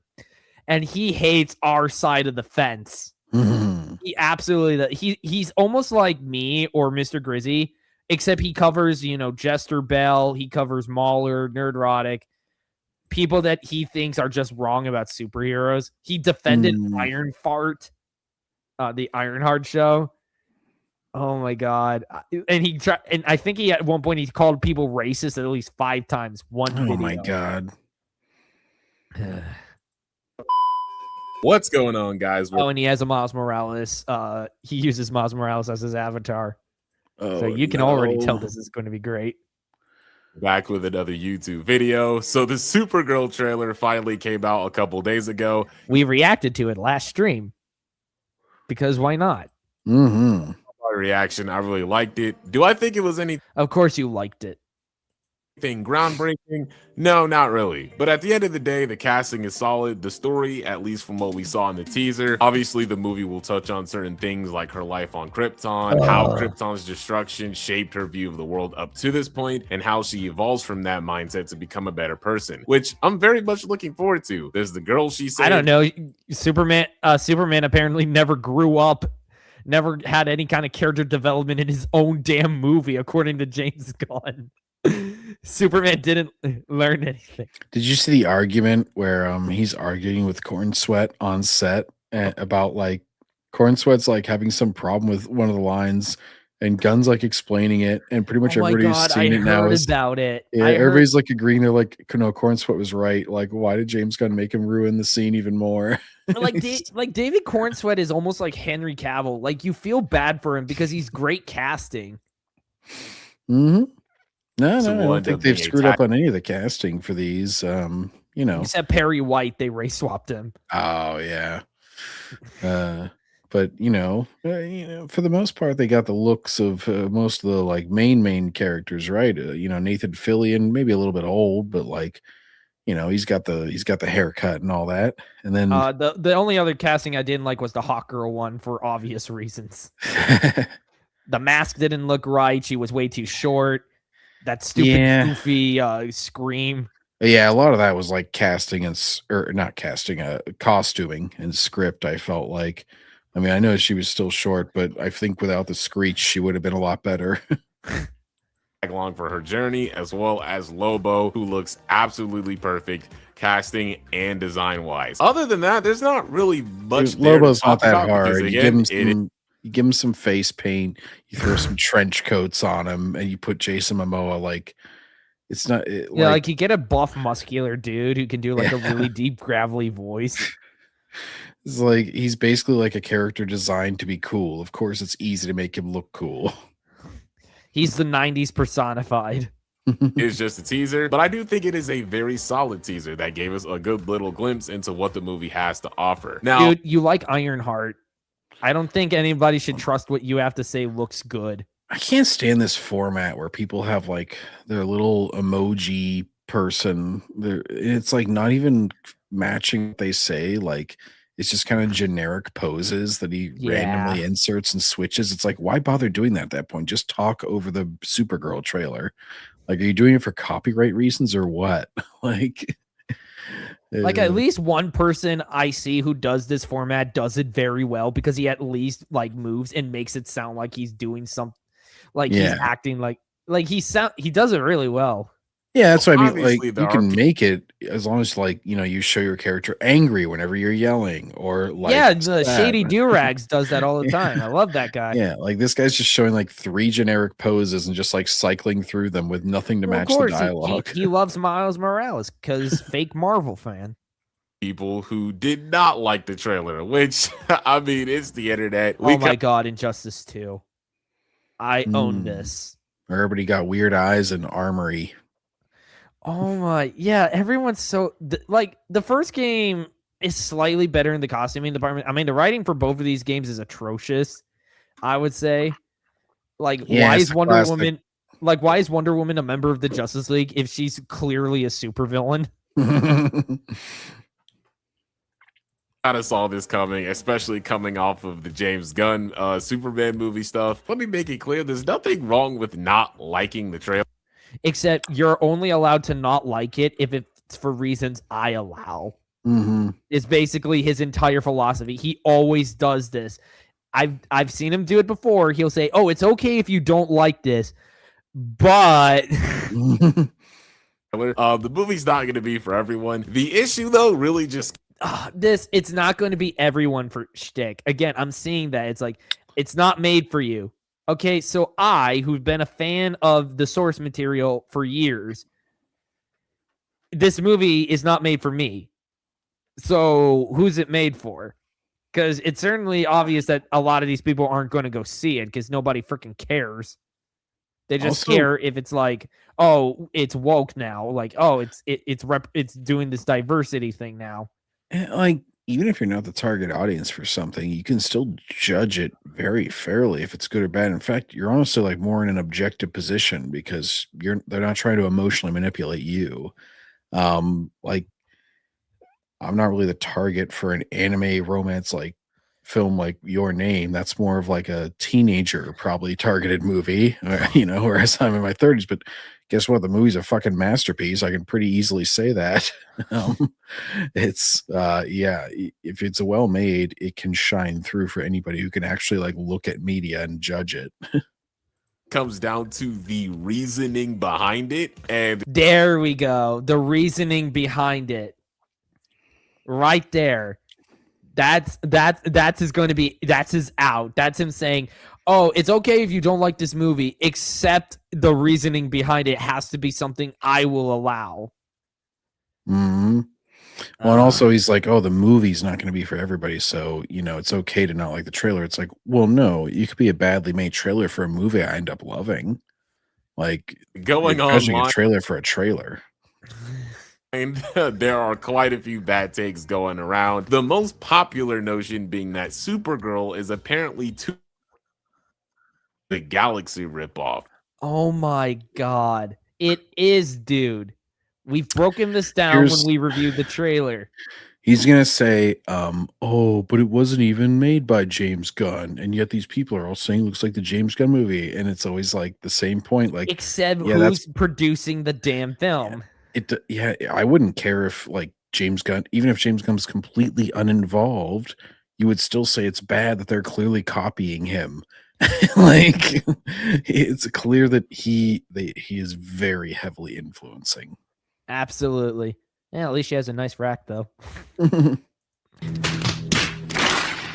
and he hates our side of the fence. He absolutely, he's almost like me or Mr. Grizzy. Except he covers, Jester Bell. He covers Mauler, Nerdrotic, people that he thinks are just wrong about superheroes. He defended Iron Fart, the Ironheart show. Oh my God! And I think he at one point he called people racist at least 5 times. Video. My God! What's going on, guys? And he has a Miles Morales. He uses Miles Morales as his avatar. So you can already tell this is going to be great. Back with another YouTube video. So the Supergirl trailer finally came out a couple days ago. We reacted to it last stream because why not? My reaction, I really liked it. Do I think it was anything Of course you liked it. groundbreaking? No, not really. But at the end of the day, the casting is solid. The story, at least from what we saw in the teaser, obviously the movie will touch on certain things like her life on Krypton, how Krypton's destruction shaped her view of the world up to this point, and how she evolves from that mindset to become a better person, which I'm very much looking forward to. There's the girl she said. I don't know. Superman apparently never grew up, never had any kind of character development in his own damn movie, according to James Gunn. Superman didn't learn anything. Did you see the argument where he's arguing with Corn Sweat on set about like Corn Sweat's like having some problem with one of the lines, and Gunn's like explaining it, and pretty much everybody's seen it now. About it. Yeah, everybody's like agreeing. They're like, no, Corn Sweat was right. Like, why did James Gunn make him ruin the scene even more? like David Corn Sweat is almost like Henry Cavill. Like, you feel bad for him because he's great casting. No, I So don't think they've screwed up on any of the casting for these. Except Perry White, they race swapped him. Oh yeah. But for the most part, they got the looks of most of the like main characters, right? Nathan Fillion, maybe a little bit old, but like, he's got the haircut and all that. And then the only other casting I didn't like was the Hawk Girl one for obvious reasons. The mask didn't look right. She was way too short. That stupid, goofy scream. Yeah, a lot of that was like casting not casting, costuming and script. I felt like, I mean, I know she was still short, but I think without the screech, she would have been a lot better. Along for her journey, as well as Lobo, who looks absolutely perfect casting and design wise. Other than that, there's not really much. Lobo's not that hard. You give him some face paint, you throw some trench coats on him, and you put Jason Momoa. Like, it's not. Like you get a buff, muscular dude who can do like a really deep, gravelly voice. It's like he's basically like a character designed to be cool. Of course, it's easy to make him look cool. He's the 90s personified. It's just a teaser, but I do think it is a very solid teaser that gave us a good little glimpse into what the movie has to offer. Now, Dude, you like Ironheart. I don't think anybody should trust what you have to say looks good. I can't stand this format where people have like their little emoji person. It's like not even matching what they say. Like it's just kind of generic poses that he randomly inserts and switches. It's like, why bother doing that at that point? Just talk over the Supergirl trailer. Like, are you doing it for copyright reasons or what? Like at least one person I see who does this format does it very well because he at least like moves and makes it sound like he's doing something, like he's acting like he does it really well. Yeah, that's what I mean. Like Obviously, you there can are make it as long as like you show your character angry whenever you're yelling or like the Shady Durags does that all the time. I love that guy. Yeah, like this guy's just showing like 3 generic poses and just like cycling through them with nothing to match the dialogue. He loves Miles Morales because fake Marvel fan. people who did not like the trailer, which I mean, it's the internet. Oh my God, Injustice 2. I own this. Everybody got weird eyes and armory. Oh my, yeah, everyone's so like the first game is slightly better in the costuming department. I mean, the writing for both of these games is atrocious, I would say. Like, why is Wonder Woman a member of the Justice League if she's clearly a supervillain? Kind of saw this coming, especially coming off of the James Gunn Superman movie stuff. Let me make it clear, there's nothing wrong with not liking the trailer. Except you're only allowed to not like it if it's for reasons I allow. It's basically his entire philosophy. He always does this. I've seen him do it before. He'll say, "Oh, it's okay if you don't like this, but." The movie's not going to be for everyone. The issue, though, really just it's not going to be everyone for shtick. Again, I'm seeing that it's like it's not made for you. Okay, so who've been a fan of the source material for years, this movie is not made for me. So who's it made for? Because it's certainly obvious that a lot of these people aren't going to go see it because nobody freaking cares. They just care if it's like, oh, it's woke now. Like, oh, it's doing this diversity thing now. Like, even if you're not the target audience for something, you can still judge it very fairly if it's good or bad. In fact, you're honestly like more in an objective position because they're not trying to emotionally manipulate you. Like I'm not really the target for an anime romance like film like Your Name. That's more of like a teenager probably targeted movie, whereas I'm in my 30s. But guess what? The movie's a fucking masterpiece. I can pretty easily say that. It's if it's well made, it can shine through for anybody who can actually like look at media and judge it. comes down to the reasoning behind it. And there we go. The reasoning behind it. Right there. That's his out. That's him saying, oh, it's okay if you don't like this movie, except the reasoning behind it has to be something I will allow. Mm-hmm. Well, and also he's like, oh, the movie's not going to be for everybody, so, it's okay to not like the trailer. It's like, well, no, you could be a badly made trailer for a movie I end up loving. Like, going on a trailer for a trailer. And there are quite a few bad takes going around. The most popular notion being that Supergirl is apparently the Galaxy ripoff. Oh my God. It is, dude. We've broken this down when we reviewed the trailer. He's going to say, oh, but it wasn't even made by James Gunn. And yet these people are all saying it looks like the James Gunn movie. And it's always like the same point. Like, except who's producing the damn film. I wouldn't care if like James Gunn, even if James Gunn's completely uninvolved, you would still say it's bad that they're clearly copying him. Like, it's clear that he is very heavily influencing. Absolutely. Yeah, at least she has a nice rack though.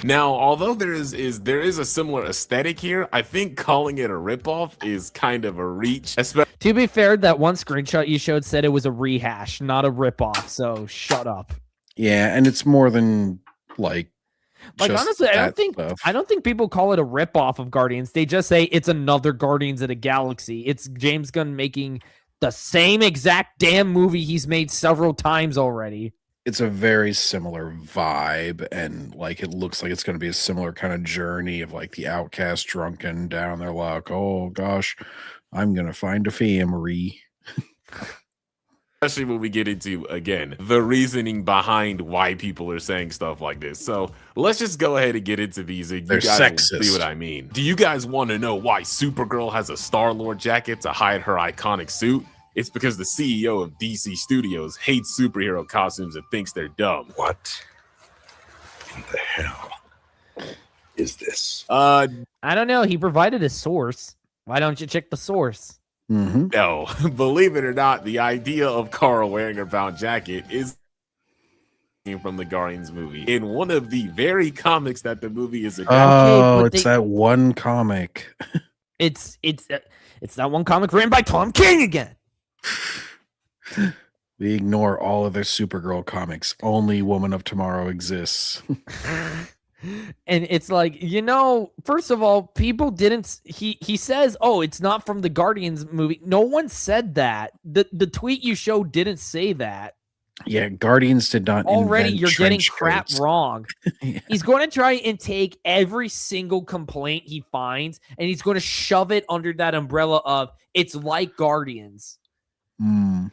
Now, although there is a similar aesthetic here, I think calling it a ripoff is kind of a reach. To be fair, that one screenshot you showed said it was a rehash, not a ripoff. So shut up. Yeah, and it's more than Like Like just honestly, that stuff. I don't think people call it a ripoff of Guardians. They just say it's another Guardians of the Galaxy. It's James Gunn making the same exact damn movie he's made several times already. It's a very similar vibe, and like it looks like it's going to be a similar kind of journey of like the outcast drunken down their luck. Oh gosh, I'm going to find a family. Especially when we get into, again, the reasoning behind why people are saying stuff like this. So let's just go ahead and get into these. And They're you guys will sexist. see what I mean. Do you guys want to know why Supergirl has a Star-Lord jacket to hide her iconic suit? It's because the CEO of DC Studios hates superhero costumes and thinks they're dumb. What in the hell is this? I don't know. He provided a source. Why don't you check the source? Mm-hmm. No, believe it or not, the idea of Carl wearing a brown jacket is from the Guardians movie in one of the very comics that the movie is adapted. Oh, but it's that one comic. It's that one comic written by Tom King again. We ignore all other Supergirl comics. Only Woman of Tomorrow exists. And it's like, first of all, people didn't. He says, "Oh, it's not from the Guardians movie." No one said that. The tweet you showed didn't say that. Yeah, Guardians did not. Already, invent you're getting trench crap coats. wrong. Yeah. He's going to try and take every single complaint he finds, and he's going to shove it under that umbrella of it's like Guardians. Mm.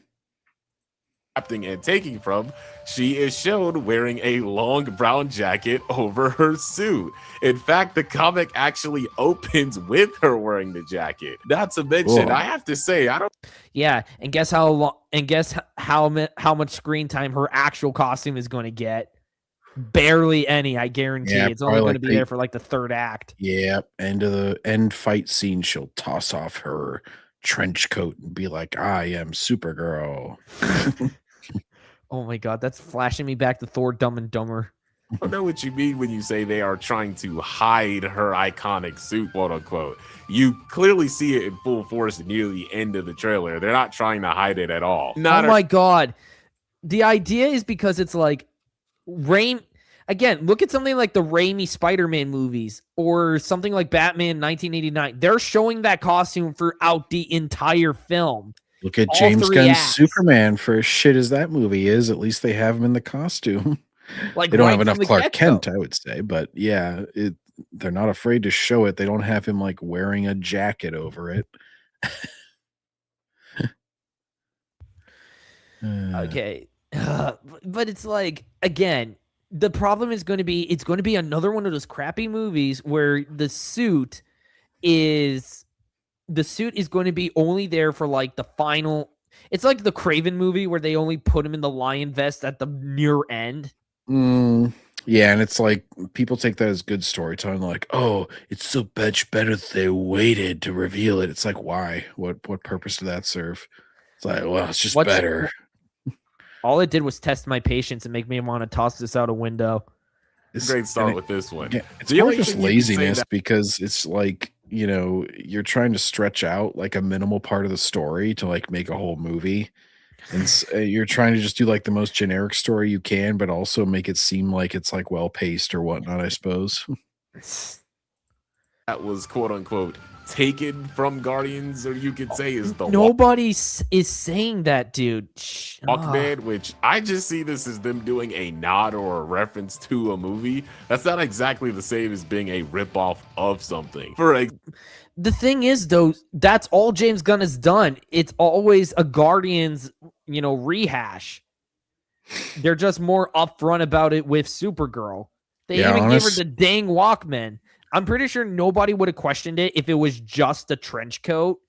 Adapting and taking from, she is shown wearing a long brown jacket over her suit. In fact, the comic actually opens with her wearing the jacket. Not to mention, Whoa. I have to say, I don't. Yeah, and guess how long? And guess how much screen time her actual costume is going to get? Barely any, I guarantee. Yeah, It's only probably going to like be there for like the third act. Yeah, end fight scene, she'll toss off her trench coat and be like, "I am Supergirl." Oh my god, that's flashing me back to Thor: Dumb and Dumber. I don't know what you mean when you say they are trying to hide her iconic suit, quote unquote. You clearly see it in full force near the end of the trailer. They're not trying to hide it at all. Oh my god. The idea is because it's like again, look at something like the Raimi Spider-Man movies or something like Batman 1989. They're showing that costume throughout the entire film. Look at All James three Gunn's acts. Superman. For as shit as that movie is, at least they have him in the costume. Like They don't right have from enough the Clark get-go. Kent, I would say, but yeah, they're not afraid to show it. They don't have him like wearing a jacket over it. Okay. But it's like, again, the problem is going to be, it's going to be another one of those crappy movies where the suit is going to be only there for like the final. It's like the Craven movie where they only put him in the lion vest at the near end. Yeah, and it's like people take that as good storytelling. Like, oh, it's so much better that they waited to reveal it. It's like, why? What purpose did that serve? It's like, well, it's just better. All it did was test my patience and make me want to toss this out a window. It's Great start with this one. Yeah, it's The more only just thing you can say laziness that- because it's like, you're trying to stretch out like a minimal part of the story to like make a whole movie. And you're trying to just do like the most generic story you can, but also make it seem like it's like well paced or whatnot, I suppose. That was quote unquote taken from Guardians, or you could say is the Nobody is saying that, dude. Walkman, which I just see this as them doing a nod or a reference to a movie. That's not exactly the same as being a ripoff of something. The thing is, though, that's all James Gunn has done. It's always a Guardians, rehash. They're just more upfront about it with Supergirl. They even gave her the dang Walkman. I'm pretty sure nobody would have questioned it if it was just a trench coat.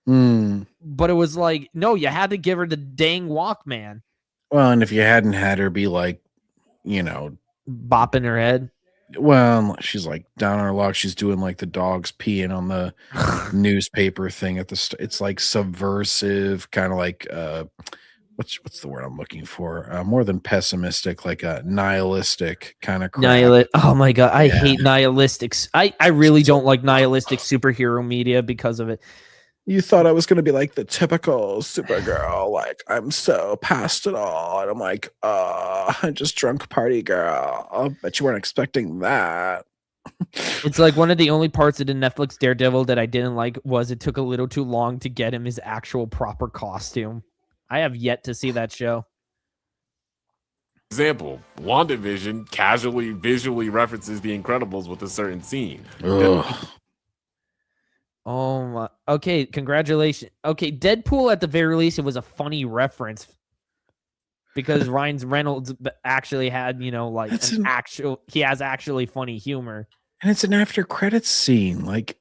But it was like, no, you had to give her the dang Walkman. Well, and if you hadn't had her be like, bopping her head. Well, she's like down on her luck. She's doing like the dogs peeing on the newspaper thing at the. It's like subversive, kind of like what's the word I'm looking for? More than pessimistic, like a nihilistic kind of crap. Oh my god, I hate nihilistics. I really don't like nihilistic superhero media because of it. You thought I was going to be like the typical Supergirl, like I'm so past it all. And I'm like, I'm just drunk party girl. I bet you weren't expecting that. It's like one of the only parts of the Netflix Daredevil that I didn't like was it took a little too long to get him his actual proper costume. I have yet to see that show. Example, WandaVision casually visually references The Incredibles with a certain scene. Ugh. Oh my. Okay, congratulations. Okay, Deadpool at the very least, it was a funny reference because Ryan Reynolds actually had, like he has actually funny humor. And it's an after credits scene, like,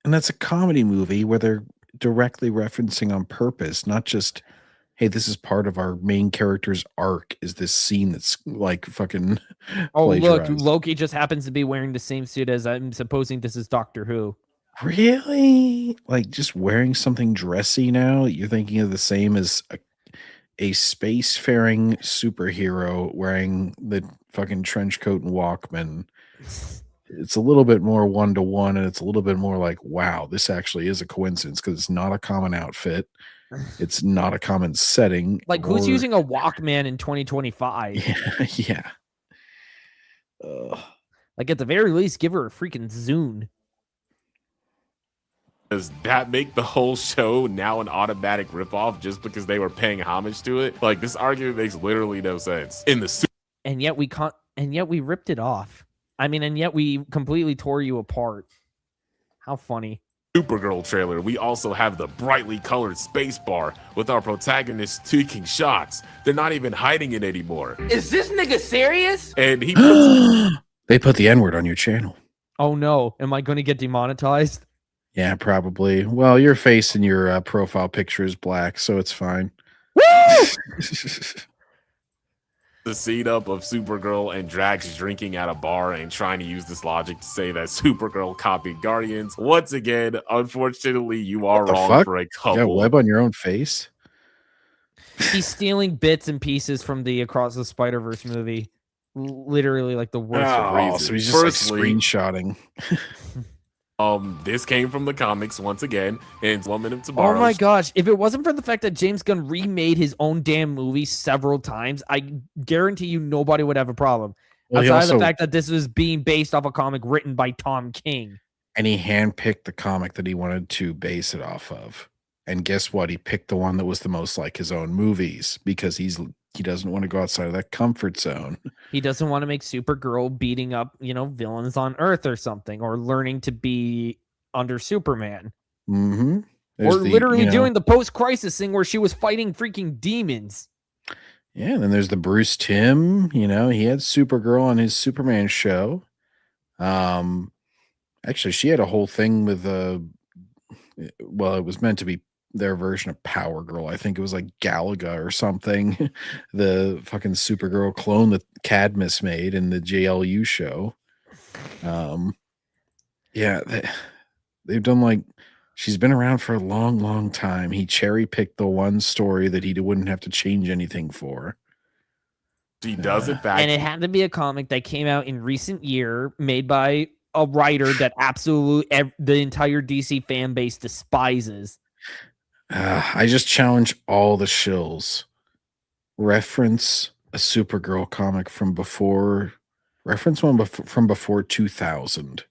and that's a comedy movie where they're directly referencing on purpose, not just, hey, this is part of our main character's arc. Is this scene that's like fucking? Oh, look, plagiarized. Loki just happens to be wearing the same suit as I'm supposing this is Doctor Who. Really? Like just wearing something dressy now? You're thinking of the same as a spacefaring superhero wearing the fucking trench coat and Walkman. It's a little bit more one-to-one, and it's a little bit more like, wow, this actually is a coincidence because it's not a common outfit. It's not a common setting. Like, who's using a Walkman in 2025? Yeah. Like, at the very least, give her a freaking Zune. Does that make the whole show now an automatic ripoff just because they were paying homage to it? Like, this argument makes literally no sense. And yet we ripped it off. I mean, and yet we completely tore you apart. How funny. Supergirl trailer, we also have the brightly colored space bar with our protagonists taking shots. They're not even hiding it anymore. Is this nigga serious? And he puts They put the N-word on your channel. Oh no, am I going to get demonetized? Yeah, probably. Well, your face in your profile picture is black, so it's fine. the scene up of Supergirl and Drax drinking at a bar and trying to use this logic to say that Supergirl copied Guardians. Once again, unfortunately, you are wrong for a couple. You got web on your own face? He's stealing bits and pieces from the Across the Spider-Verse movie. Literally like the worst of reasons. So he's just like screenshotting. This came from the comics once again, and Woman of Tomorrow. Oh my gosh, if it wasn't for the fact that James Gunn remade his own damn movie several times, I guarantee you nobody would have a problem. Well, Outside of the fact that this was being based off a comic written by Tom King. And he handpicked the comic that he wanted to base it off of. And guess what? He picked the one that was the most like his own movies because he doesn't want to go outside of that comfort zone. He doesn't want to make Supergirl beating up, villains on Earth or something, or learning to be under Superman. Mm-hmm. Or literally doing the post-crisis thing where she was fighting freaking demons. Yeah, and then there's the Bruce Timm. He had Supergirl on his Superman show. Actually, she had a whole thing with it was meant to be their version of Power Girl. I think it was like Galaga or something. The fucking Supergirl clone that Cadmus made in the JLU show. Yeah, they've done she's been around for a long, long time. He cherry-picked the one story that he wouldn't have to change anything for. She does, in fact. And it had to be a comic that came out in recent year, made by a writer that absolutely the entire DC fan base despises. I just challenge all the shills. Reference a Supergirl comic from before. Reference one from before 2000.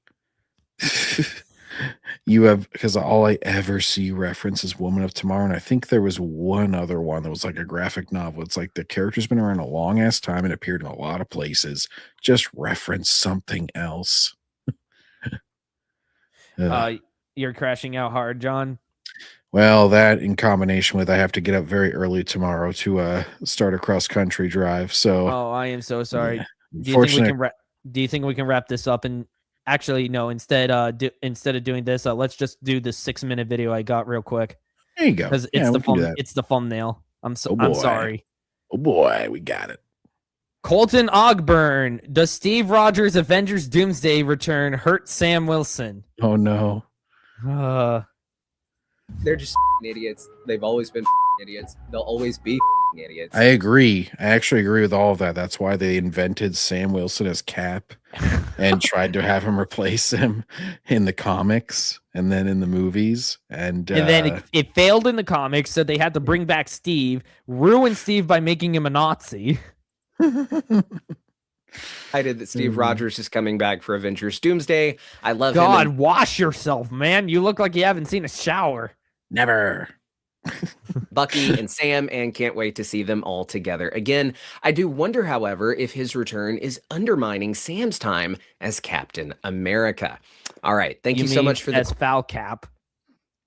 You have, because all I ever see reference is Woman of Tomorrow, and I think there was one other one that was like a graphic novel. It's like the character's been around a long ass time and appeared in a lot of places. Just reference something else. You're crashing out hard, John. Well, that in combination with I have to get up very early tomorrow to start a cross country drive. So, I am so sorry. Yeah, do you think we can wrap this up? And actually, no. Instead of doing this, let's just do the 6-minute video I got real quick. There you go. Because it's the thumbnail. I'm sorry. Oh boy, we got it. Colton Ogburn. Does Steve Rogers' Avengers Doomsday return hurt Sam Wilson? Oh no. They're just idiots. They've always been idiots. They'll always be idiots. I agree. I actually agree with all of that. That's why they invented Sam Wilson as Cap. and tried to have him replace him in the comics and then in the movies. And then it failed in the comics, so they had to bring back Steve, ruin Steve by making him a Nazi. I did that Steve Rogers is coming back for Avengers Doomsday. I love him. God, wash yourself, man. You look like you haven't seen a shower. Never. Bucky and Sam, and can't wait to see them all together again. I do wonder, however, if his return is undermining Sam's time as Captain America. All right, thank you so much for as Foul Cap.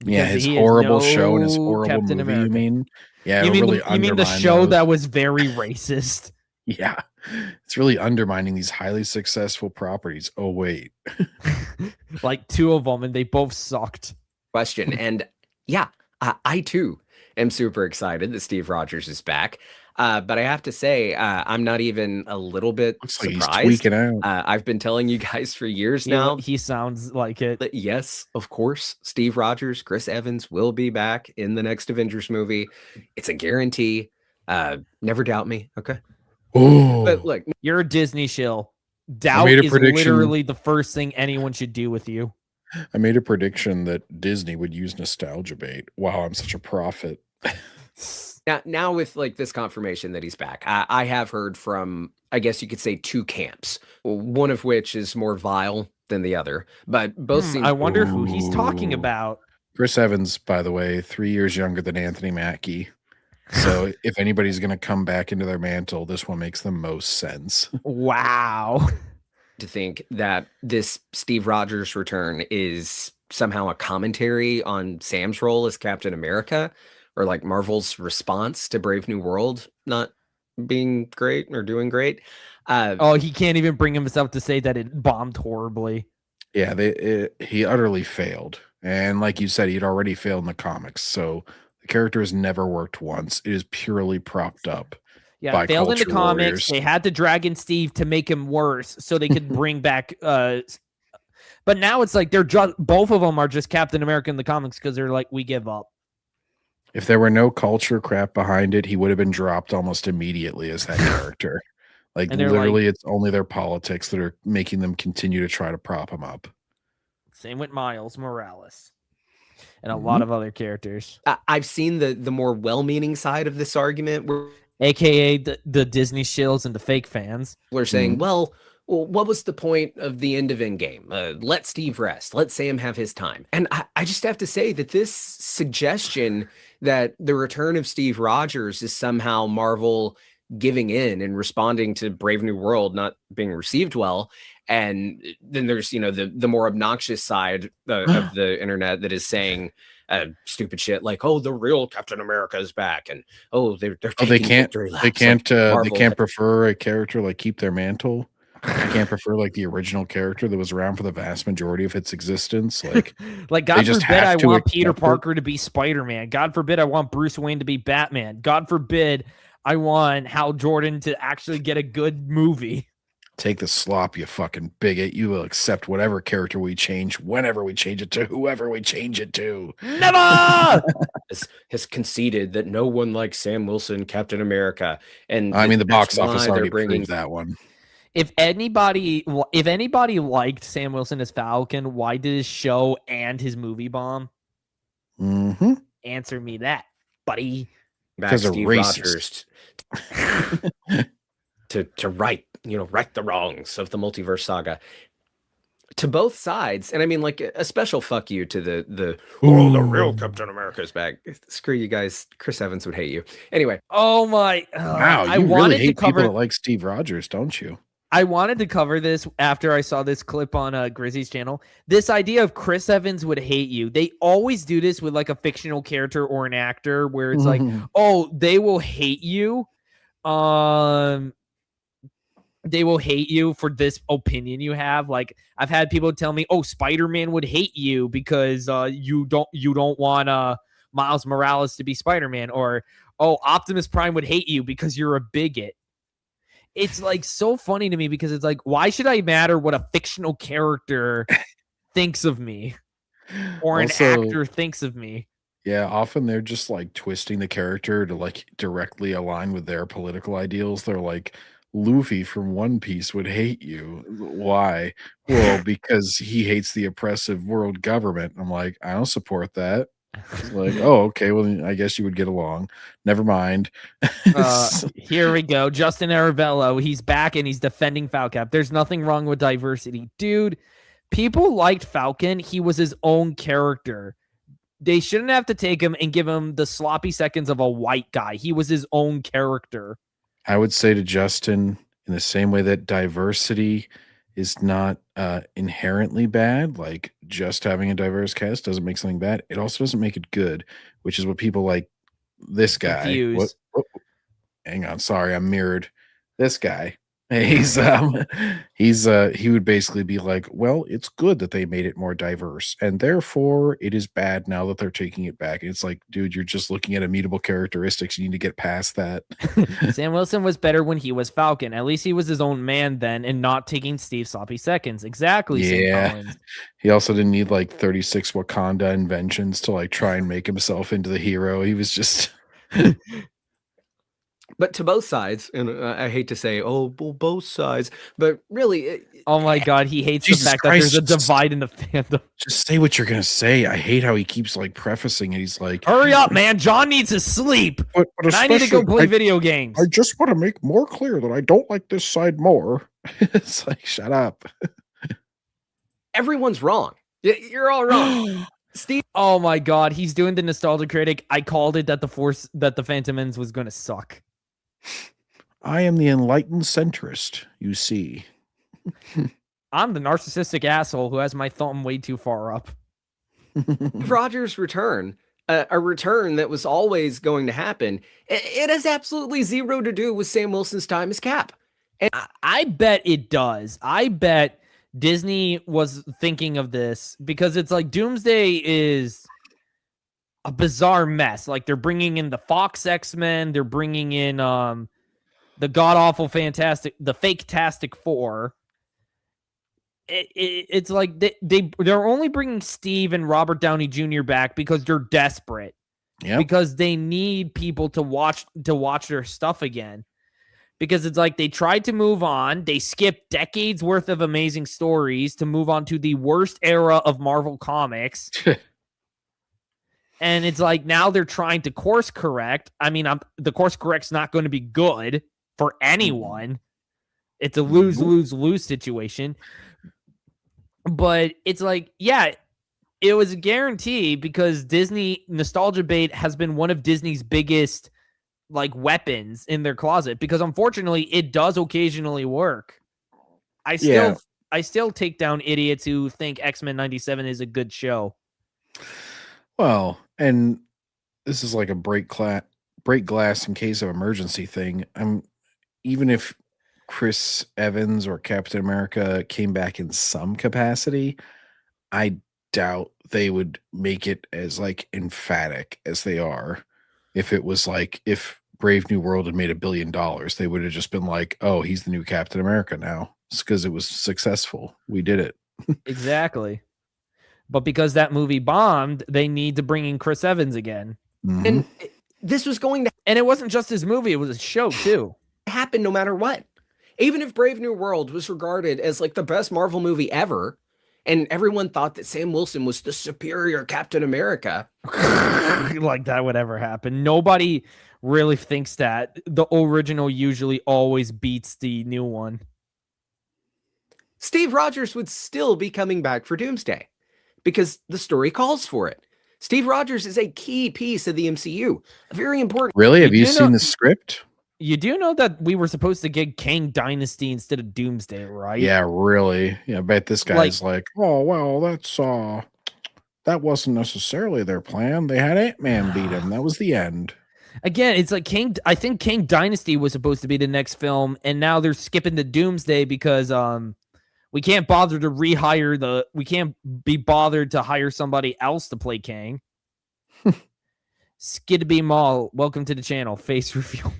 Yeah, his horrible show and his horrible Captain movie. America. You mean? Yeah, you mean the show that was very racist? Yeah, it's really undermining these highly successful properties. Oh wait, like 2 of them, and they both sucked. Question, and yeah. I too am super excited that Steve Rogers is back. But I have to say, I'm not even a little bit surprised. Like he's tweaking out. I've been telling you guys for years now. He sounds like it. But yes, of course, Steve Rogers, Chris Evans will be back in the next Avengers movie. It's a guarantee. Never doubt me. Okay. Oh, but look, you're a Disney shill. Doubt is literally the first thing anyone should do with you. I made a prediction that Disney would use nostalgia bait. Wow, I'm such a prophet. Now with like this confirmation that he's back, I have heard from, I guess you could say, 2 camps, one of which is more vile than the other, but both seem. I wonder who he's talking about. Chris Evans, by the way, 3 years younger than Anthony Mackie. So if anybody's going to come back into their mantle, this one makes the most sense. Wow. To think that this Steve Rogers return is somehow a commentary on Sam's role as Captain America, or like Marvel's response to Brave New World not being great or doing great. He can't even bring himself to say that it bombed horribly. Yeah, he utterly failed. And like you said, he'd already failed in the comics. So the character has never worked once. It is purely propped up. Yeah, failed in the comics. They had to drag in Steve to make him worse so they could bring back but now it's like they're just both of them are just Captain America in the comics because they're like, we give up. If there were no culture crap behind it, he would have been dropped almost immediately as that character. Like literally it's only their politics that are making them continue to try to prop him up. Same with Miles Morales. And a lot of other characters. I've seen the more well-meaning side of this argument where AKA the Disney shills and the fake fans. We're saying, well, what was the point of the end of Endgame? Let Steve rest. Let Sam have his time. And I just have to say that this suggestion that the return of Steve Rogers is somehow Marvel giving in and responding to Brave New World not being received well. And then there's, the more obnoxious side of the internet that is saying stupid shit like, oh, the real Captain America is back, and they can't prefer a character like Keep Their Mantle. They can't prefer like the original character that was around for the vast majority of its existence. Like God forbid I want Peter Parker to be Spider-Man. God forbid I want Bruce Wayne to be Batman. God forbid I want Hal Jordan to actually get a good movie. Take the slop, you fucking bigot. You will accept whatever character we change, whenever we change it to, whoever we change it to. Never! has conceded that no one likes Sam Wilson, Captain America. And I mean, the box office already proved that one. If anybody liked Sam Wilson as Falcon, why did his show and his movie bomb? Mm-hmm. Answer me that, buddy. Because of racist. to right the wrongs of the multiverse saga to both sides. And I mean, like, a special fuck you to the real Captain America's back. Screw you guys. Chris Evans would hate you. Anyway. Oh my. Wow. You really hate people that like Steve Rogers, don't you? I wanted to cover this after I saw this clip on Grizzly's channel. This idea of Chris Evans would hate you. They always do this with like a fictional character or an actor where it's like, oh, they will hate you. They will hate you for this opinion you have. Like, I've had people tell me, oh, Spider-Man would hate you because you don't want Miles Morales to be Spider-Man, or oh, Optimus Prime would hate you because you're a bigot. It's like so funny to me because it's like, why should I matter what a fictional character thinks of me or an actor thinks of me? Yeah, often they're just like twisting the character to like directly align with their political ideals. They're like, Luffy from One Piece would hate you. Why? Well, because he hates the oppressive world government. I'm like, I don't support that. It's like, oh, okay. Well, then I guess you would get along. Never mind. Here we go. Justin Aravello. He's back and he's defending Falcap. There's nothing wrong with diversity. Dude, people liked Falcon. He was his own character. They shouldn't have to take him and give him the sloppy seconds of a white guy. He was his own character. I would say to Justin, in the same way that diversity is not inherently bad, like just having a diverse cast doesn't make something bad. It also doesn't make it good, which is what people like this guy. What, hang on, sorry, I'm mirrored. This guy. He would basically be like, well, it's good that they made it more diverse, and therefore it is bad now that they're taking it back. And it's like, dude, you're just looking at immutable characteristics. You need to get past that. Sam Wilson was better when he was Falcon. At least he was his own man then and not taking Steve sloppy seconds. Exactly. Yeah. He also didn't need like 36 Wakanda inventions to like try and make himself into the hero. He was just But to both sides, and I hate to say, oh, both sides, but really, oh my God, he hates the fact that there's a divide in the fandom. Just say what you're gonna say. I hate how he keeps like prefacing it. He's like, hurry up, man. John needs to sleep. But and I need to go play video games. I just want to make more clear that I don't like this side more. It's like, shut up. Everyone's wrong. You're all wrong. Steve. Oh my God, he's doing the nostalgia critic. I called it that the Phantom Menace was gonna suck. I am the enlightened centrist, you see. I'm the narcissistic asshole who has my thumb way too far up. Rogers' return, a return that was always going to happen, it has absolutely zero to do with Sam Wilson's time as Cap. And I bet it does. I bet Disney was thinking of this because it's like Doomsday is a bizarre mess. Like they're bringing in the Fox X-Men, they're bringing in the god-awful the Fake-tastic Four. It's like they're only bringing Steve and Robert Downey Jr. back because they're desperate. Yeah. Because they need people to watch their stuff again. Because it's like they tried to move on, they skipped decades worth of amazing stories to move on to the worst era of Marvel Comics. And it's like now they're trying to course correct. I mean, the course correct's not going to be good for anyone. It's a lose-lose-lose situation. But it's like, yeah, it was a guarantee because Disney nostalgia bait has been one of Disney's biggest like weapons in their closet because unfortunately it does occasionally work. I still take down idiots who think X-Men 97 is a good show. Well, and this is like a break glass in case of emergency thing. Even if Chris Evans or Captain America came back in some capacity, I doubt they would make it as like emphatic as they are. If it was like, if Brave New World had made $1 billion, they would have just been like, oh, he's the new Captain America now. It's because it was successful. We did it. Exactly. But because that movie bombed, they need to bring in Chris Evans again. Mm-hmm. And this was going to... And it wasn't just his movie, it was a show too. Happen no matter what. Even if Brave New World was regarded as like the best Marvel movie ever, and everyone thought that Sam Wilson was the superior Captain America. Like that would ever happen. Nobody really thinks that. The original usually always beats the new one. Steve Rogers would still be coming back for Doomsday because the story calls for it. Steve Rogers is a key piece of the MCU. A very important. Really? Have you seen the script? You do know that we were supposed to get Kang Dynasty instead of Doomsday, right? Yeah, really. Yeah, I bet this guy's like, oh, well, that wasn't necessarily their plan. They had Ant-Man beat him. That was the end. Again, it's like I think Kang Dynasty was supposed to be the next film, and now they're skipping the Doomsday because we can't bother to we can't be bothered to hire somebody else to play Kang. Skidby Mall, welcome to the channel. Face review.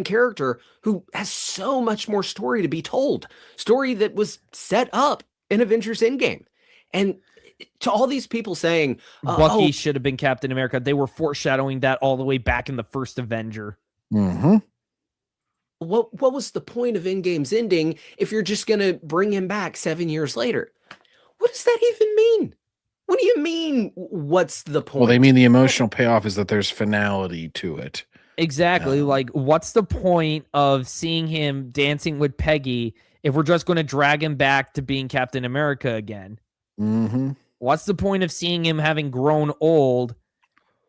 Character who has so much more story to be told. Story that was set up in Avengers Endgame. And to all these people saying Bucky should have been Captain America, they were foreshadowing that all the way back in the first Avenger. Mm-hmm. What was the point of Endgame's ending if you're just going to bring him back 7 years later? What does that even mean? What do you mean, what's the point? Well, they mean the emotional payoff is that there's finality to it. Exactly. Like, what's the point of seeing him dancing with Peggy if we're just going to drag him back to being Captain America again? Mm-hmm. What's the point of seeing him having grown old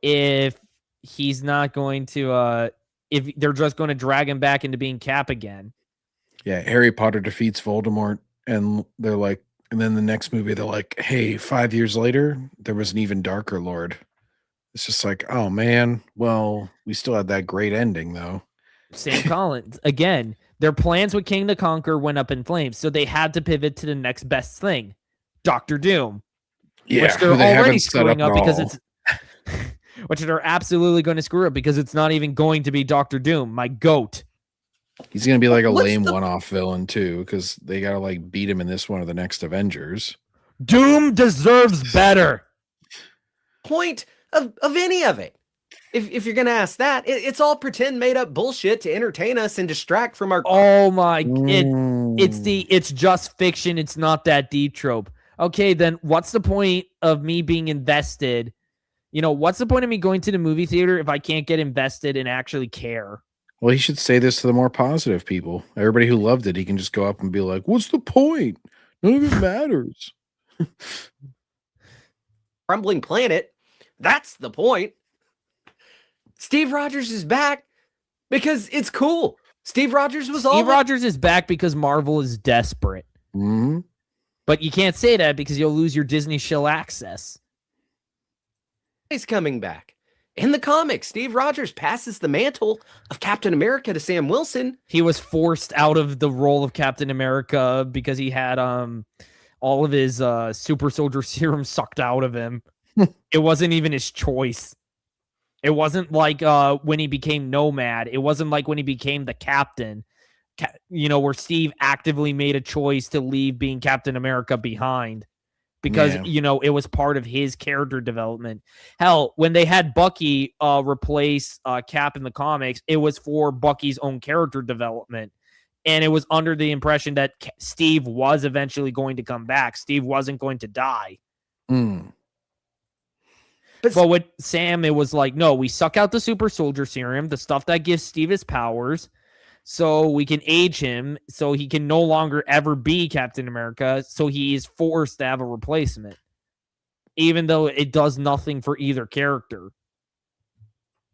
if he's not going to, if they're just going to drag him back into being Cap again? Yeah, Harry Potter defeats Voldemort, and they're like, and then the next movie, they're like, hey, 5 years later, there was an even darker Lord. It's just like, oh man, well, we still had that great ending though. Sam Collins, again, their plans with King the Conqueror went up in flames, so they had to pivot to the next best thing, Doctor Doom. Yeah, which they're they already haven't set screwing up because all. it's which they're absolutely going to screw up because it's not even going to be Doctor Doom, my goat. He's gonna be like a What's lame the- one-off villain too, because they gotta like beat him in this one or the next Avengers. Doom deserves better. Point of any of it? If you're going to ask that, it's all pretend made up bullshit to entertain us and distract from our... Oh my, it's just fiction. It's not that deep trope. Okay, then what's the point of me being invested? You know, what's the point of me going to the movie theater if I can't get invested and actually care? Well, he should say this to the more positive people. Everybody who loved it, he can just go up and be like, what's the point? None of it matters. Crumbling planet. That's the point. Steve Rogers is back because it's cool. Steve Rogers was all... Steve Rogers is back because Marvel is desperate. Mm-hmm. But you can't say that because you'll lose your Disney Shill access. He's coming back. In the comics, Steve Rogers passes the mantle of Captain America to Sam Wilson. He was forced out of the role of Captain America because he had all of his super soldier serum sucked out of him. It wasn't even his choice. It wasn't like when he became Nomad. It wasn't like when he became the captain, where Steve actively made a choice to leave being Captain America behind because, it was part of his character development. Hell, when they had Bucky replace Cap in the comics, it was for Bucky's own character development. And it was under the impression that Steve was eventually going to come back. Steve wasn't going to die. Mm. But with Sam, it was like, no, we suck out the super soldier serum, the stuff that gives Steve his powers, so we can age him, so he can no longer ever be Captain America, so he is forced to have a replacement, even though it does nothing for either character.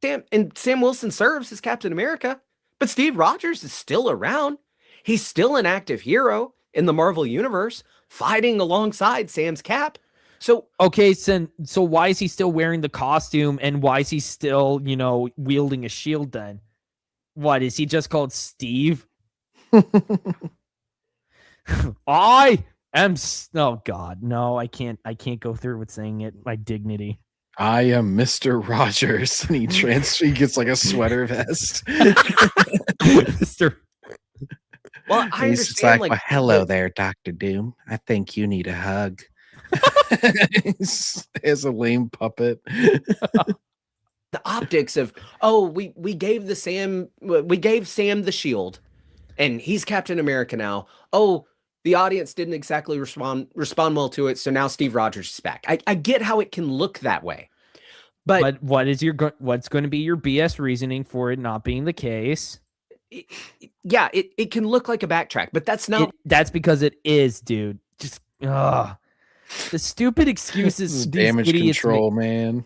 Sam Wilson serves as Captain America, but Steve Rogers is still around. He's still an active hero in the Marvel Universe, fighting alongside Sam's Cap. So okay, so why is he still wearing the costume and why is he still, wielding a shield then? What, is he just called Steve? I am oh god, no, I can't go through with saying it. My dignity. I am Mr. Rogers. And he gets like a sweater vest. Mr. Well, I He's just understand like, well, hello there, Dr. Doom. I think you need a hug. As a lame puppet. The optics of, we gave Sam the shield and he's Captain America now. The audience didn't exactly respond well to it, so now Steve Rogers is back. I get how it can look that way, but what's going to be your BS reasoning for it not being the case? It can look like a backtrack, but that's not. That's because it is, dude. Just the stupid excuses. Damage control, man.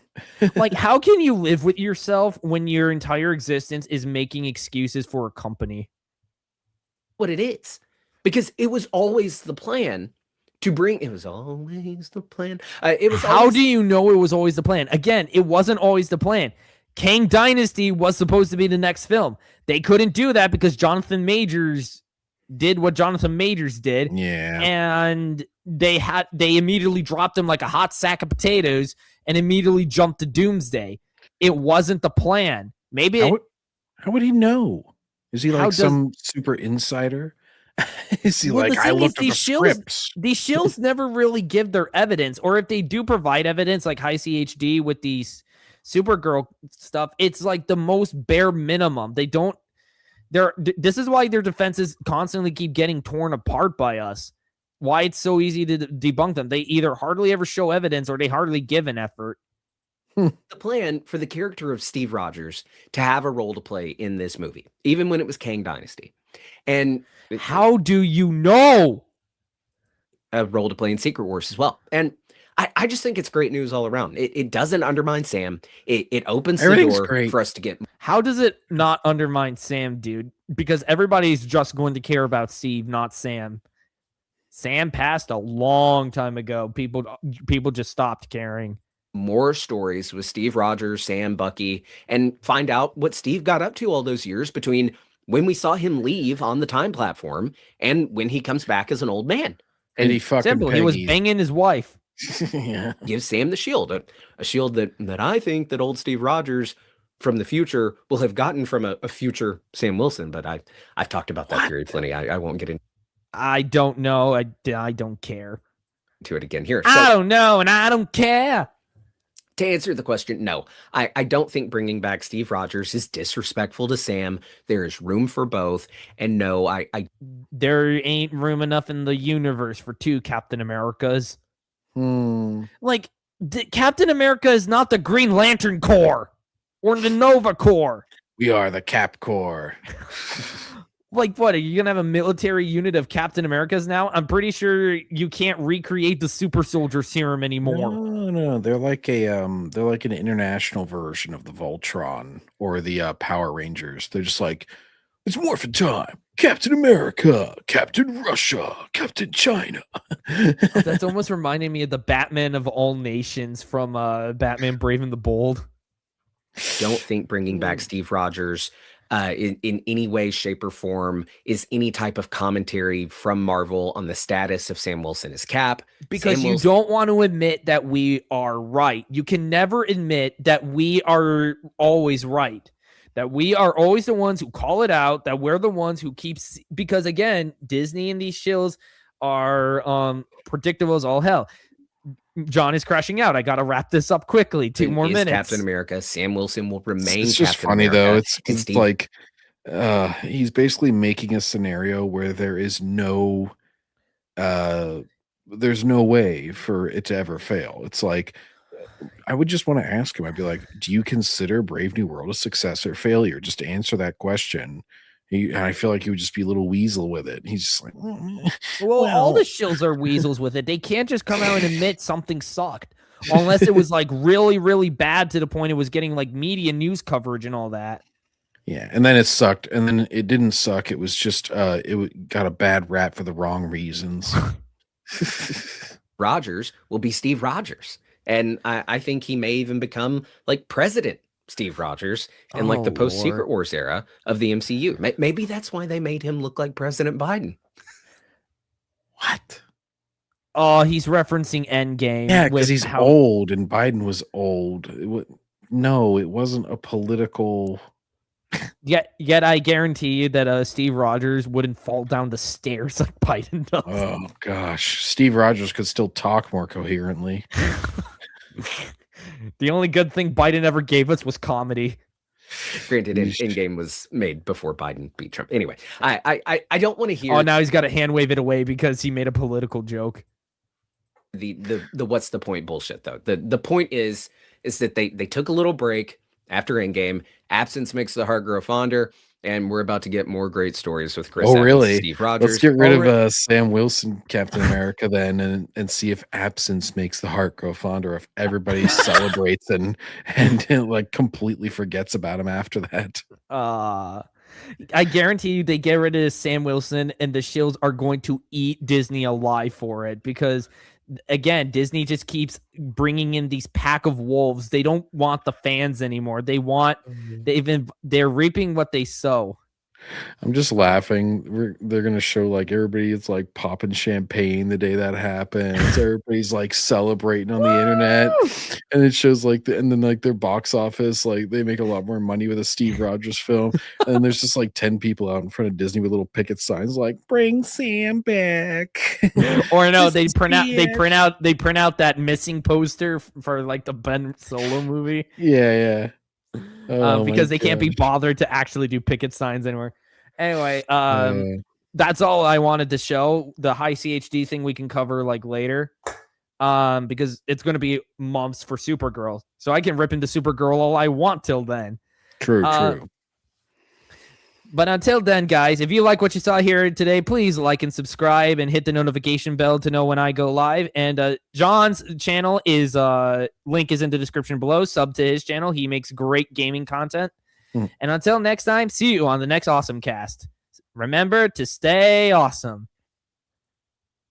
Like, how can you live with yourself when your entire existence is making excuses for a company? What it is, because it was always the plan to bring. It was always the plan. It was. How do you know it was always the plan? Again, it wasn't always the plan. Kang Dynasty was supposed to be the next film. They couldn't do that because Jonathan Majors did what Jonathan Majors did. Yeah. And they immediately dropped him like a hot sack of potatoes and immediately jumped to Doomsday. It wasn't the plan. Maybe how would he know? Is he like some super insider? Is he like, I looked at the scripts? These shills never really give their evidence, or if they do provide evidence like High CHD with these Supergirl stuff, it's like the most bare minimum. They don't This is why their defenses constantly keep getting torn apart by us. Why it's so easy to debunk them. They either hardly ever show evidence or they hardly give an effort. The plan for the character of Steve Rogers to have a role to play in this movie, even when it was Kang Dynasty. And how do you know? A role to play in Secret Wars as well. And I just think it's great news all around. It doesn't undermine Sam. It opens the door for us to get. How does it not undermine Sam, dude? Because everybody's just going to care about Steve, not Sam. Sam passed a long time ago. People just stopped caring. More stories with Steve Rogers, Sam, Bucky, and find out what Steve got up to all those years between when we saw him leave on the time platform and when he comes back as an old man. And he fucking he was banging his wife. Yeah. Gives Sam the shield, a shield that I think that old Steve Rogers from the future will have gotten from a future Sam Wilson. But I've talked about that theory plenty. I won't get into. I don't know. I don't care. To it again here. I don't know, and I don't care. To answer the question, no, I don't think bringing back Steve Rogers is disrespectful to Sam. There is room for both. And no, there ain't room enough in the universe for two Captain Americas. Like, Captain America is not the Green Lantern Corps or the Nova Corps. We are the Cap Corps. Like, what? Are you gonna have a military unit of Captain Americas now? I'm pretty sure you can't recreate the super soldier serum anymore. No, they're like an international version of the Voltron or the Power Rangers. They're just like, it's morphin' time. Captain America, Captain Russia, Captain China. That's almost reminding me of the Batman of all nations from Batman Brave and the Bold. Don't think bringing back Steve Rogers in any way, shape, or form is any type of commentary from Marvel on the status of Sam Wilson as Cap. Because you don't want to admit that we are right. You can never admit that we are always right. That we are always the ones who call it out, that we're the ones who because again, Disney and these shills are predictable as all hell. John is crashing out. I got to wrap this up quickly. Two more minutes. Captain America. Sam Wilson will remain. It's just Captain funny America. Though. It's like he's basically making a scenario where there is no there's no way for it to ever fail. It's like I would just want to ask him. I'd be like, do you consider Brave New World a success or failure? Just answer that question. And I feel like he would just be a little weasel with it. He's just like, well, all the shills are weasels with it. They can't just come out and admit something sucked unless it was like really, really bad to the point it was getting like media news coverage and all that. Yeah, and then it sucked, and then it didn't suck. It was just got a bad rap for the wrong reasons. Rogers will be Steve Rogers, and I think he may even become like President Steve Rogers in like the post Secret Wars era of the MCU. Maybe that's why they made him look like President Biden. What? Oh, he's referencing Endgame. Yeah, because he's old and Biden was old. No, it wasn't a political. Yet I guarantee you that Steve Rogers wouldn't fall down the stairs like Biden does. Oh gosh, Steve Rogers could still talk more coherently. The only good thing Biden ever gave us was comedy. Granted, Endgame was made before Biden beat Trump. Anyway, I don't want to hear. Oh, now he's got to hand wave it away because he made a political joke. The what's the point bullshit though. The point is that they took a little break after Endgame. Absence makes the heart grow fonder, and we're about to get more great stories with Chris. Oh, really? Steve Rogers. Let's get rid of Sam Wilson, Captain America, then, and see if absence makes the heart grow fonder. If everybody celebrates and like completely forgets about him after that. I guarantee you, they get rid of Sam Wilson, and the Shields are going to eat Disney alive for it because. Again, Disney just keeps bringing in these pack of wolves. They don't want the fans anymore. They're reaping what they sow. I'm just laughing. They're gonna show like everybody is like popping champagne the day that happens. Everybody's like celebrating on the internet, and it shows like and then like their box office, like they make a lot more money with a Steve Rogers film. And there's just like 10 people out in front of Disney with little picket signs like "Bring Sam back." Or no, they print out that missing poster for like the Ben Solo movie. Yeah. Because they can't be bothered to actually do picket signs anywhere. Anyway, that's all I wanted to show. The high CHD thing we can cover like later. Because it's going to be months for Supergirl. So I can rip into Supergirl all I want till then. True. But until then, guys, if you like what you saw here today, please like and subscribe and hit the notification bell to know when I go live. And John's channel is link is in the description below. Sub to his channel. He makes great gaming content. And until next time, see you on the next Awesomecast. Remember to stay awesome.